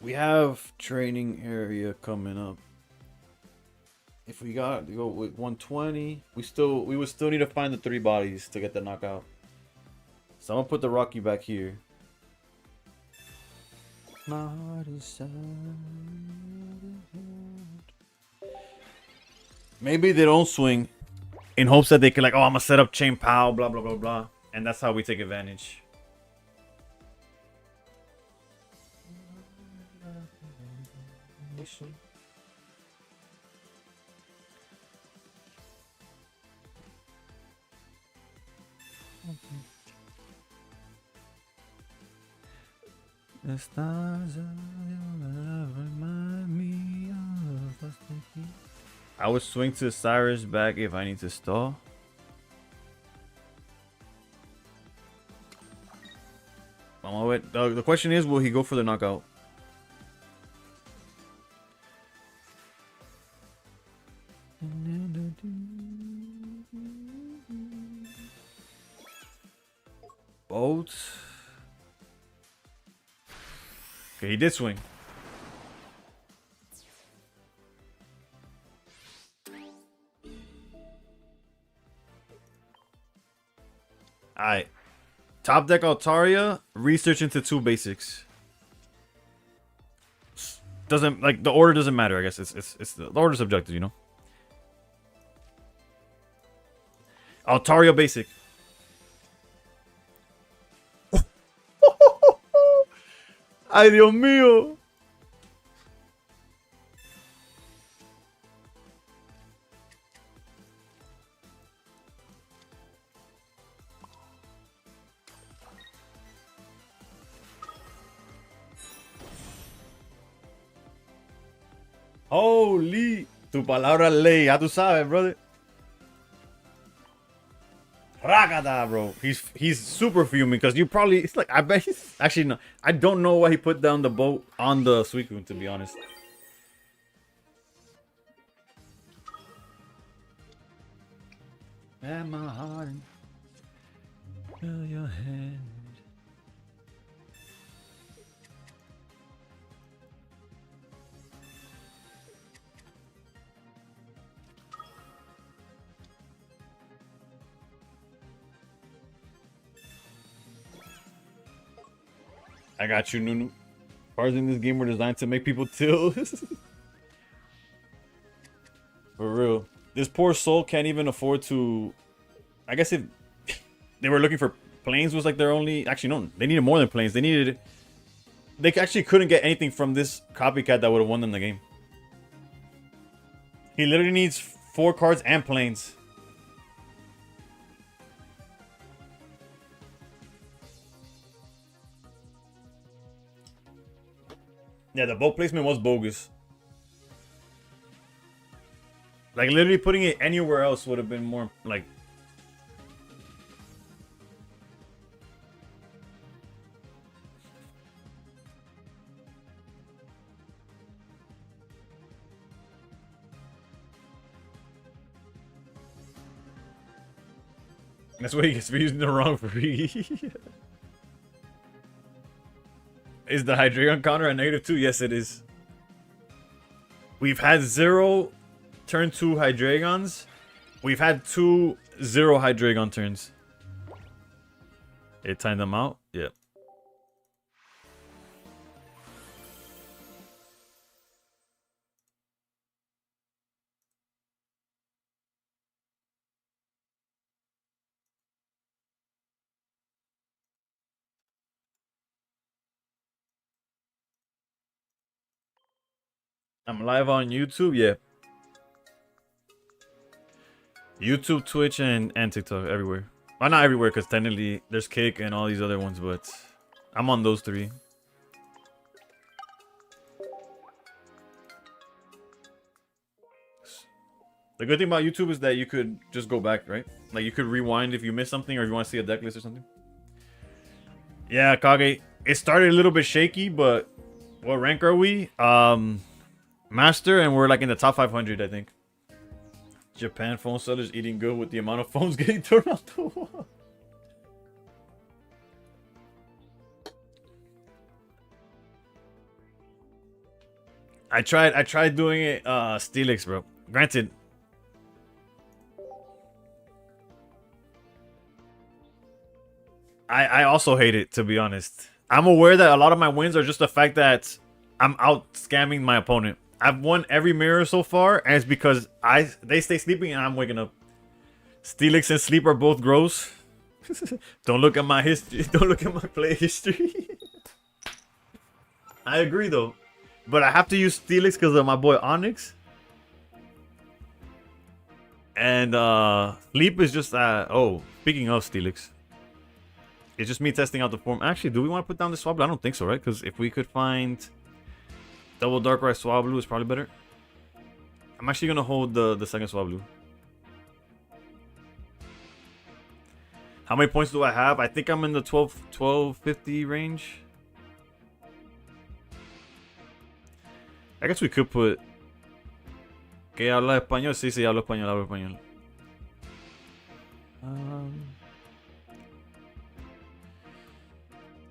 We have training area coming up. If we got to go with 120, we would still need to find the 3 bodies to get the knockout. So I'm gonna put the Rocky back here. My heart is sad. Maybe they don't swing in hopes that they can, like, oh, I'm gonna set up chain pow, blah blah blah blah, and that's how we take advantage. The stars of your love remind me of us thinking. I would swing to Cyrus back if I need to stall. The question is, will he go for the knockout? Bolt. Okay, he did swing. Alright. Top deck Altaria, research into 2 basics. Doesn't, like, the order doesn't matter, I guess. It's the order subjective, you know. Altaria basic. Ay, Dios mío. Holy, tu palabra ley, ya tú sabes, brother. Ragada, bro. He's super fuming because you probably, it's like, I bet he's actually no. I don't know why he put down the boat on the Suicune, to be honest. At my heart, feel your hand. I got you, Nunu. Cards in this game were designed to make people till. For real. This poor soul can't even afford to... I guess if they were looking for planes was like their only... Actually, no. They needed more than planes. They needed... They actually couldn't get anything from this copycat that would have won them the game. He literally needs 4 cards and planes. Yeah, the boat placement was bogus. Like, literally putting it anywhere else would have been more, like... That's what he gets for using the wrong free. Is the Hydreigon counter a -2? Yes, it is. We've had 0 turn 2 Hydreigons. We've had 2 0 Hydreigon turns. It timed them out? Yep. I'm live on YouTube. Yeah, YouTube, Twitch, and TikTok everywhere. Well, not everywhere, because technically there's Kick and all these other ones, but I'm on those three. The good thing about YouTube is that you could just go back, right? Like you could rewind if you miss something or if you want to see a deck list or something. Yeah, Kage. It started a little bit shaky, but what rank are we? Master, and we're like in the top 500, I think. Japan phone sellers eating good with the amount of phones getting thrown out the wall. I tried doing it Steelix, bro. Granted, I also hate it, to be honest. I'm aware that a lot of my wins are just the fact that I'm out scamming my opponent. I've won every mirror so far, and it's because they stay sleeping and I'm waking up. Steelix and sleep are both gross. Don't look at my history. Don't look at my play history. I agree though, but I have to use Steelix because of my boy Onyx. And sleep is just oh, speaking of Steelix, it's just me testing out the form. Actually, do we want to put down the Swablu? I don't think so, right? Because if we could find double Darkrai Swablu, is probably better. I'm actually gonna hold the second Swablu. How many points do I have? I think I'm in the 1250 range. I guess we could put que habla español. Sí, sí, hablo español, hablo español.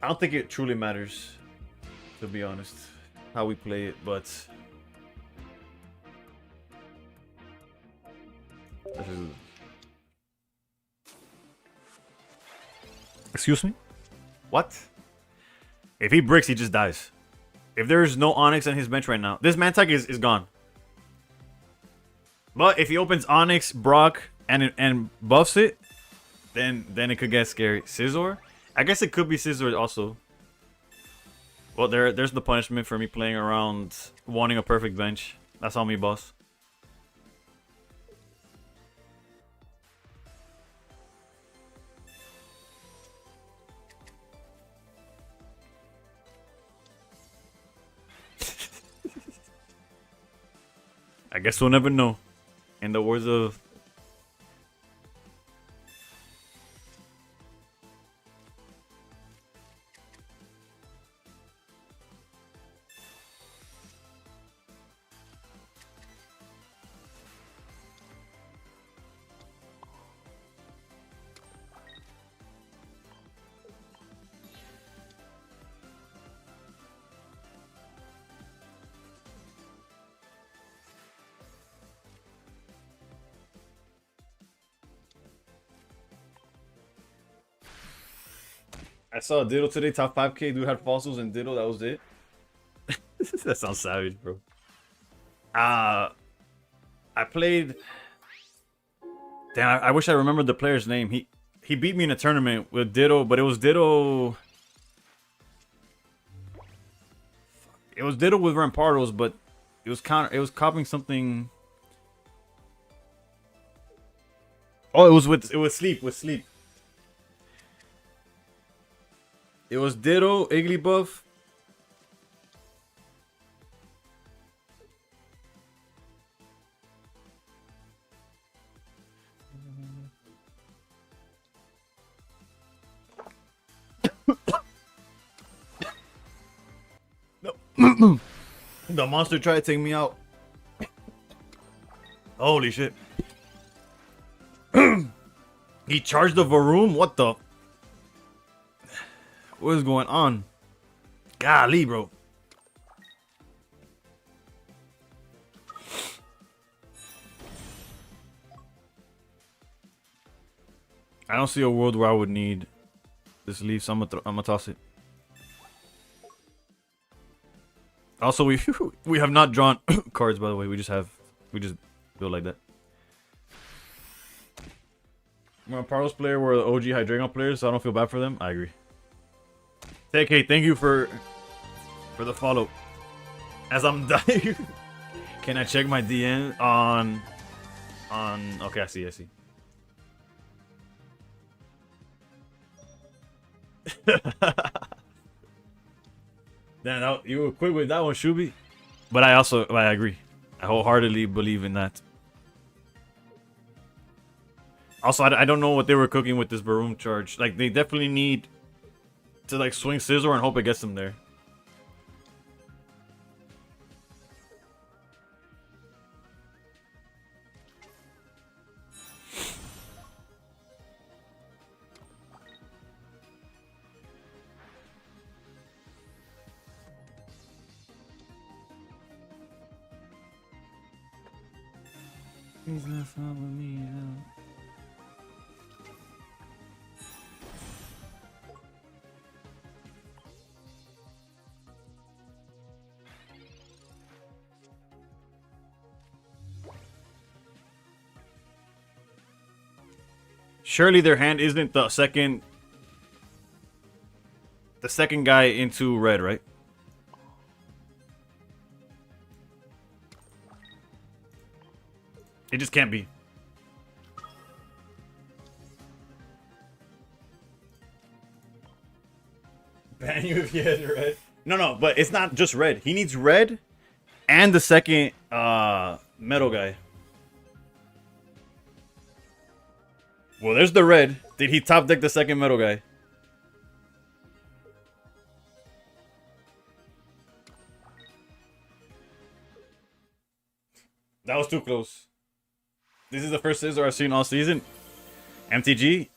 I don't think it truly matters, to be honest, how we play it, but excuse me? What? If he bricks, he just dies. If there's no Onyx on his bench right now, this Mantag is gone. But if he opens Onyx, Brock, and buffs it, then it could get scary. Scizor? I guess it could be Scizor also. Well, there's the punishment for me playing around wanting a perfect bench. That's on me, boss. I guess we'll never know. In the words of... I saw a Diddle today, top 5k, dude had fossils and Diddle, that was it. That sounds savage, bro. I played... Damn, I wish I remembered the player's name. He beat me in a tournament with Ditto, but it was Ditto... It was Ditto with Rampardos, but it was copying something... Oh, it was Sleep, with Sleep. It was Ditto, Igglybuff. No. The monster tried to take me out. Holy shit. He charged the Varoom? What the... What is going on? Golly, bro. I don't see a world where I would need this leaf, so I'm gonna toss it. Also, we have not drawn cards, by the way. We just do it like that. I'm a Parlos player. We're the OG Hydreigon players, so I don't feel bad for them. I agree. TK, thank you for the follow. As I'm dying. Can I check my DM on? Okay, I see. Damn, you were quick with that one, Shubi. But I agree. I wholeheartedly believe in that. Also, I don't know what they were cooking with this Baroom charge. Like, they definitely need to like swing Scissor and hope it gets them there. He's not following me out. Surely their hand isn't the second guy into red, right? It just can't be. Ban you if you had red. No, but it's not just red. He needs red and the second metal guy. Well, there's the red. Did he top deck the second metal guy? That was too close. This is the first Scizor I've seen all season. MTG?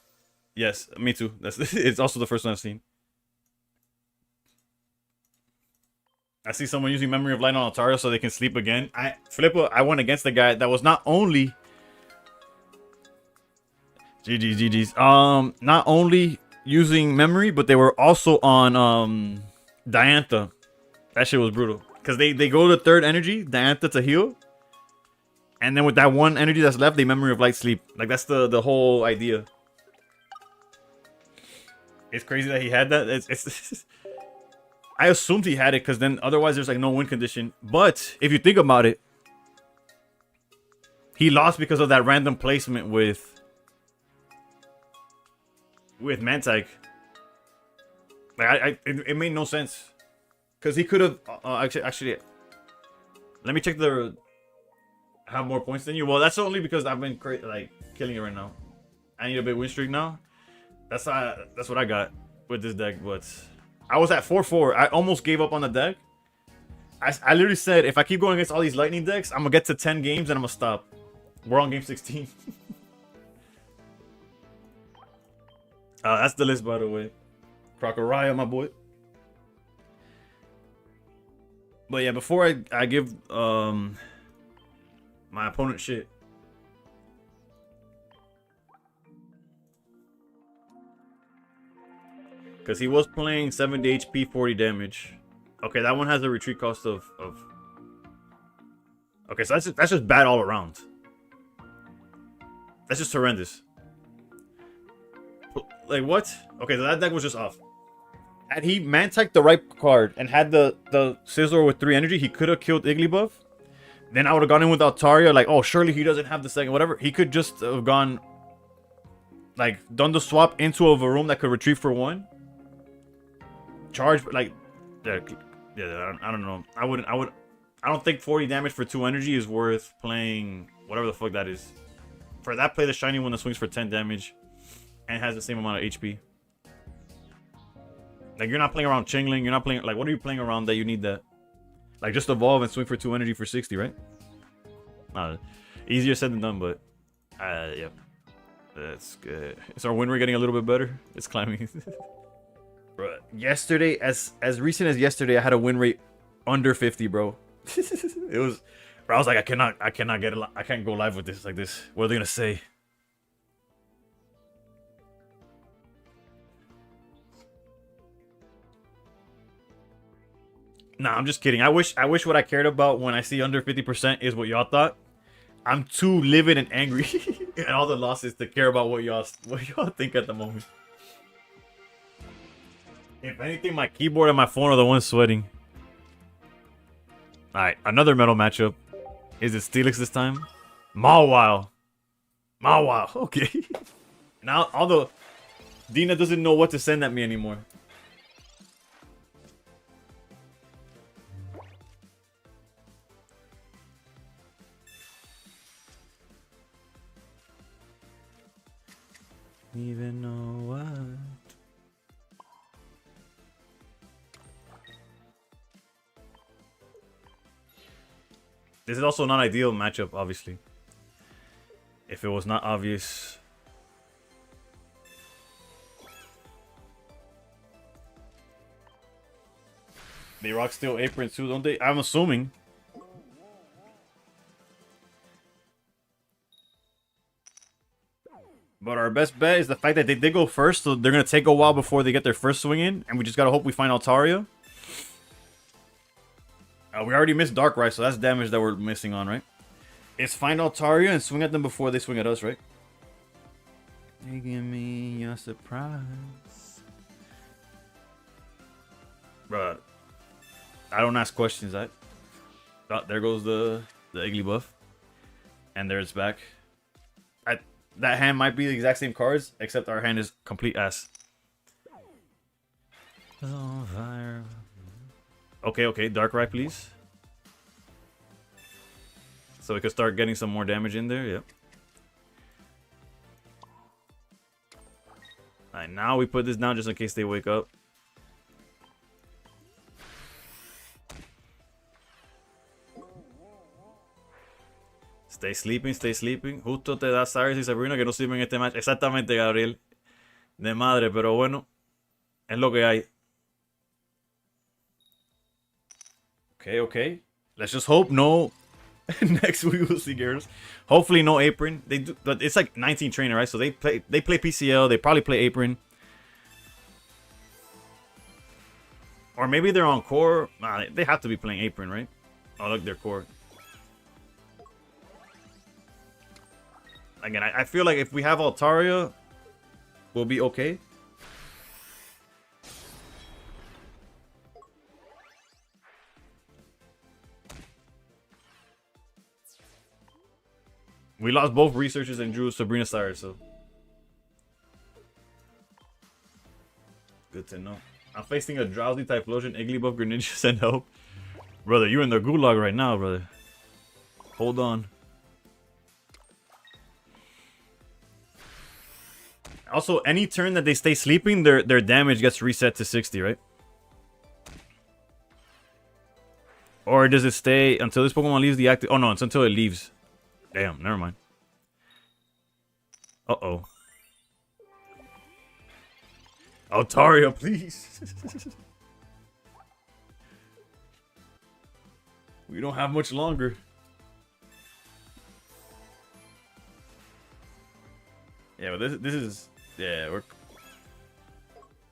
Yes, me too. It's also the first one I've seen. I see someone using Memory of Light on Altaria so they can sleep again. I went against the guy that was not only... GG's. Not only using Memory, but they were also on Diantha. That shit was brutal. Because they go to third energy, Diantha to heal. And then with that one energy that's left, they Memory of Light sleep. Like, that's the whole idea. It's crazy that he had that. It's I assumed he had it because then otherwise there's like no win condition. But if you think about it, he lost because of that random placement with Mantike. Like it made no sense because he could have actually. Let me check the have more points than you. Well, that's only because I've been like killing it right now. I need a big win streak now. That's what I got with this deck, but I was at 4-4. I almost gave up on the deck. I literally said if I keep going against all these lightning decks, I'm gonna get to 10 games and I'm gonna stop. We're on game 16. That's the list, by the way. Crocoriah, my boy. But yeah, before I give my opponent shit. Because he was playing 70 HP, 40 damage. Okay, that one has a retreat cost of... Okay, so that's just bad all around. That's just horrendous. Like, what? Okay, so that deck was just off. Had he Mantike the right card and had the Scizor with 3 energy, he could have killed Igglybuff. Then I would have gone in with Altaria, like, oh, surely he doesn't have the second, whatever. He could just have gone, like, done the swap into a Varoom that could retrieve for 1. Charge, like, yeah, I don't know. I don't think 40 damage for 2 energy is worth playing whatever the fuck that is. For that, play the shiny one that swings for 10 damage and has the same amount of HP. Like, you're not playing around Chingling, you're not playing, like, what are you playing around that you need that? Like, just evolve and swing for 2 energy for 60, right? Easier said than done, but yep. That's good. Is our win rate getting a little bit better? It's climbing. Bro, yesterday, as recent as yesterday, I had a win rate under 50, bro. It was, bro, I was like, I can't go live with this like this. What are they gonna say? Nah, I'm just kidding. I wish what I cared about when I see under 50% is what y'all thought. I'm too livid and angry and all the losses to care about what y'all think at the moment. If anything, my keyboard and my phone are the ones sweating. Alright, another metal matchup. Is it Steelix this time? Mawile. Mawile. Okay. Now, although Dina doesn't know what to send at me anymore. Even know what? This is also not ideal matchup, obviously. If it was not obvious. They rock steel apron too, don't they? I'm assuming. But our best bet is the fact that they did go first, so they're going to take a while before they get their first swing in. And we just got to hope we find Altaria. We already missed Darkrai, so that's damage that we're missing on, right? It's find Altaria and swing at them before they swing at us, right? You give me your surprise. Bruh. I don't ask questions, that. Oh, there goes the Igglybuff. And there it's back. That hand might be the exact same cards, except our hand is complete ass. Okay, Darkrai, please. So we can start getting some more damage in there, yep. Alright, now we put this down just in case they wake up. Stay sleeping, stay sleeping. Justo te da Cyrus y Sabrina que no sirven en este match. Exactamente, Gabriel. De madre, pero bueno. Es lo que hay. Okay. Let's just hope no. Next week we'll see Gyarados. Hopefully no Apron. They do, but it's like 19 trainer, right? So they play PCL. They probably play Apron. Or maybe they're on core. Nah, they have to be playing Apron, right? Oh, look, they're core. Again, I feel like if we have Altaria, we'll be okay. We lost both researchers and drew Sabrina Cyrus, so. Good to know. I'm facing a Drowsy Typhlosion, Igglybuff, Greninja, send help. Brother, you're in the gulag right now, brother. Hold on. Also, any turn that they stay sleeping, their damage gets reset to 60, right? Or does it stay until this Pokemon leaves the active? Oh no, it's until it leaves. Damn, never mind. Uh-oh. Altaria, please. We don't have much longer. Yeah, but this is... Yeah, we're...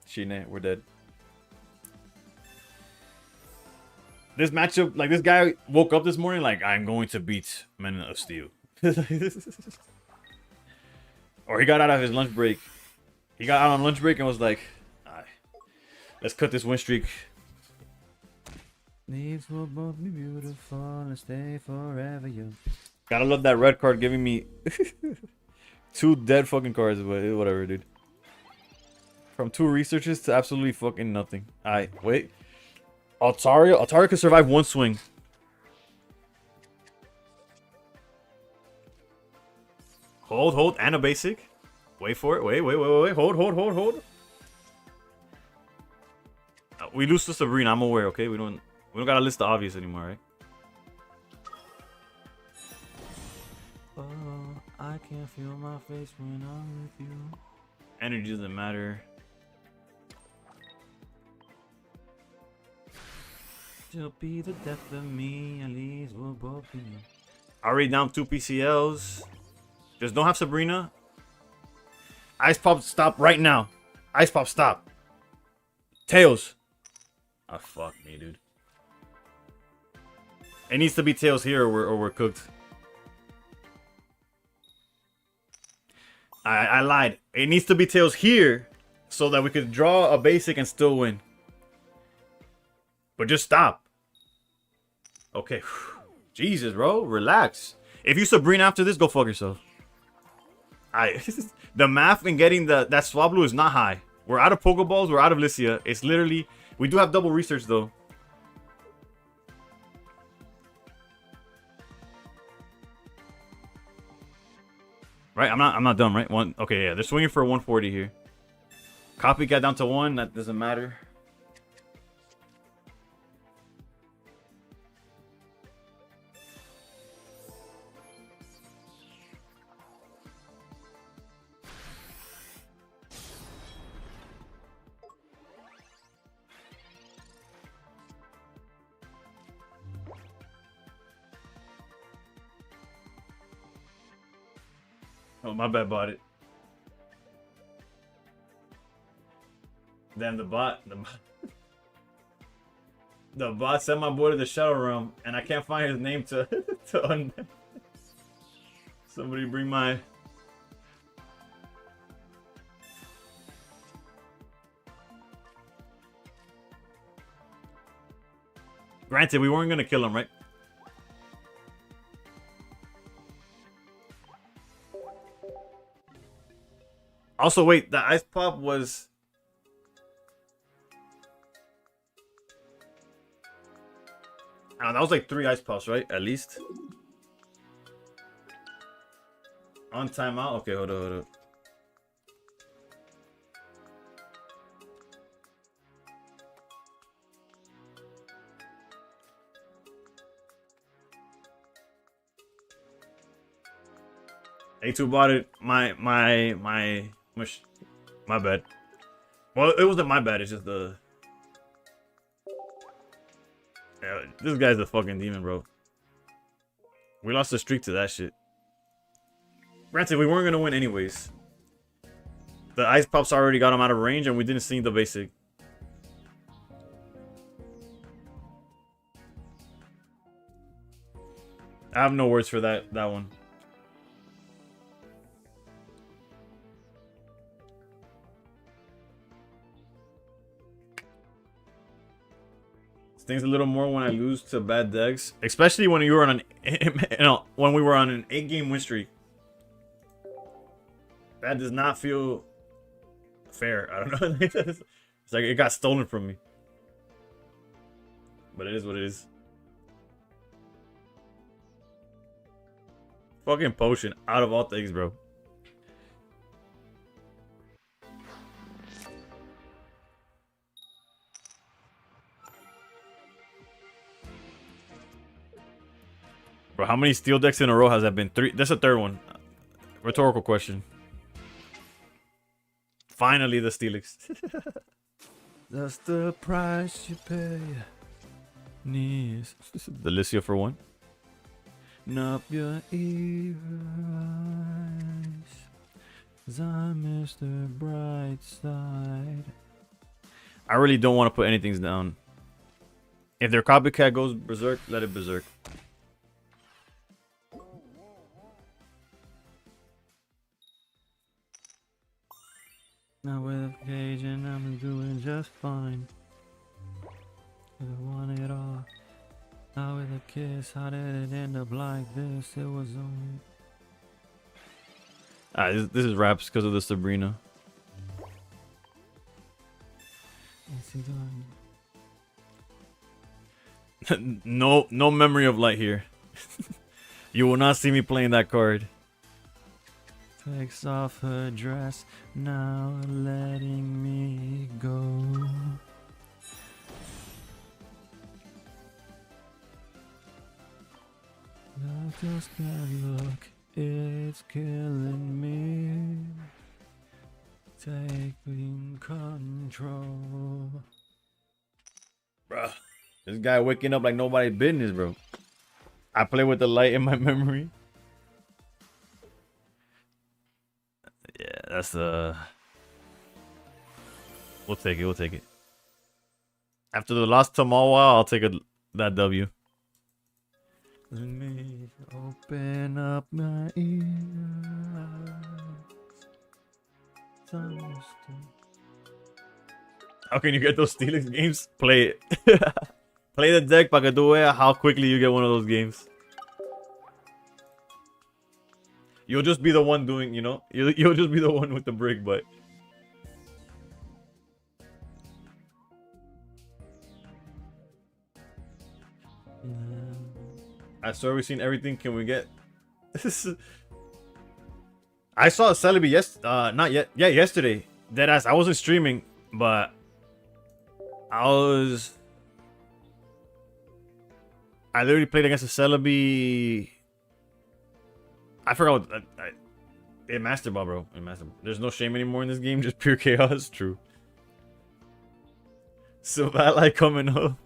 Shine, we're dead. This matchup, like, this guy woke up this morning like, I'm going to beat Men of Steel. Or he got out of his lunch break. He got out on lunch break and was like, alright, let's cut this win streak. These will both be beautiful and stay forever young. Gotta love that red card giving me 2 dead fucking cards, but whatever, dude. From 2 researchers to absolutely fucking nothing. Alright, wait. Altaria could survive 1 swing. Hold, and a basic. Wait for it. Wait. Hold. We lose to Sabrina, I'm aware, okay? We don't gotta list the obvious anymore, right? Oh, I can't feel my face when I'm with you. Energy doesn't matter. She'll be the death of me, at least we'll both be. Already down 2 PCLs. Just don't have Sabrina. Ice Pop, stop right now. Ice Pop, stop. Tails. Ah, fuck me, dude. It needs to be Tails here or we're cooked. I lied. It needs to be Tails here so that we could draw a basic and still win. But just stop. Okay. Jesus, bro. Relax. If you Sabrina after this, go fuck yourself. The math in getting that Swablu is not high. We're out of Pokeballs. We're out of Lycia. It's literally... We do have double research, though. Right? I'm not dumb, right? One. Okay, yeah. They're swinging for a 140 here. Copycat down to 1. That doesn't matter. Oh, my bad, bought it. Damn, the bot sent my boy to the Shadow Realm, and I can't find his name to Somebody bring my... Granted, we weren't gonna kill him, right? Also, wait, the ice pop was... that was like 3 ice pops, right? At least. On timeout? Okay, hold up. A2 bought it. My bad. Well, it wasn't my bad. It's just the... Yeah, this guy's a fucking demon, bro. We lost the streak to that shit. Granted, we weren't gonna win anyways. The ice pops already got him out of range, and we didn't see the basic. I have no words for that one. Stings a little more when I lose to bad decks, especially when you were on when we were on an 8-game win streak. That does not feel fair. I don't know. It's like it got stolen from me. But it is what it is. Fucking potion out of all things, bro. Bro, how many steel decks in a row has that been? 3. That's a third one. Rhetorical question. Finally, the Steelix. That's the price you pay. Knees. The Lycia for 1. Up your ears. 'Cause I miss the bright side. I really don't want to put anything down. If their copycat goes berserk, let it berserk. Now with a cage and I'm doing just fine. I want it all. Now with a kiss, how did it end up like this? It was only... this is raps because of the Sabrina. No memory of light here. You will not see me playing that card. Takes off her dress, now letting me go. I just can't look, it's killing me. Taking control. Bruh, this guy waking up like nobody's business, bro. I play with the light in my memory. Yeah, that's the... We'll take it, we'll take it. After the loss to Mawa, I'll take that W. Let me open up my ears. How can you get those Steelix games? Play it. Play the deck para que tú veas how quickly you get one of those games. You'll just be the one doing, you know? You'll just be the one with the brick, but... I swear we've seen everything. Can we get... I saw a Celebi not yet. Yeah, yesterday. Deadass. I wasn't streaming, but... I literally played against a Celebi... I forgot what... In Master Ball, bro. In Master Ball. There's no shame anymore in this game. Just pure chaos. True. Savali coming up.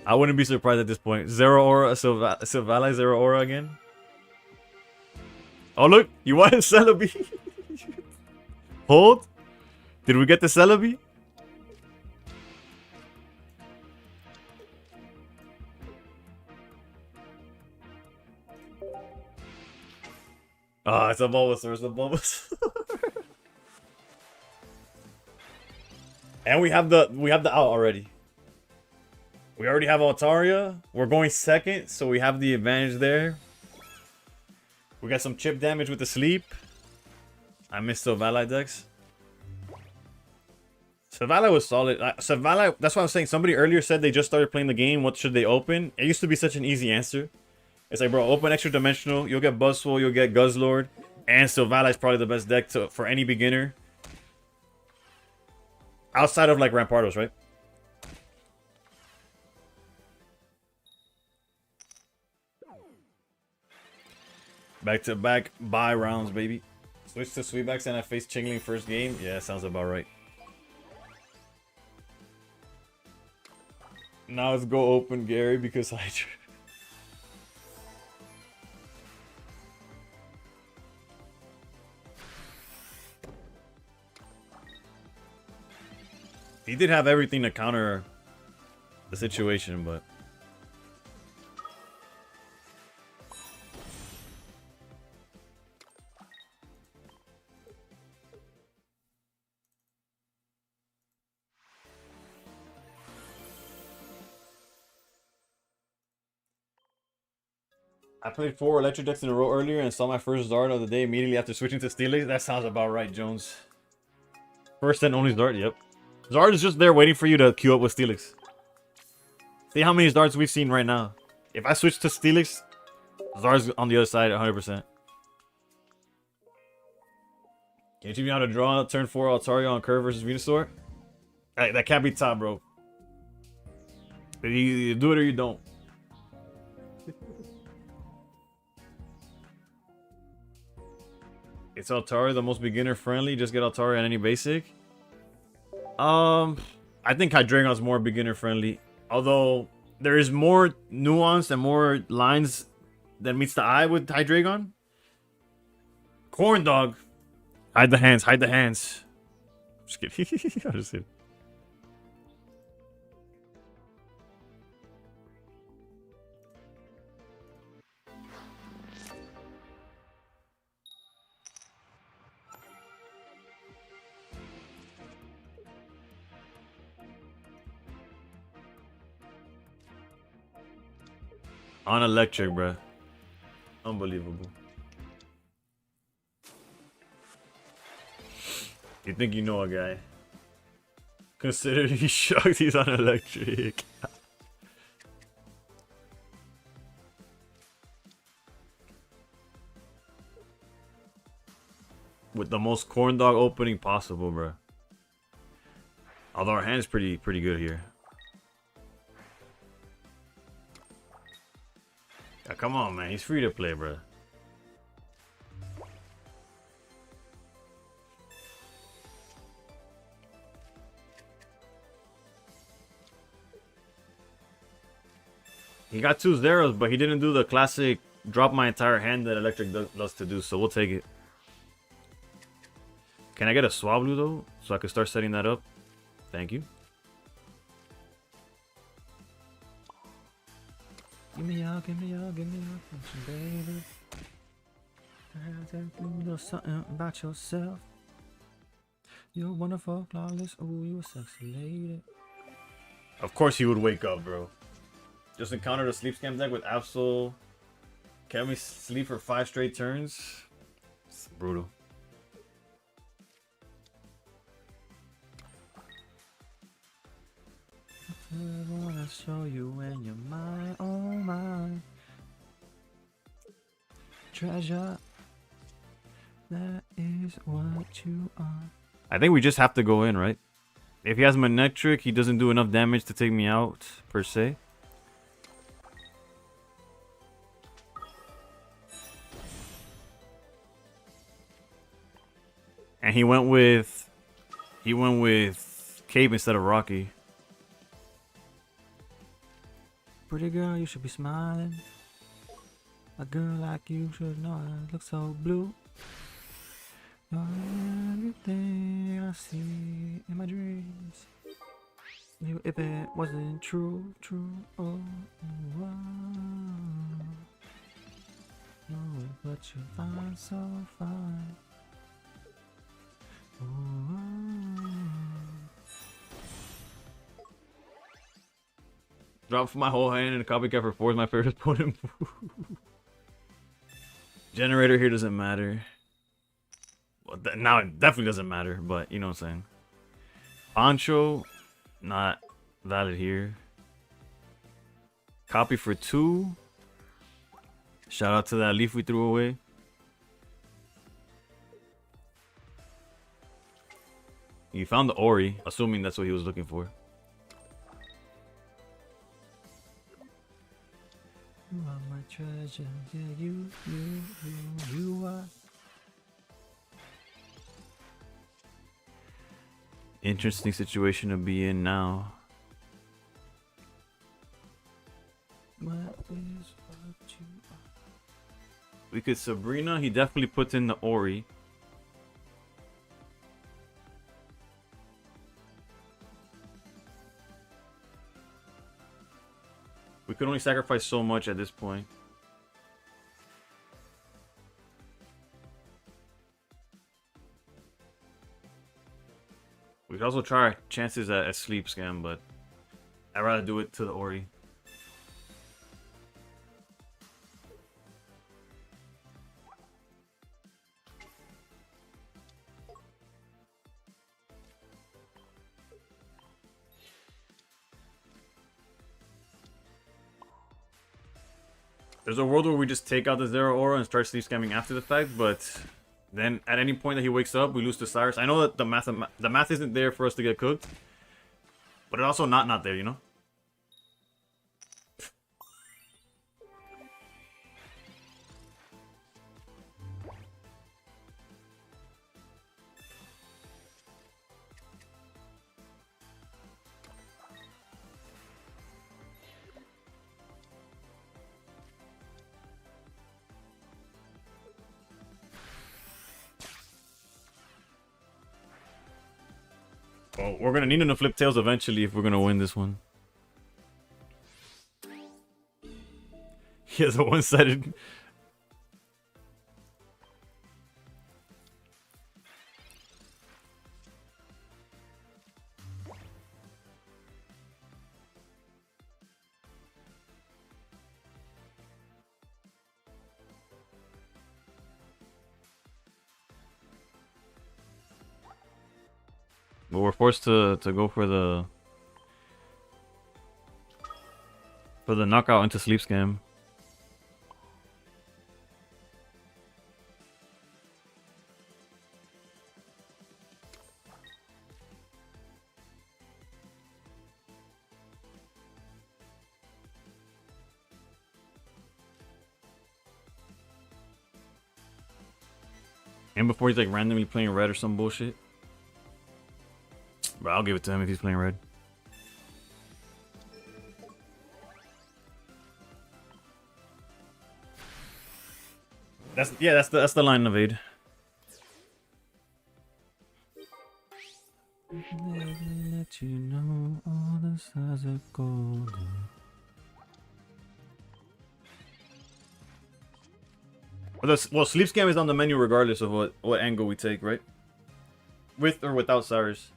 I wouldn't be surprised at this point. Zero Aura. Savali Zero Aura again. Oh, look. You wanted Celebi. Hold. Did we get the Celebi? Ah, it's a Bulbasaur, it's a Bulbasaur. And we have the out already. We already have Altaria. We're going second, so we have the advantage there. We got some chip damage with the sleep. I missed the Savali decks. Savali was solid. Savali, that's what I was saying. Somebody earlier said they just started playing the game. What should they open? It used to be such an easy answer. It's like, bro, open Extra Dimensional. You'll get Buzzwole, you'll get Guzzlord. And Savali is probably the best deck for any beginner. Outside of, like, Rampardos, right? Back-to-back bye rounds, baby. Switch to Sweetbacks and I face Chingling first game. Yeah, sounds about right. Now let's go open Gary because I... He did have everything to counter the situation, but... I played 4 electric decks in a row earlier and saw my first Zard of the day immediately after switching to Steelix. That sounds about right, Jones. First and only Zard, yep. Zard is just there waiting for you to queue up with Steelix. See how many Zards we've seen right now. If I switch to Steelix, Zard's on the other side 100%. Can you teach me how to draw turn 4 Altaria on curve versus Venusaur? That can't be top, bro. You do it or you don't. It's Altaria the most beginner friendly? Just get Altaria on any basic? I think Hydreigon's more beginner friendly. Although there is more nuance and more lines than meets the eye with Hydreigon. Corn dog. Hide the hands, hide the hands. Just kidding. I'm just kidding. On electric, bruh. Unbelievable. You think you know a guy? Consider he shocked he's on electric. With the most corn dog opening possible, bruh. Although our hand's pretty good here. Yeah, come on, man. He's free to play, bro. He got 2 zeros, but he didn't do the classic drop my entire hand that electric does to do, so we'll take it. Can I get a Swablu, though, so I can start setting that up? Thank you. Give me y'all, give me y'all, give me y'all, baby. A little something about yourself. You're wonderful, flawless. Ooh, you a sexy lady. Of course he would wake up, bro. Just encountered a sleep scam deck with Absol Can we sleep for 5 straight turns? It's brutal. I wanna show you when you're mine, oh mine. Treasure, that is what you are. I think we just have to go in, right? If he has Manectric, he doesn't do enough damage to take me out, per se. And he went with Cape instead of Rocky. Pretty girl, you should be smiling. A girl like you should know I look so blue. You're everything I see in my dreams. You, if it wasn't true, oh, no, but you find so fine. Drop my whole hand and a copycat for 4 is my favorite opponent. Generator here doesn't matter. Well, now it definitely doesn't matter, but you know what I'm saying. Poncho, not valid here. Copy for 2. Shout out to that leaf we threw away. He found the Ori, assuming that's what he was looking for. You are my treasure, yeah, you are. Interesting situation to be in now. What is what you are? We could Sabrina, he definitely puts in the Ori. We could only sacrifice so much at this point. We could also try our chances at a sleep scam, but I'd rather do it to the Ori. There's a world where we just take out the Zero Aura and start sleep scamming after the fact, but then at any point that he wakes up, we lose to Cyrus. I know that the math isn't there for us to get cooked, but it's also not there, you know? Well, we're gonna need him to flip tails eventually if we're gonna win this one. He has a one-sided. But we're forced to go for the knockout into sleep scam. And before he's like randomly playing red or some bullshit. But I'll give it to him if he's playing red. That's the line of aid. Let you know all the stars are golden. Well, sleep scam is on the menu regardless of what angle we take, right? With or without Cyrus.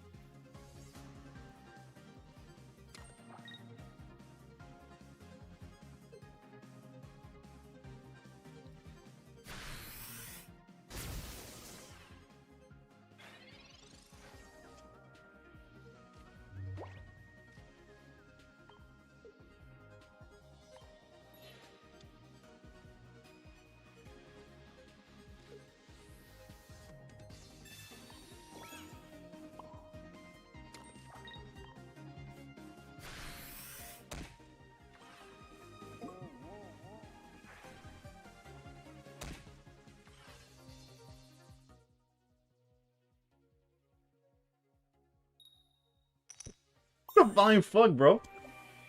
the flying fuck, bro?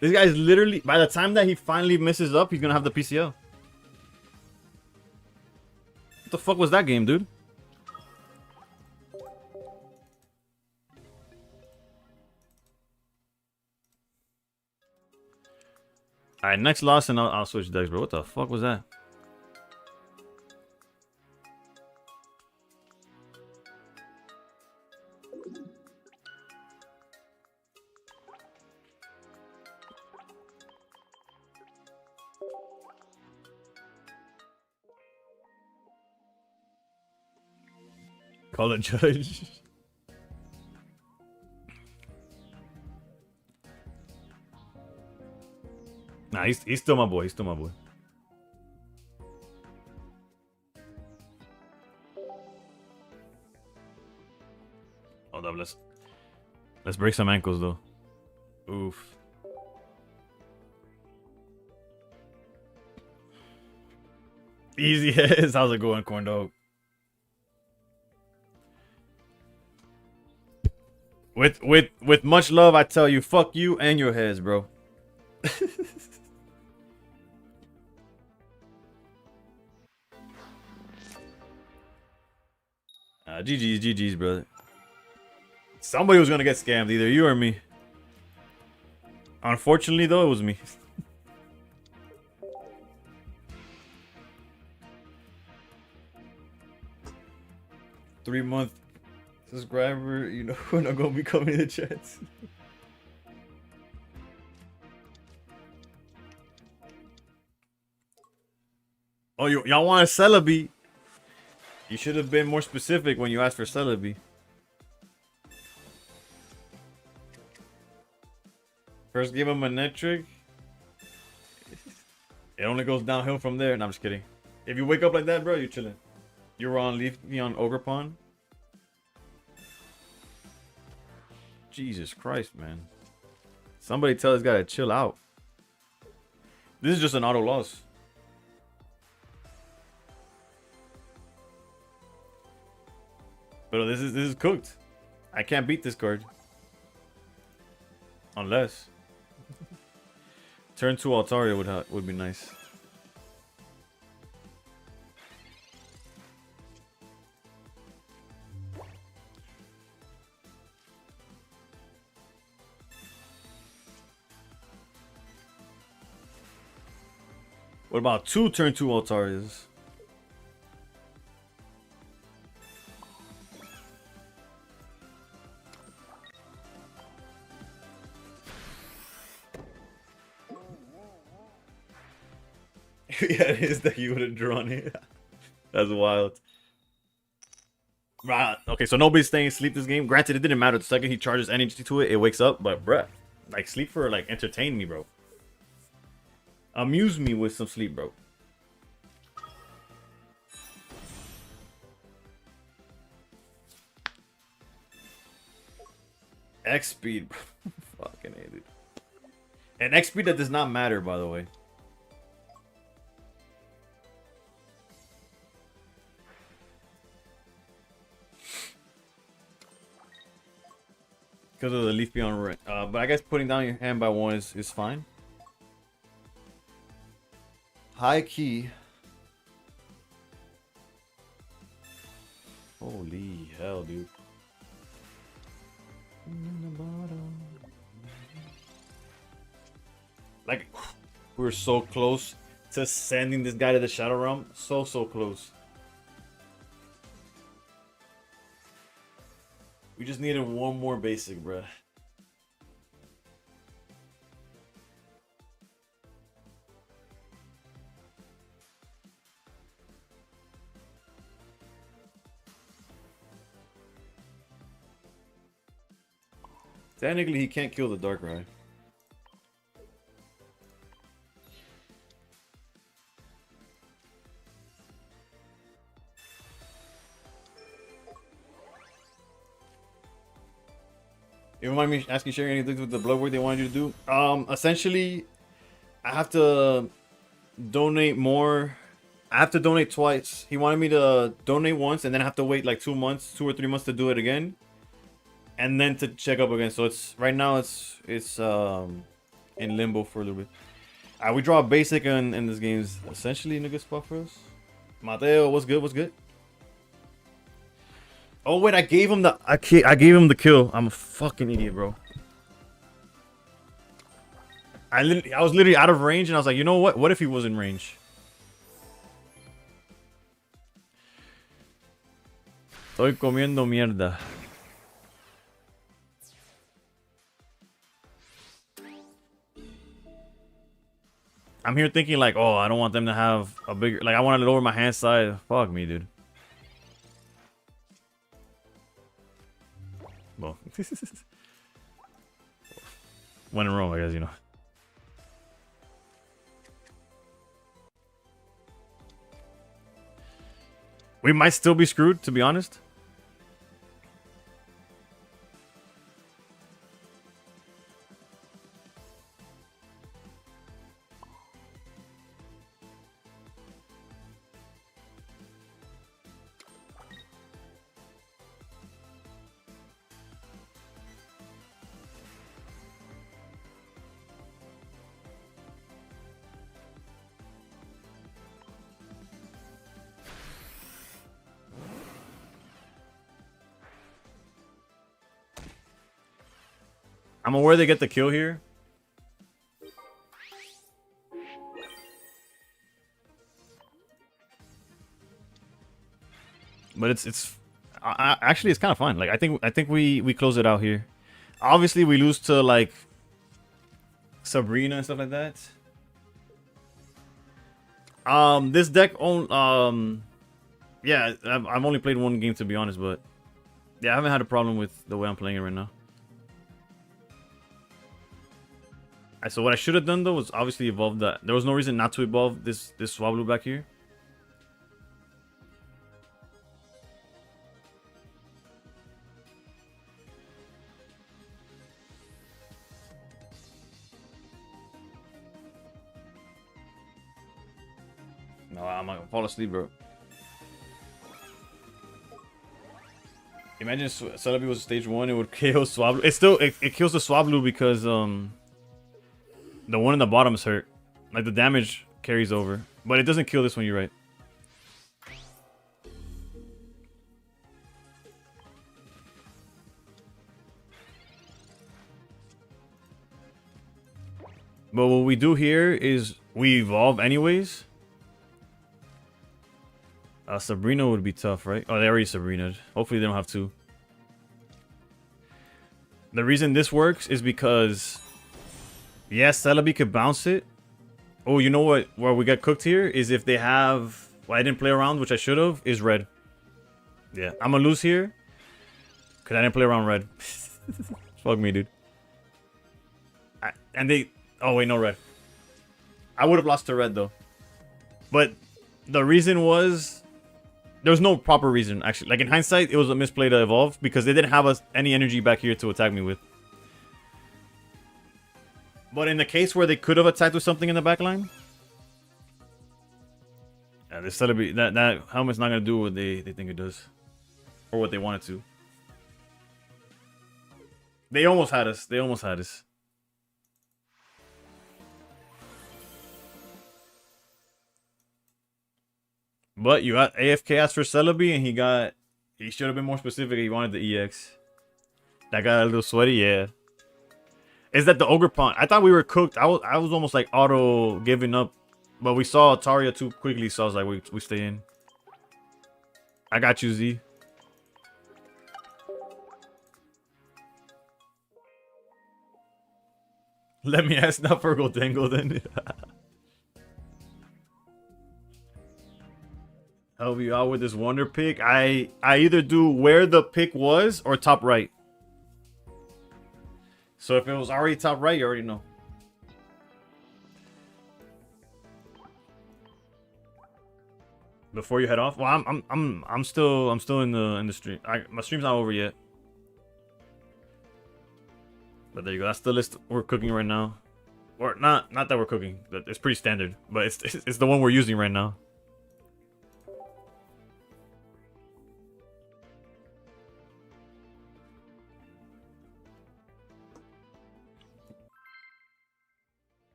This guy's literally, by the time that he finally misses up, he's gonna have the PCL. What the fuck was that game, dude? Alright, next loss and I'll switch decks, bro. What the fuck was that? Call a judge. Nah, he's still my boy. He's still my boy. Hold up, let's break some ankles though. Oof. Easy as. How's it going, corn dog? With much love, I tell you, fuck you and your heads, bro. GG's, brother. Somebody was gonna get scammed, either you or me. Unfortunately, though, it was me. 3-month subscriber, you know, we're not gonna be coming in the chats. Oh, y'all want a Celebi? You should have been more specific when you asked for Celebi. First give him a net trick. It only goes downhill from there. No, I'm just kidding. If you wake up like that, bro, you're chilling. You were on Leave Me on Ogre Pawn. Jesus Christ, man. Somebody tell this guy to chill out. This is just an auto loss. But this is cooked. I can't beat this card. Unless turn 2 Altaria would be nice. What about 2 turn 2 Altarias? Yeah, it is that you would have drawn it. That's wild. Right. Okay, so nobody's staying asleep this game. Granted, it didn't matter. The second he charges energy to it, it wakes up. But, bruh, like, sleep for, like, entertain me, bro. Amuse me with some sleep, bro. X speed, bro. Fucking A, dude. And X speed that does not matter, by the way. Because of the Leaf Beyond Ring. But I guess putting down your hand by 1 is fine. High key. Holy hell, dude. Like, we're so close to sending this guy to the Shadow Realm. So close. We just needed one more basic, bruh. Technically, he can't kill the Darkrai. You remind me asking sharing anything with the blood work they wanted you to do? Essentially, I have to donate more. I have to donate twice. He wanted me to donate once and then I have to wait like 2 months, 2 or 3 months to do it again. and then to check up again. So it's right now it's in limbo for a little bit. We draw a basic and this game's essentially in a good spot for us. Mateo, what's good? What's good? Oh wait, I gave him the kill. I'm a fucking idiot, bro. I was literally out of range, and I was like, you know what? What if he was in range? Estoy comiendo mierda. I'm here thinking like, oh, I don't want them to have a bigger... Like, I want to lower my hand size. Fuck me, dude. Well, when in Rome, I guess, you know. We might still be screwed, to be honest. I'm aware they get the kill here. But actually it's kind of fun. Like I think we close it out here. Obviously we lose to like Sabrina and stuff like that. This deck yeah, I've only played one game to be honest, but yeah, I haven't had a problem with the way I'm playing it right now. So what I should have done though was obviously evolve that. There was no reason not to evolve this Swablu back here. No, I'm gonna fall asleep, bro. Imagine Celebi was stage 1, it would kill Swablu. It kills the Swablu because the one in the bottom is hurt. Like the damage carries over. But it doesn't kill this one, you're right. But what we do here is we evolve anyways. Sabrina would be tough, right? Oh, they already Sabrina'd. Hopefully they don't have to. The reason this works is because... Yes, Celebi could bounce it. Oh, you know what? Where we get cooked here is if they have... Well, I didn't play around, which I should have, is red. Yeah, I'm gonna lose here. Because I didn't play around red. Fuck me, dude. And they... Oh, wait, no red. I would have lost to red, though. But the reason was... There was no proper reason, actually. Like, in hindsight, it was a misplay to evolve. Because they didn't have any energy back here to attack me with. But in the case where they could have attacked with something in the back line... Yeah, this Celebi... That helmet's not going to do what they think it does. Or what they want it to. They almost had us. They almost had us. But you got AFK asked for Celebi and he should have been more specific. He wanted the EX. That got a little sweaty, yeah. Is that the Ogre Pawn? I thought we were cooked. I was almost like auto giving up. But we saw Ataria too quickly, so I was like, we stay in. I got you, Z. Let me ask not Fergal Dangle then. Help you out with this wonder pick. I either do where the pick was or top right. So if it was already top right, you already know. Before you head off, well, I'm still in the stream. My stream's not over yet. But there you go. That's the list we're cooking right now, or not that we're cooking. It's pretty standard, but it's the one we're using right now.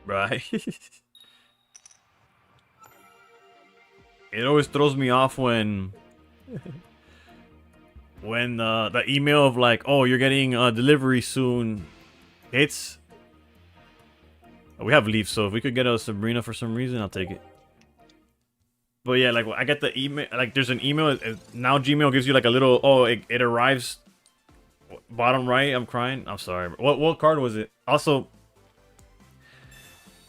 Right. It always throws me off when the email of like, oh, you're getting a delivery soon hits. We have leaf, so if we could get a Sabrina for some reason, I'll take it. But yeah, like I get the email, like there's an email now. Gmail gives you like a little, oh, it arrives. Bottom right, I'm crying. I'm sorry. What card was it? Also,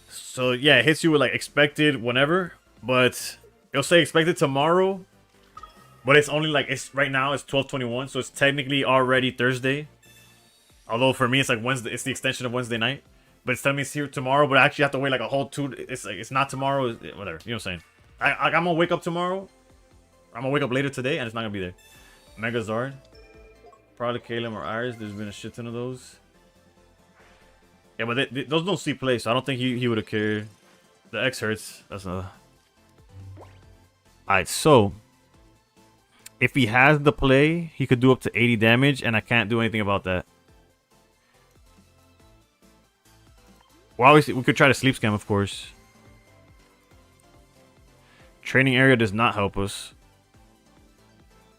so yeah, it hits you with like expected whenever, but it'll say expected tomorrow. But it's only like it's right now it's 12:21, so it's technically already Thursday. Although for me it's like Wednesday, it's the extension of Wednesday night. But it's telling me it's here tomorrow, but I actually have to wait like a whole it's like it's not tomorrow, whatever. You know what I'm saying? I'm gonna wake up tomorrow. I'm gonna wake up later today, and it's not gonna be there. Megazard, probably Caleb or Iris. There's been a shit ton of those. Yeah, but those don't see play, so I don't think he would have cared. The X hurts. That's another. Alright, so if he has the play, he could do up to 80 damage, and I can't do anything about that. Well, obviously, we could try to sleep scam, of course. Training area does not help us.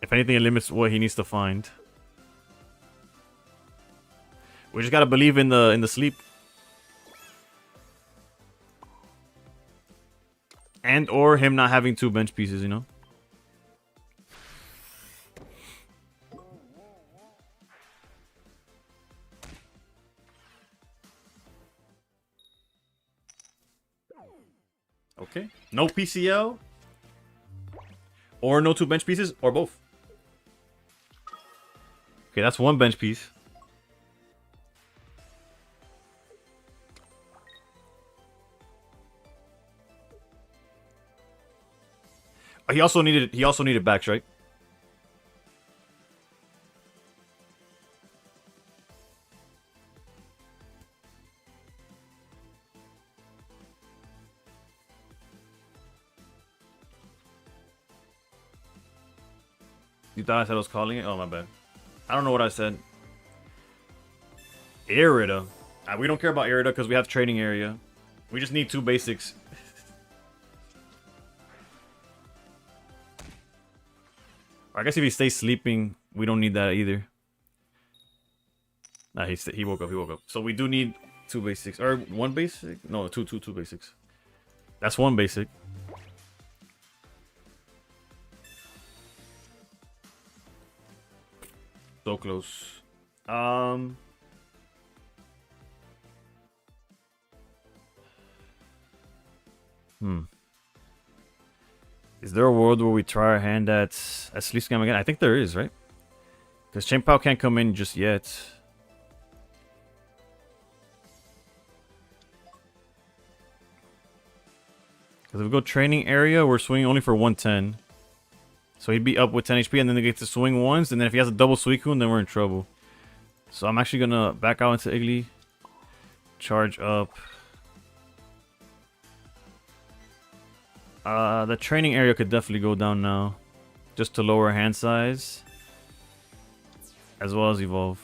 If anything, it limits what he needs to find. We just gotta believe in the sleep. And or him not having 2 bench pieces, you know? Okay. No PCL. Or no 2 bench pieces, or both. Okay, that's 1 bench piece. He also needed backs, right? You thought I said I was calling it? Oh, my bad. I don't know what I said. Irida. We don't care about Irida because we have training area. We just need 2 basics. I guess if he stays sleeping, we don't need that either. Nah, he woke up. He woke up. So we do need 2 basics. Or 1 basic? No, two basics. That's 1 basic. So close. Is there a world where we try our hand at Sleep Scam again? I think there is, right? Because Chain Pao can't come in just yet. Because if we go training area, we're swinging only for 110. So he'd be up with 10 HP, and then they get to swing once, and then if he has a double Suicune, then we're in trouble. So I'm actually going to back out into Igly. Charge up. The training area could definitely go down now. Just to lower hand size. As well as evolve.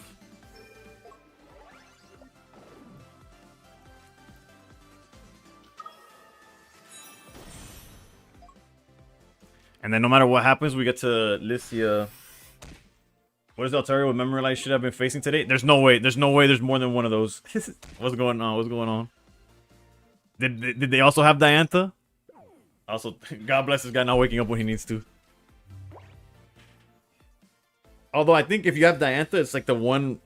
And then no matter what happens, we get to Lycia. What is Altaria with Memory Light should have been facing today? There's no way. There's no way there's more than one of those. What's going on? What's going on? Did they also have Diantha? Also, God bless this guy not waking up when he needs to. Although I think if you have Diantha, it's like the one,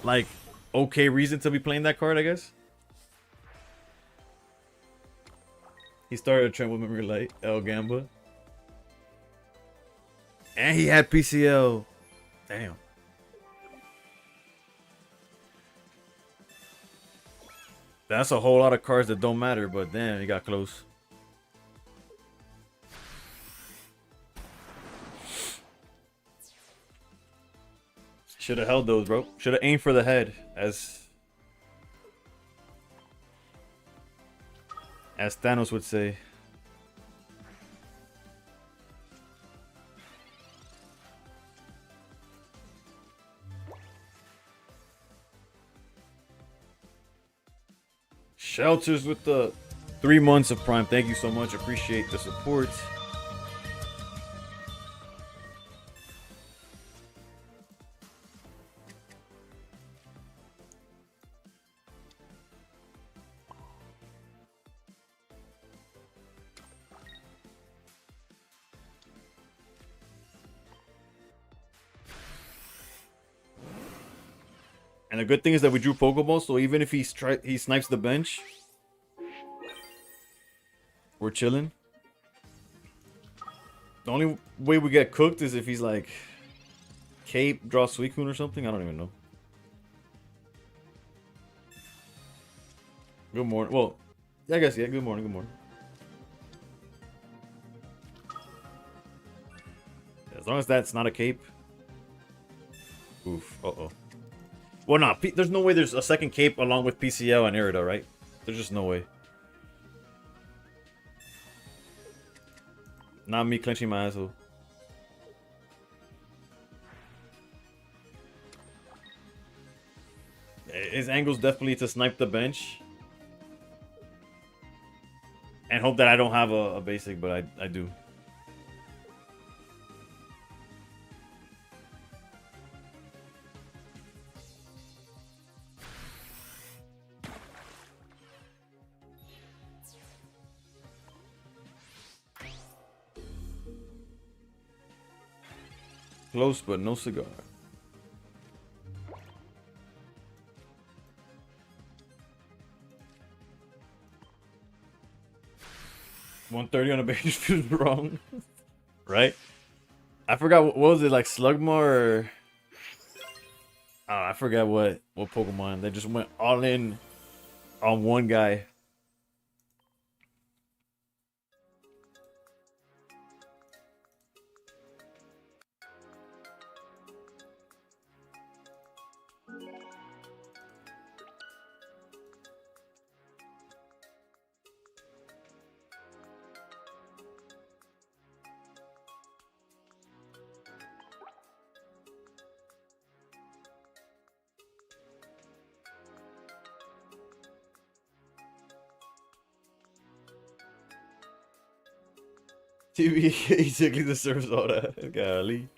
like, okay reason to be playing that card, I guess. He started a trend with Memory Light, El Gamba. And he had PCL. Damn. That's a whole lot of cards that don't matter, but damn, he got close. Should have held those, bro. Should have aimed for the head, as Thanos would say. Shelters with the 3 months of Prime. Thank you so much. Appreciate the support. And the good thing is that we drew Pokeballs, so even if he snipes the bench, we're chilling. The only way we get cooked is if he's like Cape, draw Suicune or something. I don't even know. Good morning. Well, yeah, I guess, yeah, good morning, good morning. As long as that's not a Cape. Oof, uh-oh. Well, no, there's no way there's a second Cape along with PCL and Irida, right? There's just no way. Not me clenching my asshole. His angle's definitely to snipe the bench. And hope that I don't have a basic, but I do. Close, but no cigar. $130 on a bench feels wrong, right? I forgot what was it, like Slugma or I forgot what Pokemon. They just went all in on one guy. TV exactly deserves all that. Golly.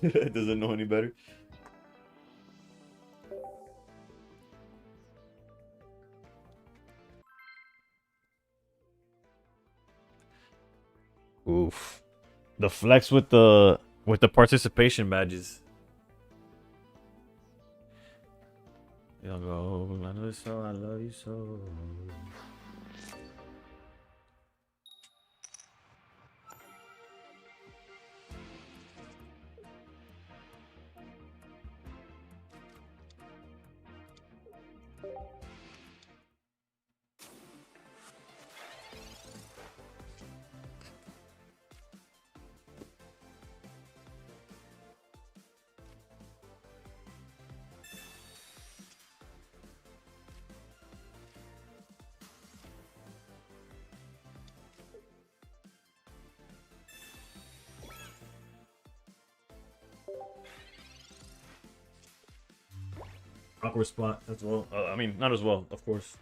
Doesn't know any better. Oof. The flex with the participation badges. You'll go, I know so, I love you so. Awkward spot as well. I mean, not as well, of course.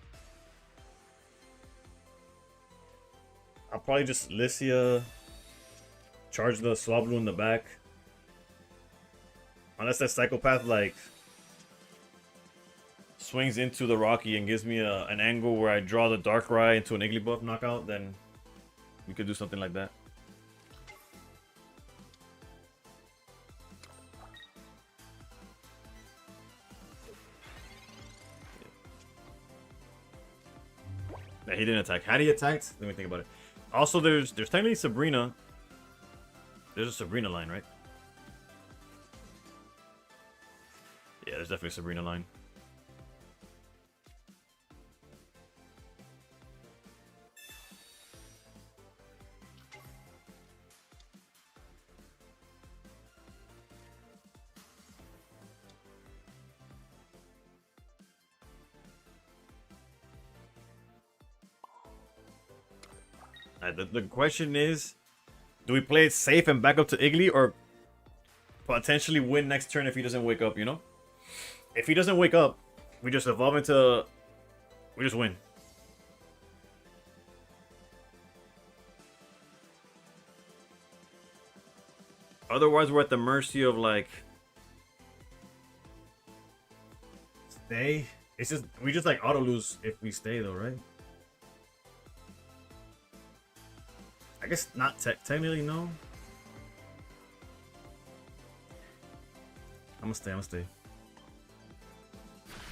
I'll probably just Lycia, charge the Swablu in the back. Unless that Psychopath, like, swings into the Rocky and gives me an angle where I draw the Darkrai into an Igglybuff knockout, then we could do something like that. Yeah, he didn't attack. Had he attacked? Let me think about it. Also, there's technically Sabrina. There's a Sabrina line, right? Yeah, there's definitely a Sabrina line. The question is, do we play it safe and back up to Igly, or potentially win next turn if he doesn't wake up, you know? If he doesn't wake up, we just evolve into... We just win. Otherwise, we're at the mercy of, like... Stay? It's just... We just, like, auto-lose if we stay, though, right? I guess not technically, no. I'm gonna stay.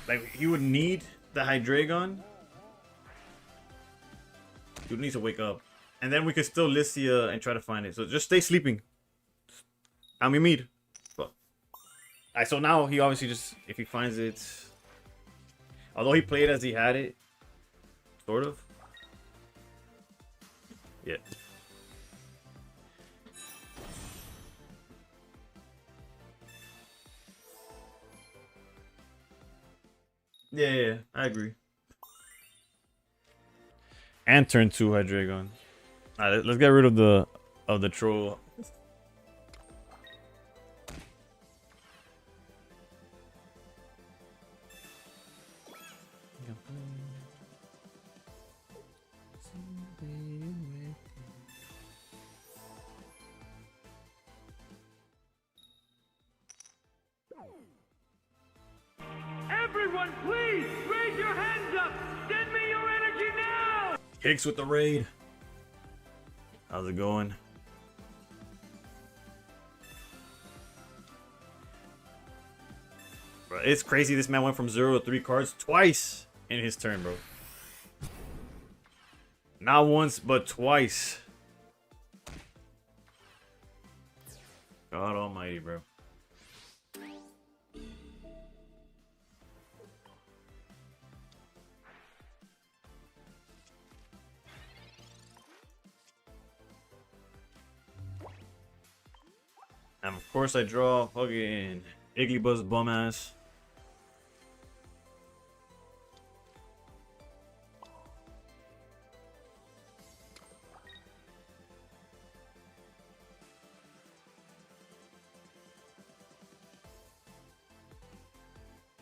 Like, he would need the Hydreigon. He would need to wake up. And then we could still Lissia and try to find it. So just stay sleeping. I'm your mead. Alright, so now he obviously just, if he finds it... Although he played as he had it. Sort of. Yeah. Yeah, I agree. And turn 2 Hydreigon. Alright, let's get rid of the troll. Everyone, please raise your hands up. Send me your energy now. Kicks with the raid. How's it going? Bro, it's crazy. This man went from 0 to 3 cards twice in his turn, bro. Not once, but twice. God almighty, bro. And of course I draw fucking Iglybuzz's bum ass.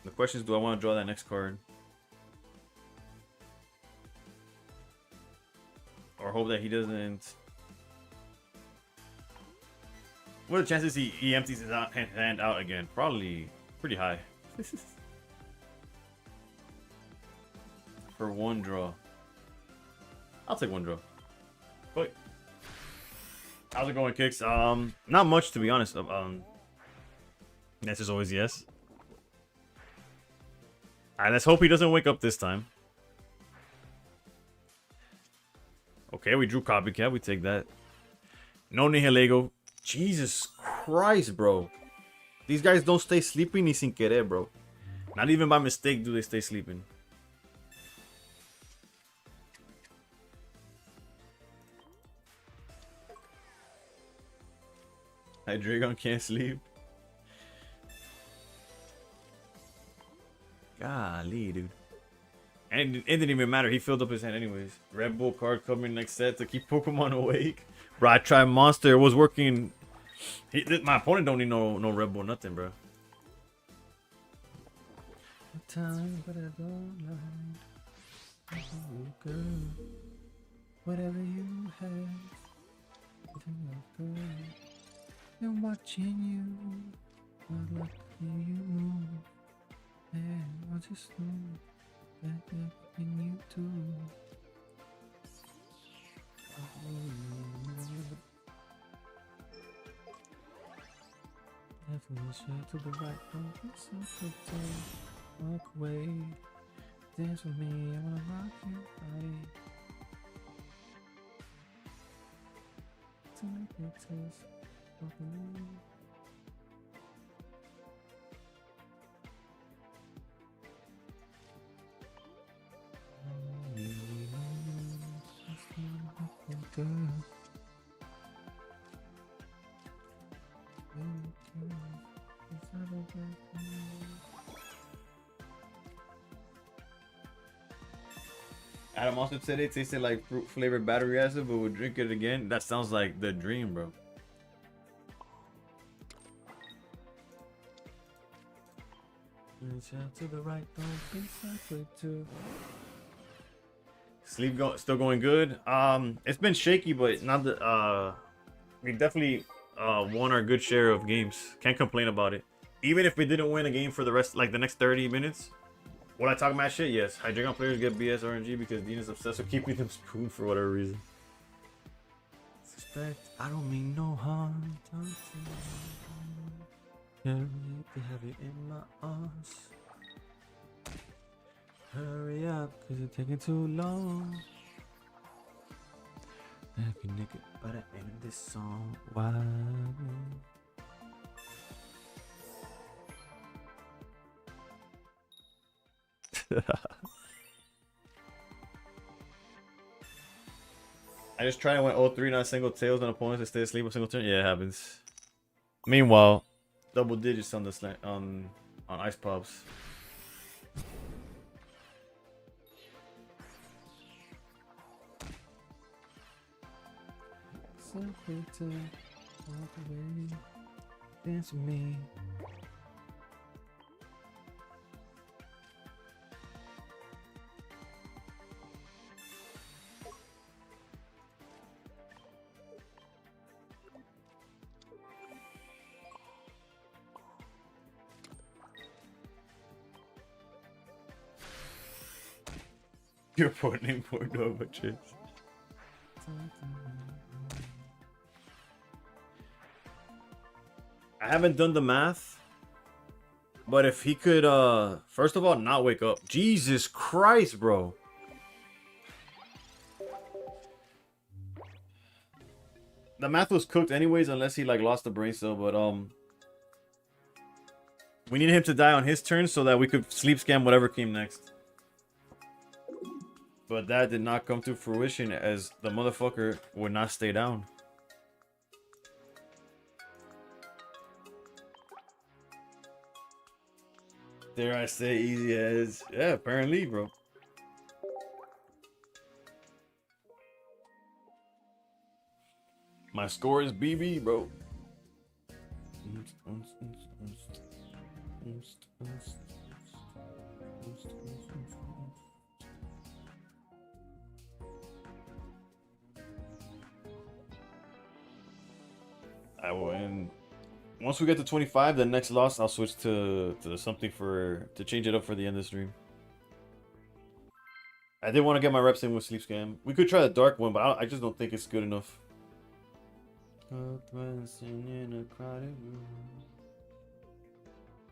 The question is, do I want to draw that next card? Or hope that he doesn't... What are the chances he empties his hand out again? Probably pretty high. For one draw. I'll take one draw. But how's it going, Kicks? Not much, to be honest. That's just always yes. Alright, let's hope he doesn't wake up this time. Okay, we drew Copycat. We take that. No Nihilego. Jesus Christ, bro. These guys don't stay sleeping ni sin querer, bro. Not even by mistake do they stay sleeping. Hydreigon can't sleep. Golly, dude. And it didn't even matter. He filled up his hand anyways. Red Bull card coming next set to keep Pokemon awake. Bro, I tried Monster. It was working. My opponent don't need no Red Bull, nothing, bro. Time, but I don't mind. Girl, whatever you have, girl. I'm watching you. I like the way you move. And I just know that everything you do. Never was sure to the right, but it's so good to walk away. Dance with me, I wanna rock you right. To make it taste of me. Girl. Adam also said it tasted like fruit flavored battery acid, but would drink it again. That sounds like the dream, bro. To the right, Sleep still going good. It's been shaky, but not the we definitely won our good share of games. Can't complain about it. Even if we didn't win a game for the rest, like the next 30 minutes. Will I talk mad shit? Yes. Hydreigon players get BS RNG because Dean is obsessed with keeping them spoon for whatever reason. Suspect, I don't mean no harm. Have you in my arms. Hurry up, cause it's taking too long. Happy nigga, but I end this song. Why? I just tried and went 0-3, not single tails on opponents to stay asleep a single turn. Yeah, it happens. Meanwhile, double digits on the on ice pops. Dance with me. You're putting import over chips. I haven't done the math, but if he could, first of all, not wake up. Jesus Christ, bro. The math was cooked anyways, unless he like lost the brain cell. But we needed him to die on his turn so that we could sleep scam whatever came next. But that did not come to fruition as the motherfucker would not stay down. Dare I say easy as... Yeah, apparently, bro. My score is BB, bro. I will end. Once we get to 25, the next loss, I'll switch to something to change it up for the end of the stream. I did want to get my reps in with Sleep Scam. We could try the dark one, but I just don't think it's good enough. In a crowded room.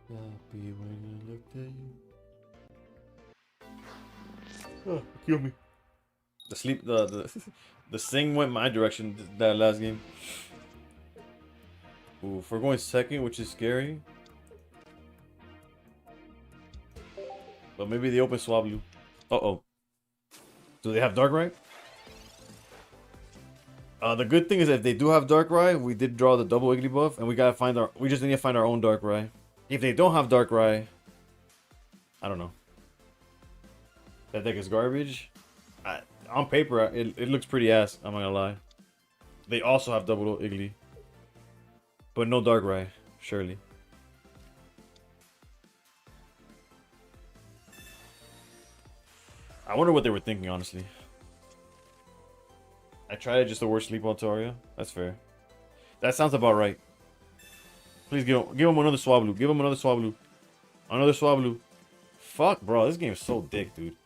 Happy when I looked at you. Oh, kill me. The sing went my direction that last game. Ooh, if we're going second, which is scary. But maybe they open Swablu. Uh-oh. Do they have Darkrai? The good thing is that if they do have Darkrai, we did draw the double Wiggly buff, and we just need to find our own Darkrai. If they don't have Darkrai, I don't know. That deck is garbage. On paper, it looks pretty ass, I'm not gonna lie. They also have double Iggly. But no Darkrai, surely. I wonder what they were thinking, honestly. I tried just the worst sleep on Taria. That's fair. That sounds about right. Please give him another Swablu. Give him another Swablu. Another Swablu. Fuck, bro. This game is so dick, dude.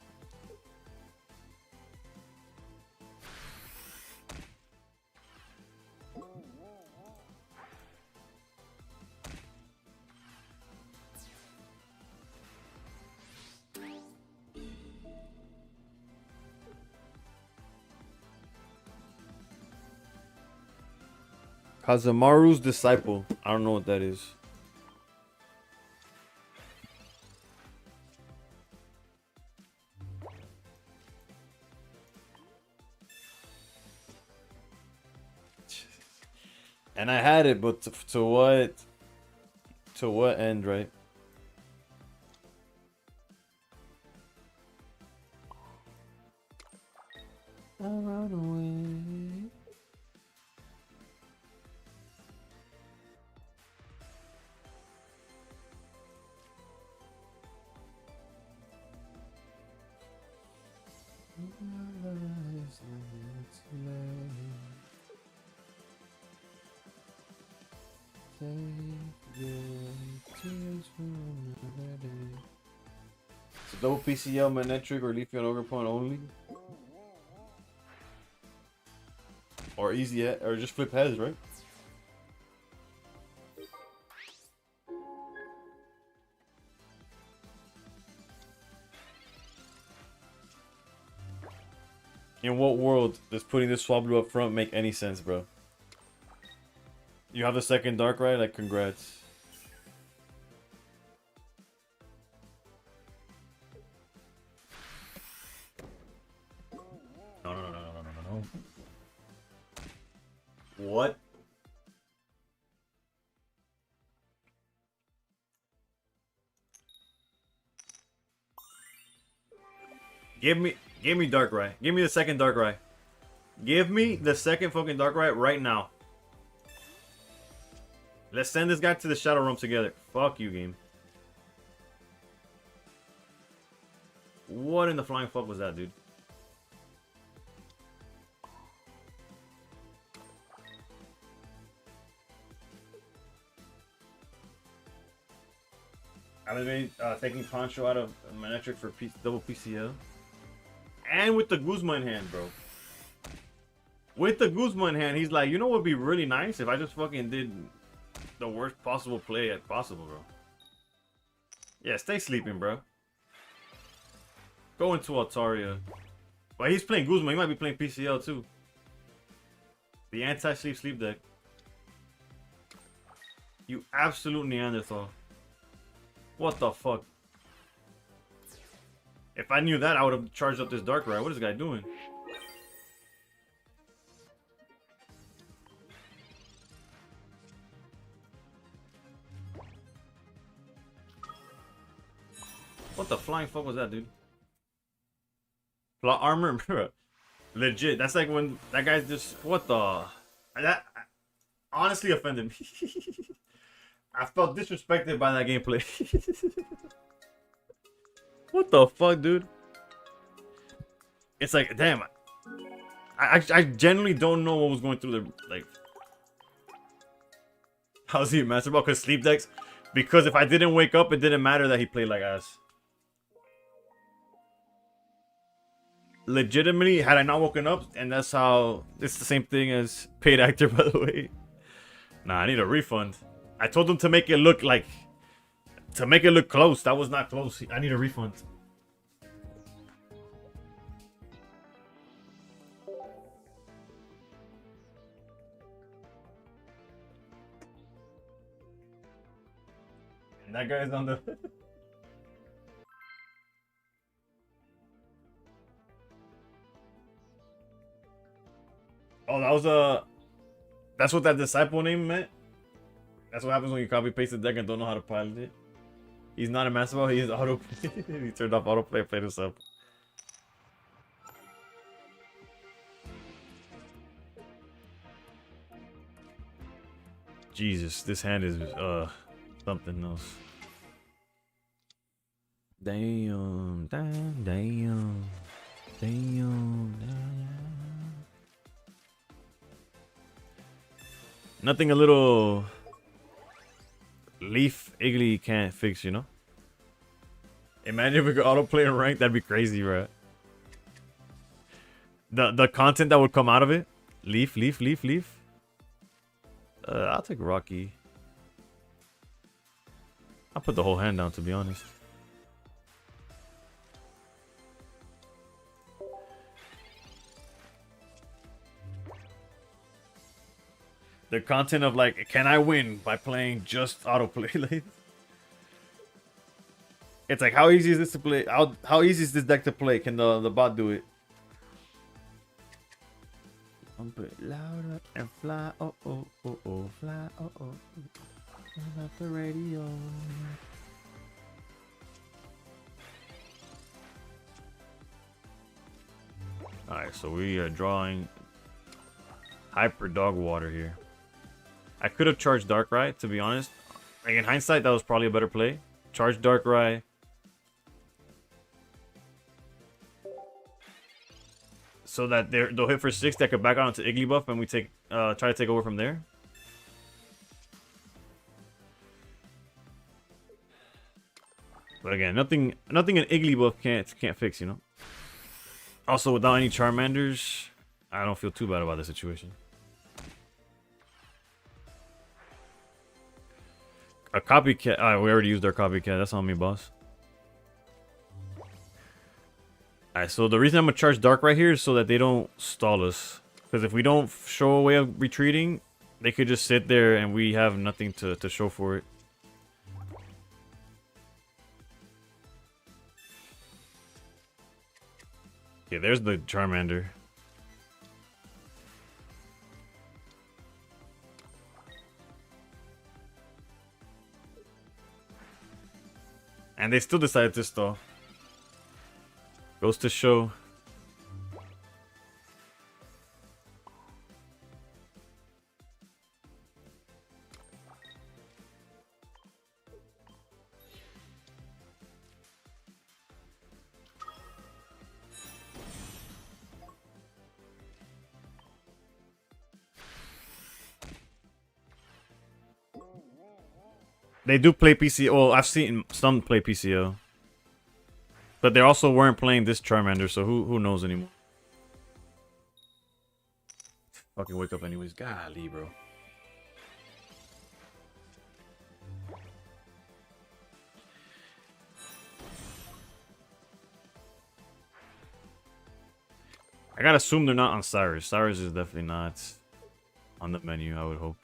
Kazamaru's disciple. I don't know what that is. And I had it, but to what? To what end, right? I run away. So double PCL, Manetric, or Leafy on Overpoint only? Or easy, or just flip heads, right? In what world does putting this Swablu up front make any sense, bro? You have the second Darkrai? Like, congrats. No. What? Give me Darkrai. Give me the second Darkrai. Give me the second fucking Darkrai right now. Let's send this guy to the Shadow Realm together. Fuck you, game. What in the flying fuck was that, dude? I've been taking Poncho out of Manetric for double PCL. And with the Guzma in hand, bro. With the Guzma in hand, he's like, you know what would be really nice if I just fucking did the worst possible play possible, bro. Yeah, stay sleeping, bro. Go into Altaria. But he's playing Guzma. He might be playing PCL too. The anti-sleep deck. You absolute Neanderthal. What the fuck? If I knew that, I would have charged up this Darkrai. What is this guy doing? What the flying fuck was that, dude? Plot armor, bro. Legit. That's like when that guy's just what the that honestly offended me. I felt disrespected by that gameplay. What the fuck, dude? It's like, damn. I genuinely don't know what was going through the like. How's he a master ball? Because sleep decks. Because if I didn't wake up, it didn't matter that he played like ass. Legitimately, had I not woken up, and that's how it's the same thing as paid actor, by the way. Nah, I need a refund. I told him to make it look like close. That was not close. I need a refund. And that guy's on the Oh, that was that's what that disciple name meant? That's what happens when you copy paste the deck and don't know how to pilot it. He's not a master ball, he is autoplay. He turned off autoplay and played this up. Jesus, this hand is something else. Damn. Nothing a little Leaf Iggly can't fix, you know? Imagine if we could autoplay and rank, that'd be crazy, bro. The content that would come out of it. Leaf. I'll take Rocky. I'll put the whole hand down, to be honest. The content of like, can I win by playing just autoplay? It's like, how easy is this to play? How easy is this deck to play? Can the bot do it? Pump it louder and fly, oh, fly, oh. Turn up the radio. Alright, so we are drawing Hyper Dog Water here. I could have charged Darkrai, to be honest. Like, in hindsight, that was probably a better play. Charge Darkrai. So that they'll hit for 6, that could back out into Igglybuff, and we try to take over from there. But again, nothing an Igglybuff can't fix, you know. Also, without any Charmanders, I don't feel too bad about the situation. A copycat. Alright, we already used our copycat. That's on me, boss. Alright, so the reason I'm gonna charge Dark right here is so that they don't stall us. Because if we don't show a way of retreating, they could just sit there and we have nothing to show for it. Yeah, there's the Charmander. And they still decided to stall. Goes to show. They do play PCO. Well, I've seen some play PCO. But they also weren't playing this Charmander, so who knows anymore. Fucking wake up anyways. Golly, bro. I gotta assume they're not on Cyrus. Cyrus is definitely not on the menu, I would hope.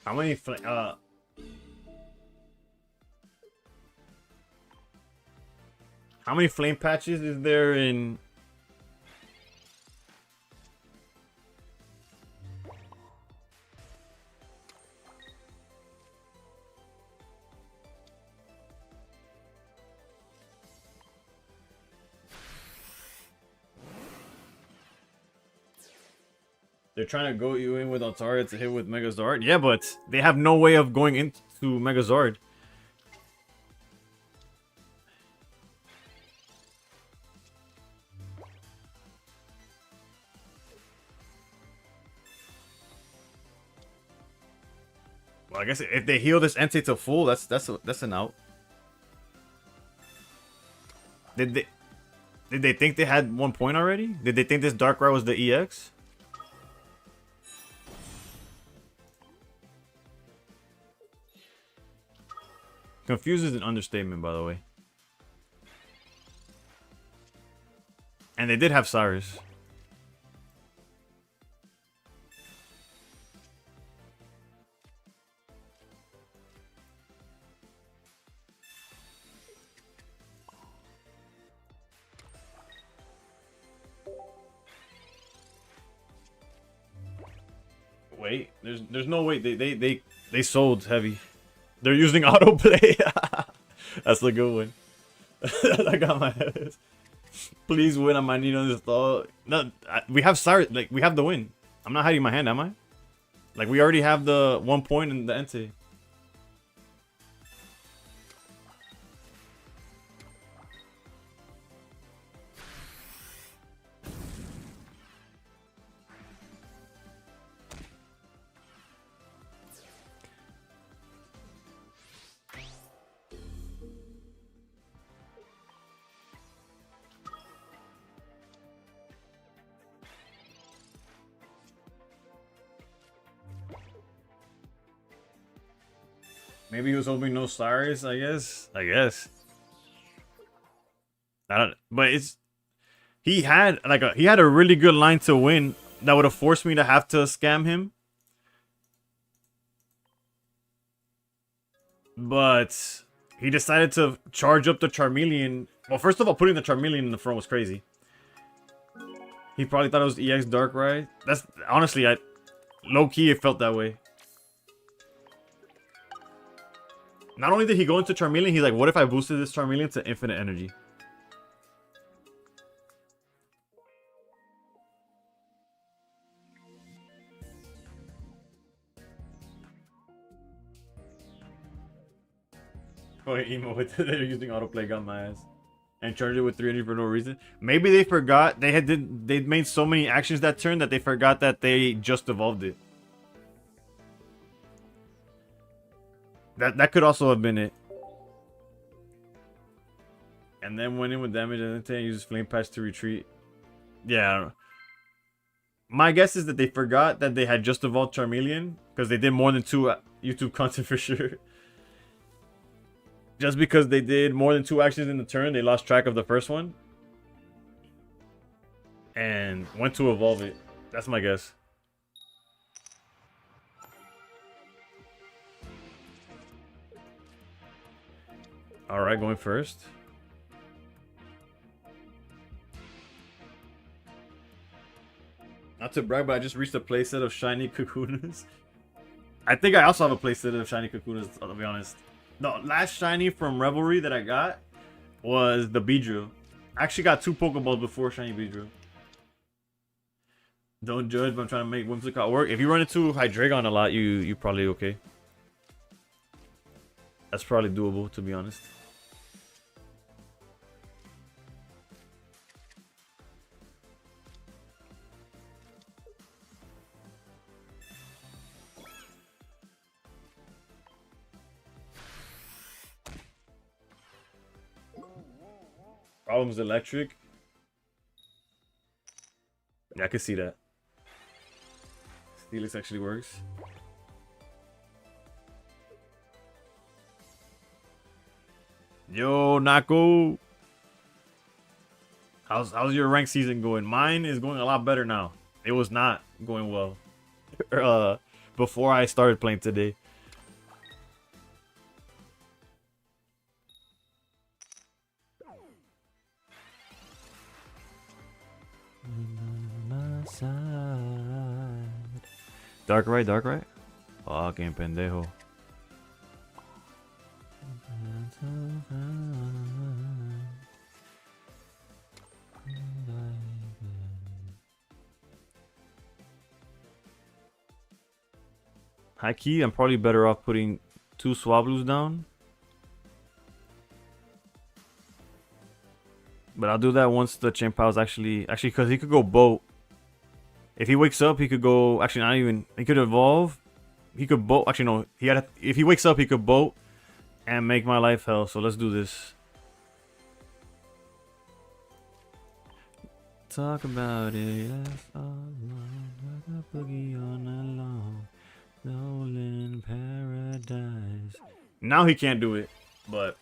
How many how many flame patches is there in? They're trying to go you in with Altaria to hit with Megazord. Yeah, but they have no way of going into Megazord. Well, I guess if they heal this Entei to full, that's an out. Did they think they had 1 point already? Did they think this Darkrai was the EX? Confused is an understatement, by the way. And they did have Cyrus. Wait, there's no way they sold heavy. They're using autoplay. That's a good one. I got my head. Please win on my need on this thought. No, we have Cyrus. Like, we have the win. I'm not hiding my hand, am I? Like, we already have the 1 point in the Entei. Maybe he was hoping no Cyrus, I guess. I don't. But it's he had a really good line to win that would have forced me to have to scam him. But he decided to charge up the Charmeleon. Well, first of all, putting the Charmeleon in the front was crazy. He probably thought it was EX Darkrai. That's honestly, low key it felt that way. Not only did he go into Charmeleon, he's like, what if I boosted this Charmeleon to infinite energy? Oh, emo with they're using autoplay got my ass. And charged it with 300 for no reason. Maybe they forgot they made so many actions that turn that they forgot that they just evolved it. That could also have been it. And then went in with damage and then uses Flame Patch to retreat. Yeah, I don't know. My guess is that they forgot that they had just evolved Charmeleon because they did more than 2 YouTube content for sure. Just because they did more than 2 actions in the turn, they lost track of the first one. And went to evolve it. That's my guess. Alright, going first. Not to brag, but I just reached a playset of shiny Kakunas. I think I also have a playset of shiny Kakunas, to be honest. The last shiny from Revelry that I got was the Beedrill. I actually got 2 Pokeballs before shiny Beedrill. Don't judge, but I'm trying to make Whimsicott work. If you run into Hydreigon a lot, you probably okay. That's probably doable, to be honest. Problems electric. Yeah, I can see that. Steelix actually works. Yo, Nako. How's your rank season going? Mine is going a lot better now. It was not going well before I started playing today. Darkrai, Darkrai. Fucking pendejo. High key, I'm probably better off putting 2 Swablu's down. But I'll do that once the Chien-Pao's actually because he could go boat. If he wakes up, he could go. Actually, not even. He could evolve. He could boat. Actually, no. If he wakes up, he could boat and make my life hell. So let's do this. Talk about it. That's all alone. Like a boogie on alone. Stolen paradise. Now he can't do it, but.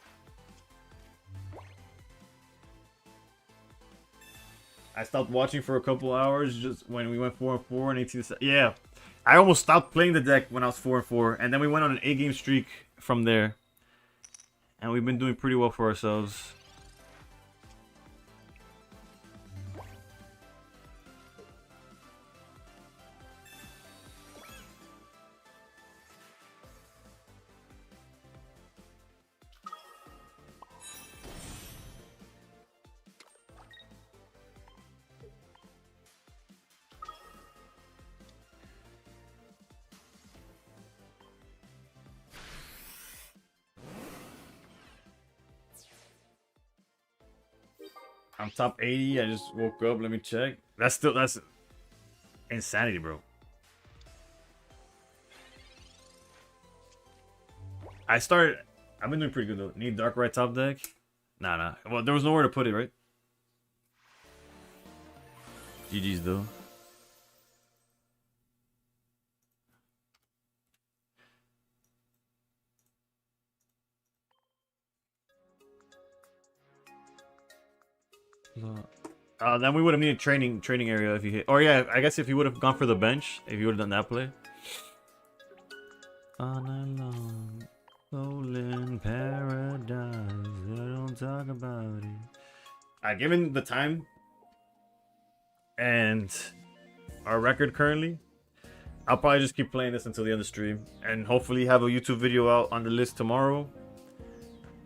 I stopped watching for a couple hours just when we went 4-4 and 18. Yeah, I almost stopped playing the deck when I was 4-4, and then we went on an 8-game streak from there, and we've been doing pretty well for ourselves. I'm top 80. I just woke up. Let me check. That's insanity, bro. I've been doing pretty good though. Need Darkrai top deck? Nah. Well, there was nowhere to put it, right? GG's though. Then we would have needed training area if you hit. Or yeah, I guess if you would have gone for the bench, if you would have done that play. All night long, soul in paradise. Don't talk about it. Given the time and our record currently, I'll probably just keep playing this until the end of the stream, and hopefully have a YouTube video out on the list tomorrow.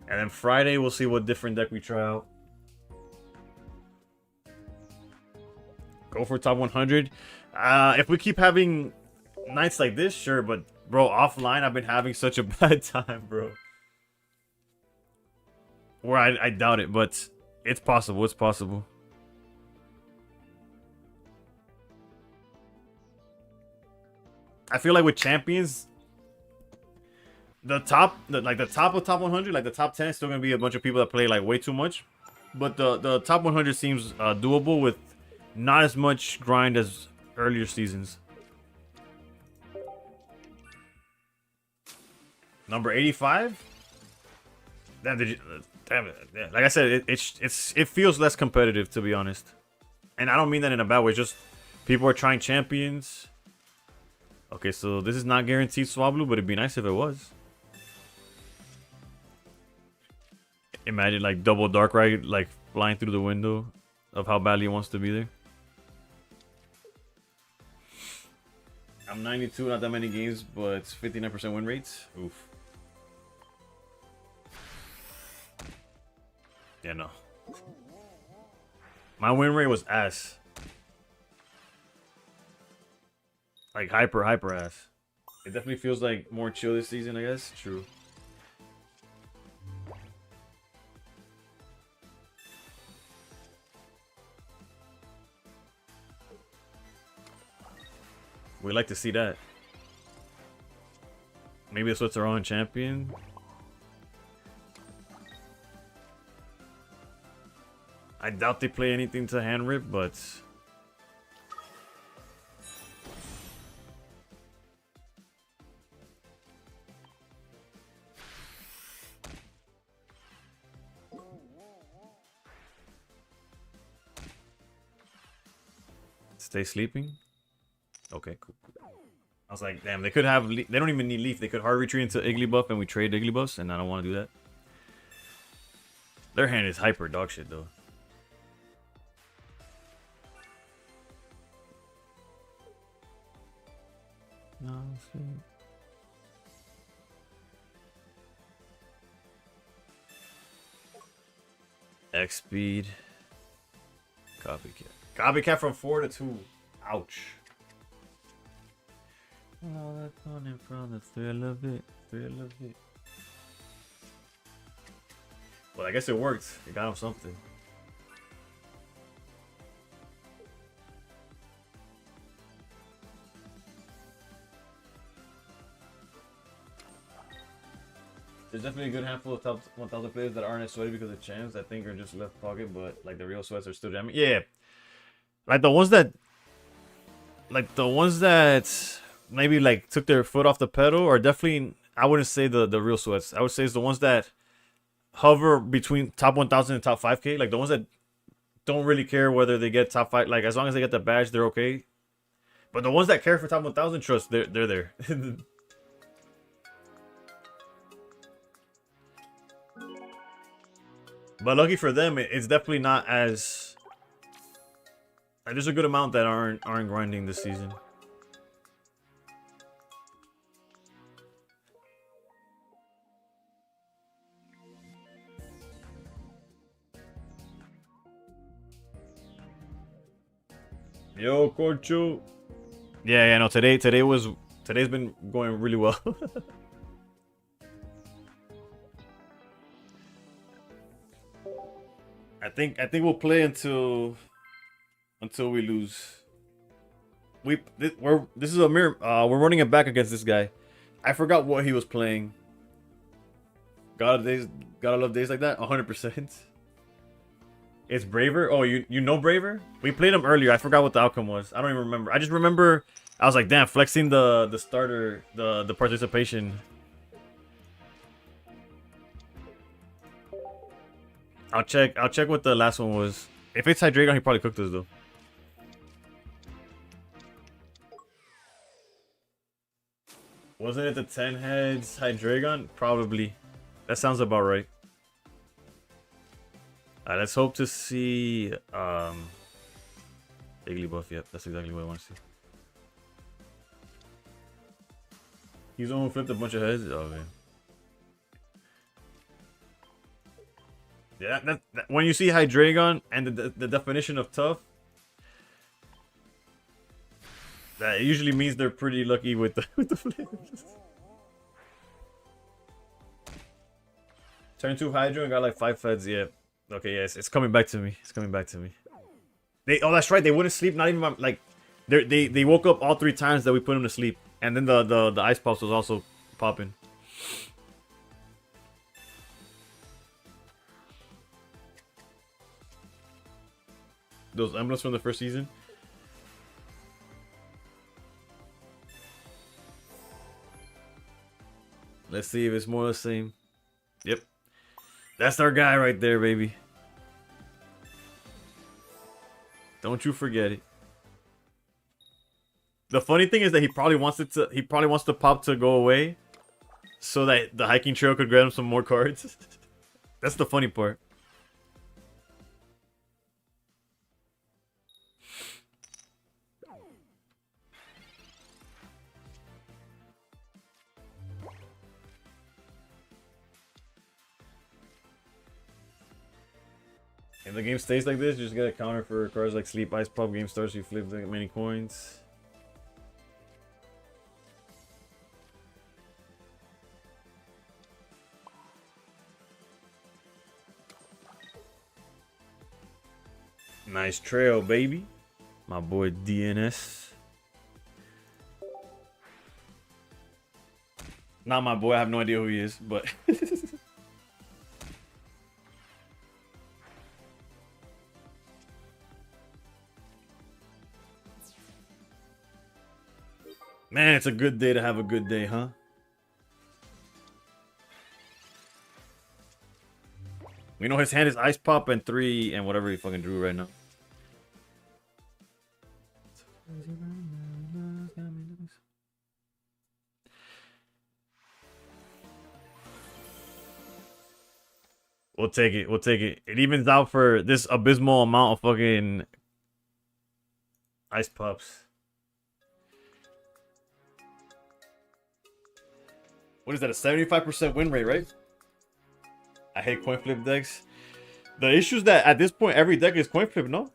And then Friday we'll see what different deck we try out. Go for top 100. If we keep having nights like this, sure, but bro, offline I've been having such a bad time, bro. Or I doubt it, but it's possible. It's possible. I feel like with champions, the top of top 100, like the top 10 is still gonna be a bunch of people that play like way too much, but the top 100 seems doable with not as much grind as earlier seasons. Number 85. Damn, damn it! Yeah, like I said, it feels less competitive, to be honest, and I don't mean that in a bad way. Just people are trying champions. Okay, so this is not guaranteed Swablu, but it'd be nice if it was. Imagine like double Darkrai like flying through the window of how badly he wants to be there. I'm 92, not that many games, but 59% win rates. Oof. Yeah, no. My win rate was ass. Like hyper ass. It definitely feels like more chill this season, I guess. True. We like to see that. Maybe it's what's our own champion. I doubt they play anything to hand rip, but stay sleeping. Okay, cool. I was like, damn, they could have. They don't even need Leaf. They could hard retreat into Igglybuff, and we trade Igglybuffs, and I don't want to do that. Their hand is hyper dog shit, though. No, X speed. Copycat. Copycat from 4 to 2. Ouch. Oh, that's coming from the thrill of it. Thrill of it. Well, I guess it worked. It got him something. There's definitely a good handful of top 1,000 players that aren't as sweaty because of champs. I think are just left pocket, but like the real sweats are still damaged. Yeah, like the ones that maybe like took their foot off the pedal are definitely. I wouldn't say the real sweats. I would say it's the ones that hover between top 1,000 and top 5K. Like the ones that don't really care whether they get top 5. Like as long as they get the badge, they're okay. But the ones that care for top 1,000, trust they're there. But lucky for them, it's definitely not as. Like, there's a good amount that aren't grinding this season. Yo, Corcho. Yeah, no. Today's been going really well. I think we'll play until we lose. This is a mirror. We're running it back against this guy. I forgot what he was playing. Gotta love days like that. 100%. It's Braver. Oh, you know Braver? We played him earlier. I forgot what the outcome was. I don't even remember. I just remember I was like, damn, flexing the starter, the participation. I'll check what the last one was. If it's Hydreigon, he probably cooked us though. Wasn't it the 10 heads Hydreigon? Probably. That sounds about right. Alright, let's hope to see Igglybuff. Yep, that's exactly what I want to see. He's the one who flipped a bunch of heads. Oh man. Yeah, that when you see Hydreigon and the definition of tough, that usually means they're pretty lucky with the flips. Turn 2 Hydro and got like 5 feds. Yeah. Okay. Yes, it's coming back to me. It's coming back to me. Oh, that's right. They wouldn't sleep. Not even like they woke up all 3 times that we put them to sleep, and then the ice pops was also popping. Those emblems from the first season. Let's see if it's more the same. Yep. That's our guy right there, baby. Don't you forget it. The funny thing is that he probably wants the pop to go away so that the hiking trail could grab him some more cards. That's the funny part. If the game stays like this, you just get a counter for cards like Sleep, Ice Pop, Game starts, you flip like many coins. Nice trail, baby. My boy DNS. Not my boy, I have no idea who he is, but... Man, it's a good day to have a good day, huh? We know his hand is Ice Pop and 3 and whatever he fucking drew right now. We'll take it. We'll take it. It evens out for this abysmal amount of fucking Ice Pops. What is that, a 75% win rate, right? I hate coin flip decks. The issue is that at this point, every deck is coin flip, no?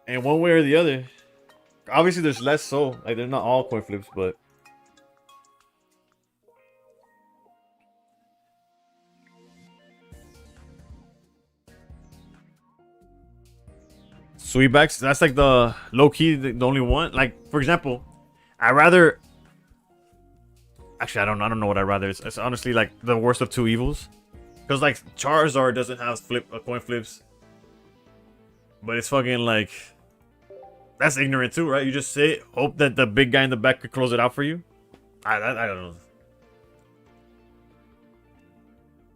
And one way or the other. Obviously, there's less so. Like, they're not all coin flips, but... Sweetbacks, that's like the low-key, the only one. Like, for example, I'd rather... Actually, I don't know what I'd rather. It's honestly like the worst of 2 evils. Because like Charizard doesn't have coin flips. But it's fucking like... That's ignorant too, right? You just sit, hope that the big guy in the back could close it out for you. I don't know.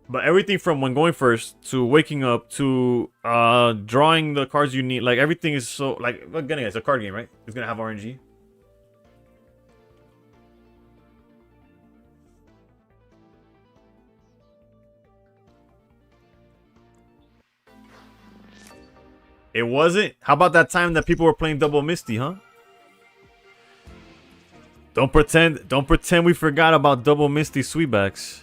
But everything from when going first to waking up to drawing the cards you need, like everything is so like again, it's a card game, right? It's gonna have RNG. It wasn't? How about that time that people were playing Double Misty, huh? Don't pretend we forgot about Double Misty Sweetbacks.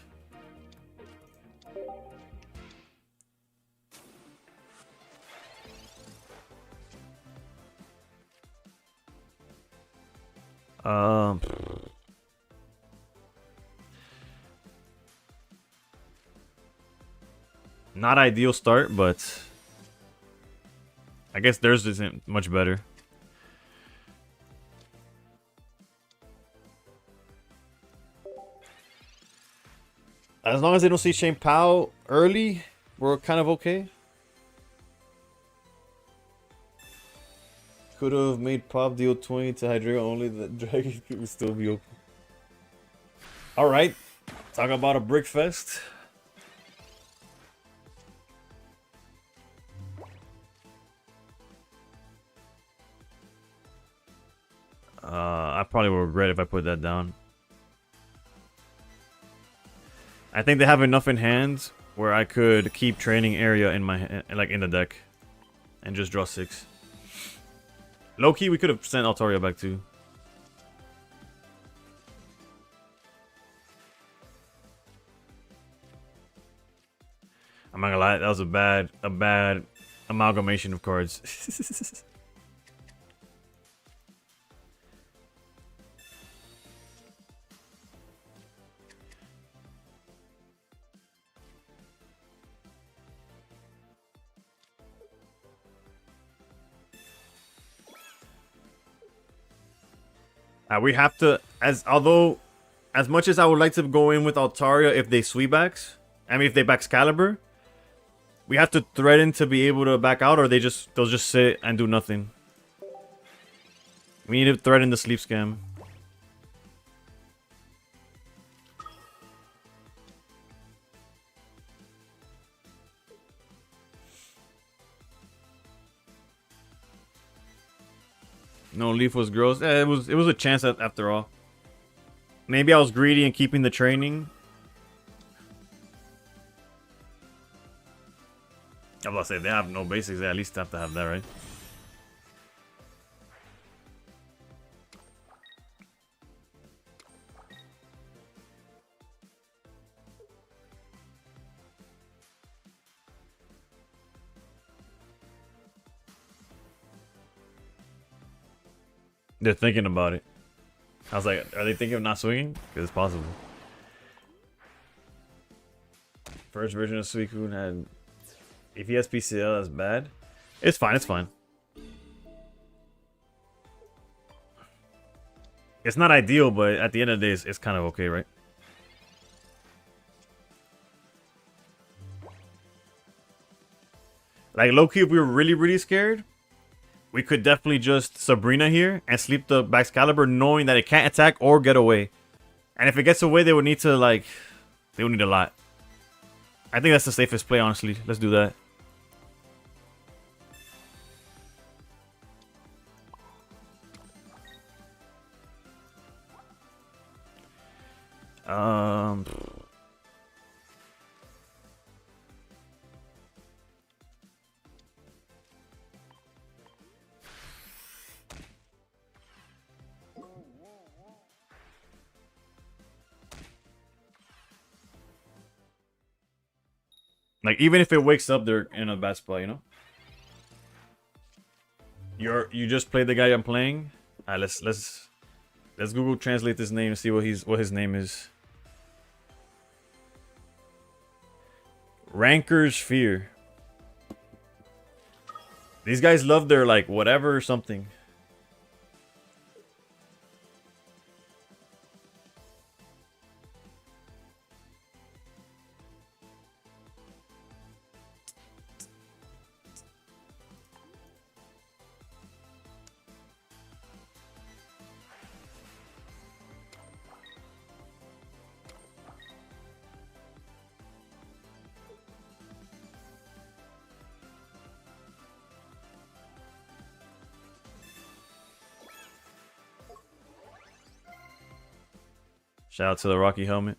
Not ideal start, but I guess theirs isn't much better. As long as they don't see Shane Powell early, we're kind of okay. Could have made Pop deal 20 to Hydreigon only. The Dragon could still be open. Alright. Talk about a brick fest. I probably will regret if I put that down. I think they have enough in hand where I could keep training area in my like in the deck, and just draw 6. Low key, we could have sent Altaria back too. I'm not gonna lie, that was a bad amalgamation of cards. We have to, as much as I would like to go in with Altaria if they sweetbacks, I mean if they back Excalibur, we have to threaten to be able to back out, or they'll just sit and do nothing. We need to threaten the sleep scam. No, Leaf was gross. It was a chance after all. Maybe I was greedy in keeping the training. I was about to say, they have no basics. They at least have to have that, right? They're thinking about it. I was like, are they thinking of not swinging? Because it's possible. First version of Suicune had... If he has PCL, that's bad. It's fine, it's fine. It's not ideal, but at the end of the day, it's kind of okay, right? Like, low-key, if we were really, really scared, we could definitely just Sabrina here and sleep the Excalibur, knowing that it can't attack or get away. And if it gets away, they would need to, like... They would need a lot. I think that's the safest play, honestly. Let's do that. Like, even if it wakes up, they're in a bad spot, you know? You just played the guy I'm playing? Alright, let's Google translate this name and see what his name is. Ranker's Fear. These guys love their, like, whatever or something. Shout out to the Rocky helmet.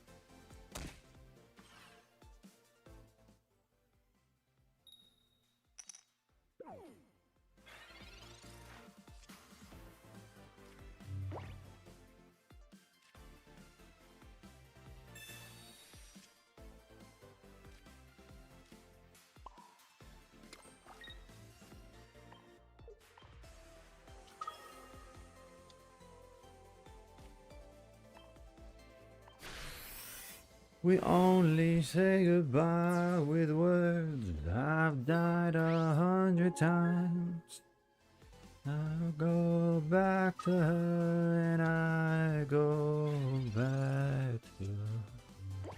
We only say goodbye with words. I've died 100 times. I'll go back to her and I go back to her.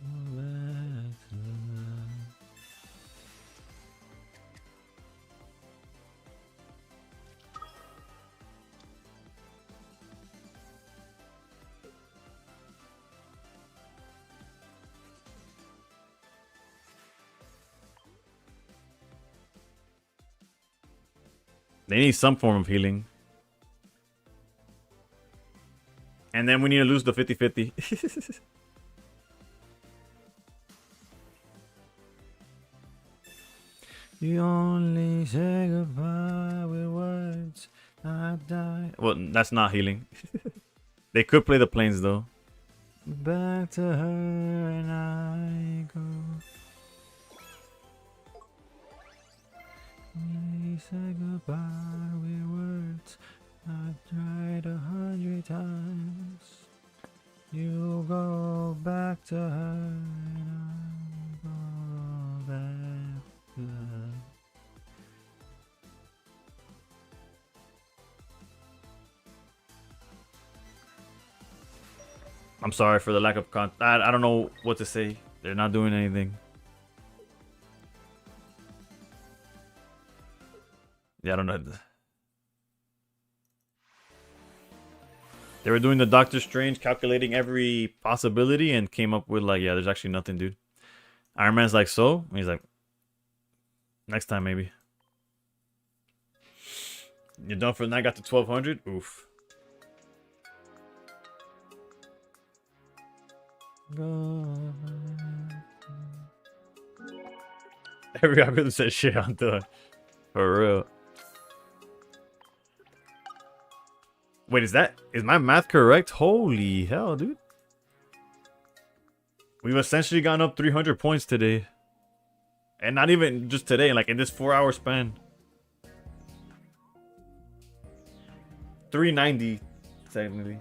Go back to her. They need some form of healing. And then we need to lose the 50-50. You only say goodbye with words. I die. Well, that's not healing. They could play the planes though. Back to her and I go. Only say goodbye with words. I've tried 100 times. You go back to her and I go back to her. I'm sorry for the lack of content. I don't know what to say. They're not doing anything. Yeah, I don't know. They were doing the Doctor Strange, calculating every possibility, and came up with like, yeah, there's actually nothing, dude. Iron Man's like, so? And he's like, next time, maybe. You're done for the night, got to 1200? Oof. Every algorithm says shit, I'm done. For real. Wait, is my math correct? Holy hell, dude. We've essentially gone up 300 points today. And not even just today, like in this 4-hour span. 390, technically.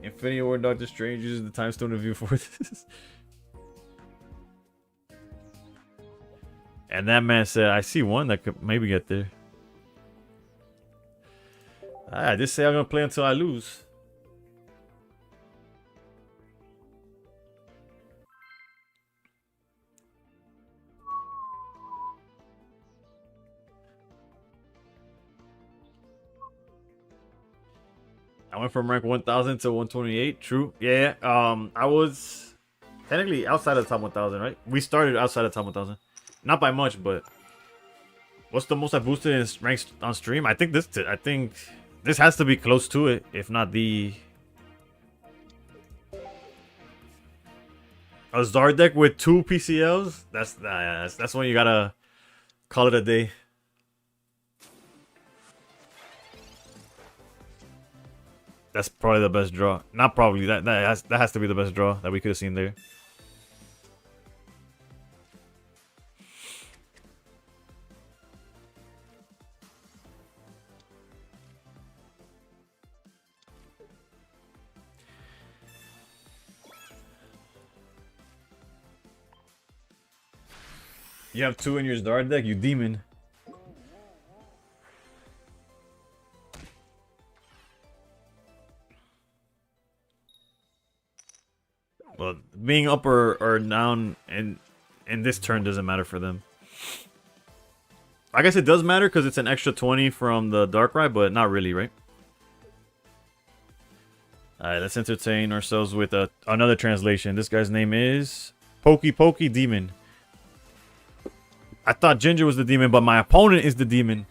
Infinity War Doctor Strange uses the time stone to view for this. And that man said, I see one that could maybe get there. I just say I'm gonna play until I lose. I went from rank 1000 to 128. True. Yeah. I was technically outside of the top 1000, right? We started outside of the top 1000. Not by much, but what's the most I boosted in ranks on stream? I think this has to be close to it, if not the a Zard deck with 2 PCLs. That's when you gotta call it a day. That's probably the best draw. Not probably. That has to be the best draw that we could have seen there. You have 2 in your Zard deck, you demon. Well, being up or down in this turn doesn't matter for them. I guess it does matter because it's an extra 20 from the Darkrai, but not really, right? Alright, let's entertain ourselves with another translation. This guy's name is Pokey Pokey Demon. I thought Ginger was the demon, but my opponent is the demon.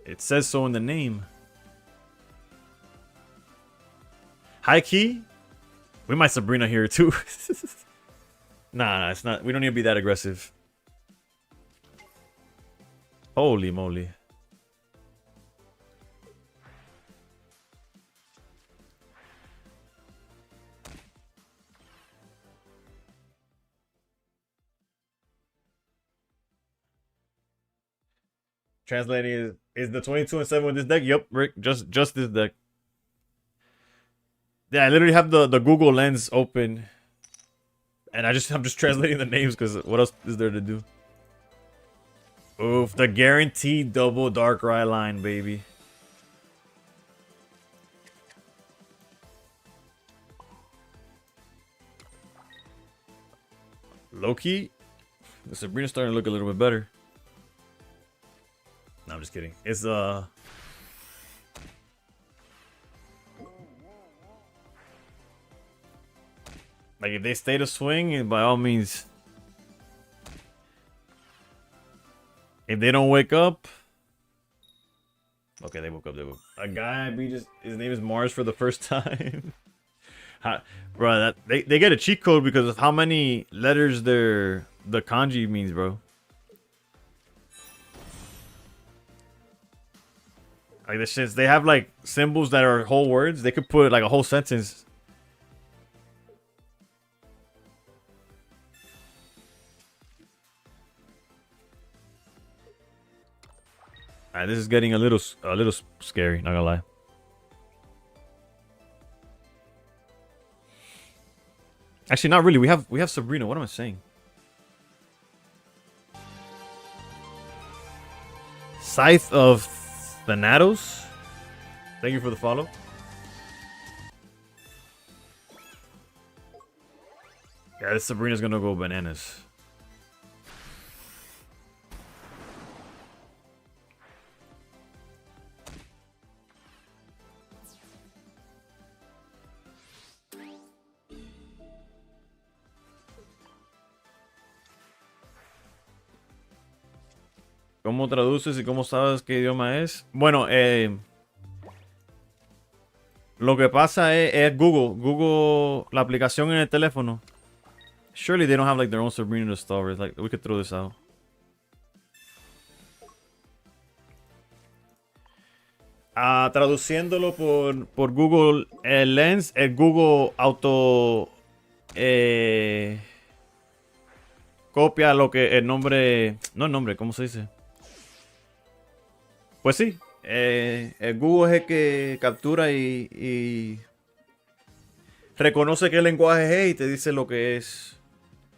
It says so in the name. High key, we might Sabrina here too. Nah, it's not. We don't need to be that aggressive. Holy moly. Translating is the 22 and 7 with this deck? Yep, Rick, just this deck. Yeah, I literally have the Google Lens open, and I'm just translating the names because what else is there to do? Oof, the guaranteed double Darkrai line, baby. Low-key, the Sabrina's starting to look a little bit better. No, I'm just kidding. It's like if they stay to swing, by all means. If they don't wake up, Okay, they woke up. They woke up. A guy, his name is Mars for the first time. Bro, they get a cheat code because of how many letters the kanji means, bro. Like this shit, they have like symbols that are whole words. They could put like a whole sentence. Alright, this is getting a little scary. Not gonna lie. Actually, not really. We have Sabrina. What am I saying? Scythe of Thanatos. Thank you for the follow. Yeah, this Sabrina's gonna go bananas. ¿Cómo traduces y cómo sabes qué idioma es? Bueno, lo que pasa es Google. Google, la aplicación en el teléfono. Surely they don't have like their own Sabrina to store. It's like we could throw this out. Traduciéndolo por Google Lens, el Google auto copia lo que el nombre, no el nombre, ¿cómo se dice? Pues sí, el Google es el que captura y reconoce qué lenguaje es y te dice lo que es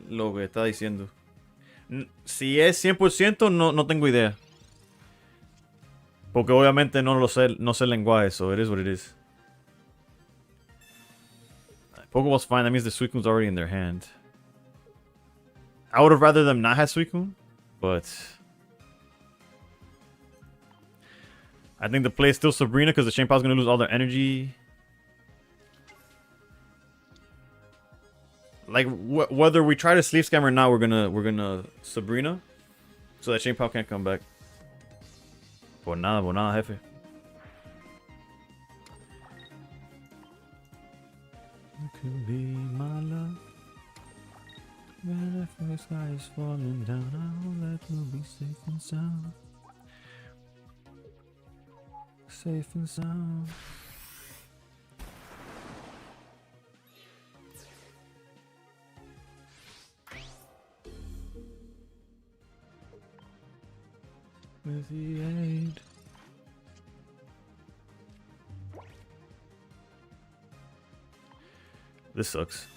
lo que está diciendo. Si es 100%, no tengo idea. Porque obviamente no sé el lenguaje, so it is what it is. Pokeball's fine, that means the Suicune's already in their hand. I would have rather them not have Suicune, but I think the play is still Sabrina because the Chien-Pao's gonna lose all their energy. Like whether we try to sleep scam or not, we're gonna Sabrina, so that Chien-Pao can't come back. Por nada, jefe. You could be my love. When the first sky is falling down, I will let you be safe and sound. Safe and sound. With the aid. This sucks.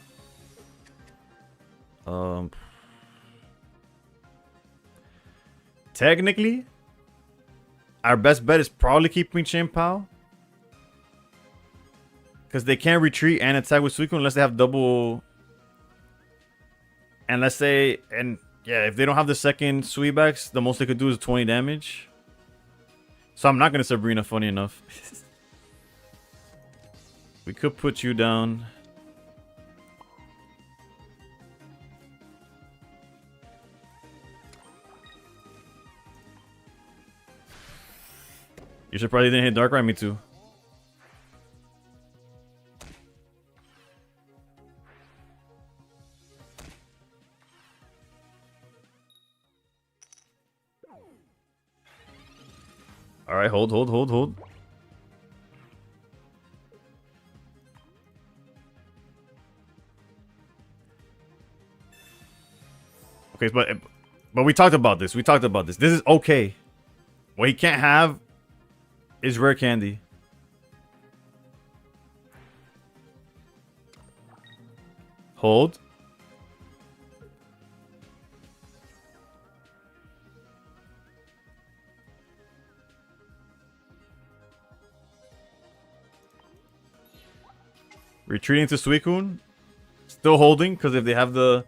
Technically, our best bet is probably keeping Chien-Pao. Because they can't retreat and attack with Suicune unless they have double. And let's say, and yeah, if they don't have the second Sweetbacks, the most they could do is 20 damage. So I'm not going to Sabrina, funny enough. We could put you down. You should probably didn't hit Darkrai, me too. Alright, hold. Okay, but we talked about this. This is okay. What he can't have is rare candy. Hold. Retreating to Suicune. Still holding, because if they have the...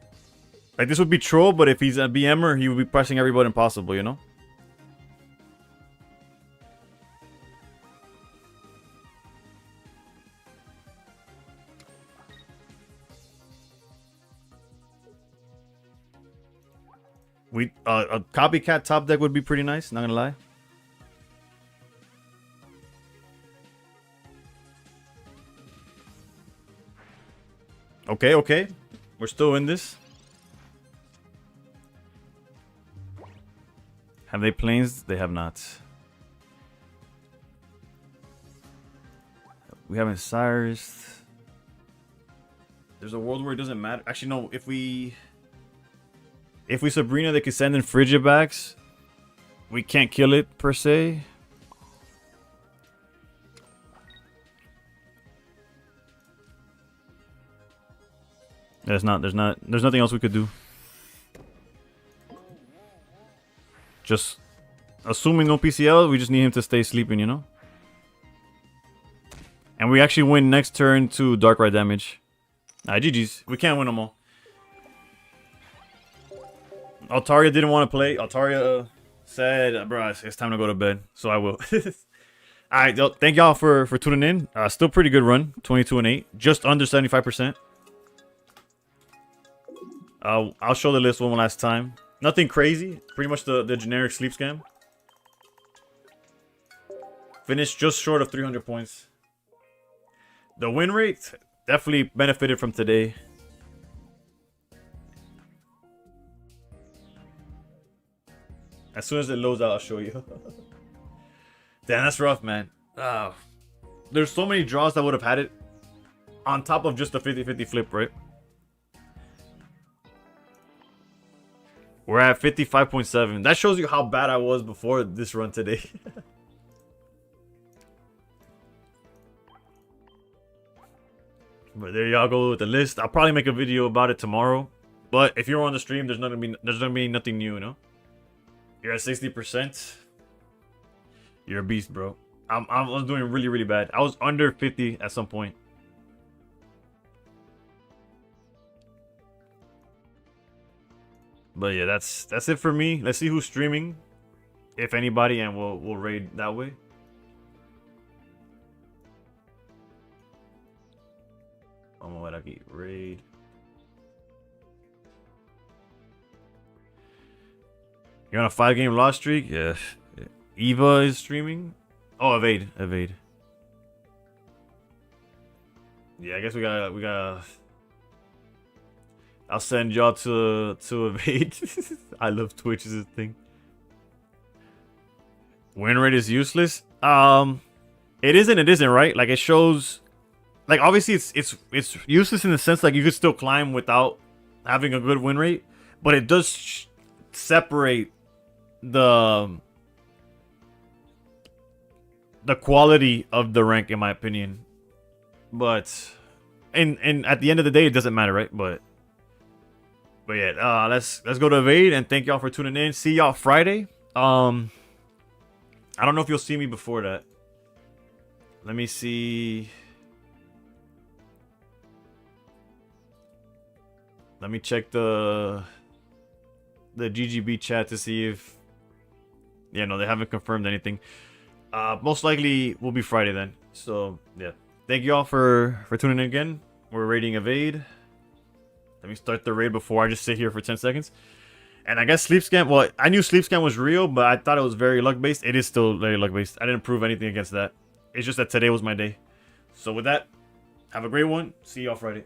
Like, this would be troll, but if he's a BMer, he would be pressing every button possible, you know? A copycat top deck would be pretty nice, not gonna lie. Okay, okay. We're still in this. Have they planes? They have not. We haven't Cyrus. There's a world where it doesn't matter. Actually, no. If we Sabrina, they could send in Frigibacks. We can't kill it per se. There's nothing else we could do. Just assuming no PCL, we just need him to stay sleeping, you know? And we actually win next turn to Dark Ride damage. GG's. We can't win them all. Altaria didn't want to play. Altaria said, bro, it's time to go to bed. So I will. Alright, thank y'all for tuning in. Still pretty good run. 22-8. Just under 75%. I'll show the list one last time. Nothing crazy. Pretty much the generic sleep scam. Finished just short of 300 points. The win rate definitely benefited from today. As soon as it loads out, I'll show you. Damn, that's rough, man. There's so many draws that would have had it on top of just the 50-50 flip, right? We're at 55.7. That shows you how bad I was before this run today. But there y'all go with the list. I'll probably make a video about it tomorrow. But if you're on the stream, there's gonna be nothing new, you know? You're at 60%. You're a beast, bro. I was doing really, really bad. I was under 50 at some point. But yeah, that's it for me. Let's see who's streaming, if anybody, and we'll raid that way. Vamos a ver aquí, raid. You're on a 5-game loss streak? Yeah. Eva is streaming. Oh, evade. Yeah, I guess we gotta I'll send y'all to evade. I love Twitch is a thing. Win rate is useless. It isn't, right? Like it shows, like obviously it's useless in the sense like you could still climb without having a good win rate, but it does separate the quality of the rank, in my opinion. But and at the end of the day, it doesn't matter, right? But yeah, let's go to evade, and thank y'all for tuning in. See y'all Friday. I don't know if you'll see me before that. Let me see. Let me check the GGB chat to see if, yeah, no, they haven't confirmed anything. Most likely will be Friday then. So yeah, thank you all for tuning in again. We're raiding evade. Let me start the raid before I just sit here for 10 seconds. And I guess Sleep Scam, well, I knew Sleep Scam was real, but I thought it was very luck-based. It is still very luck-based. I didn't prove anything against that. It's just that today was my day. So with that, have a great one. See y'all Friday.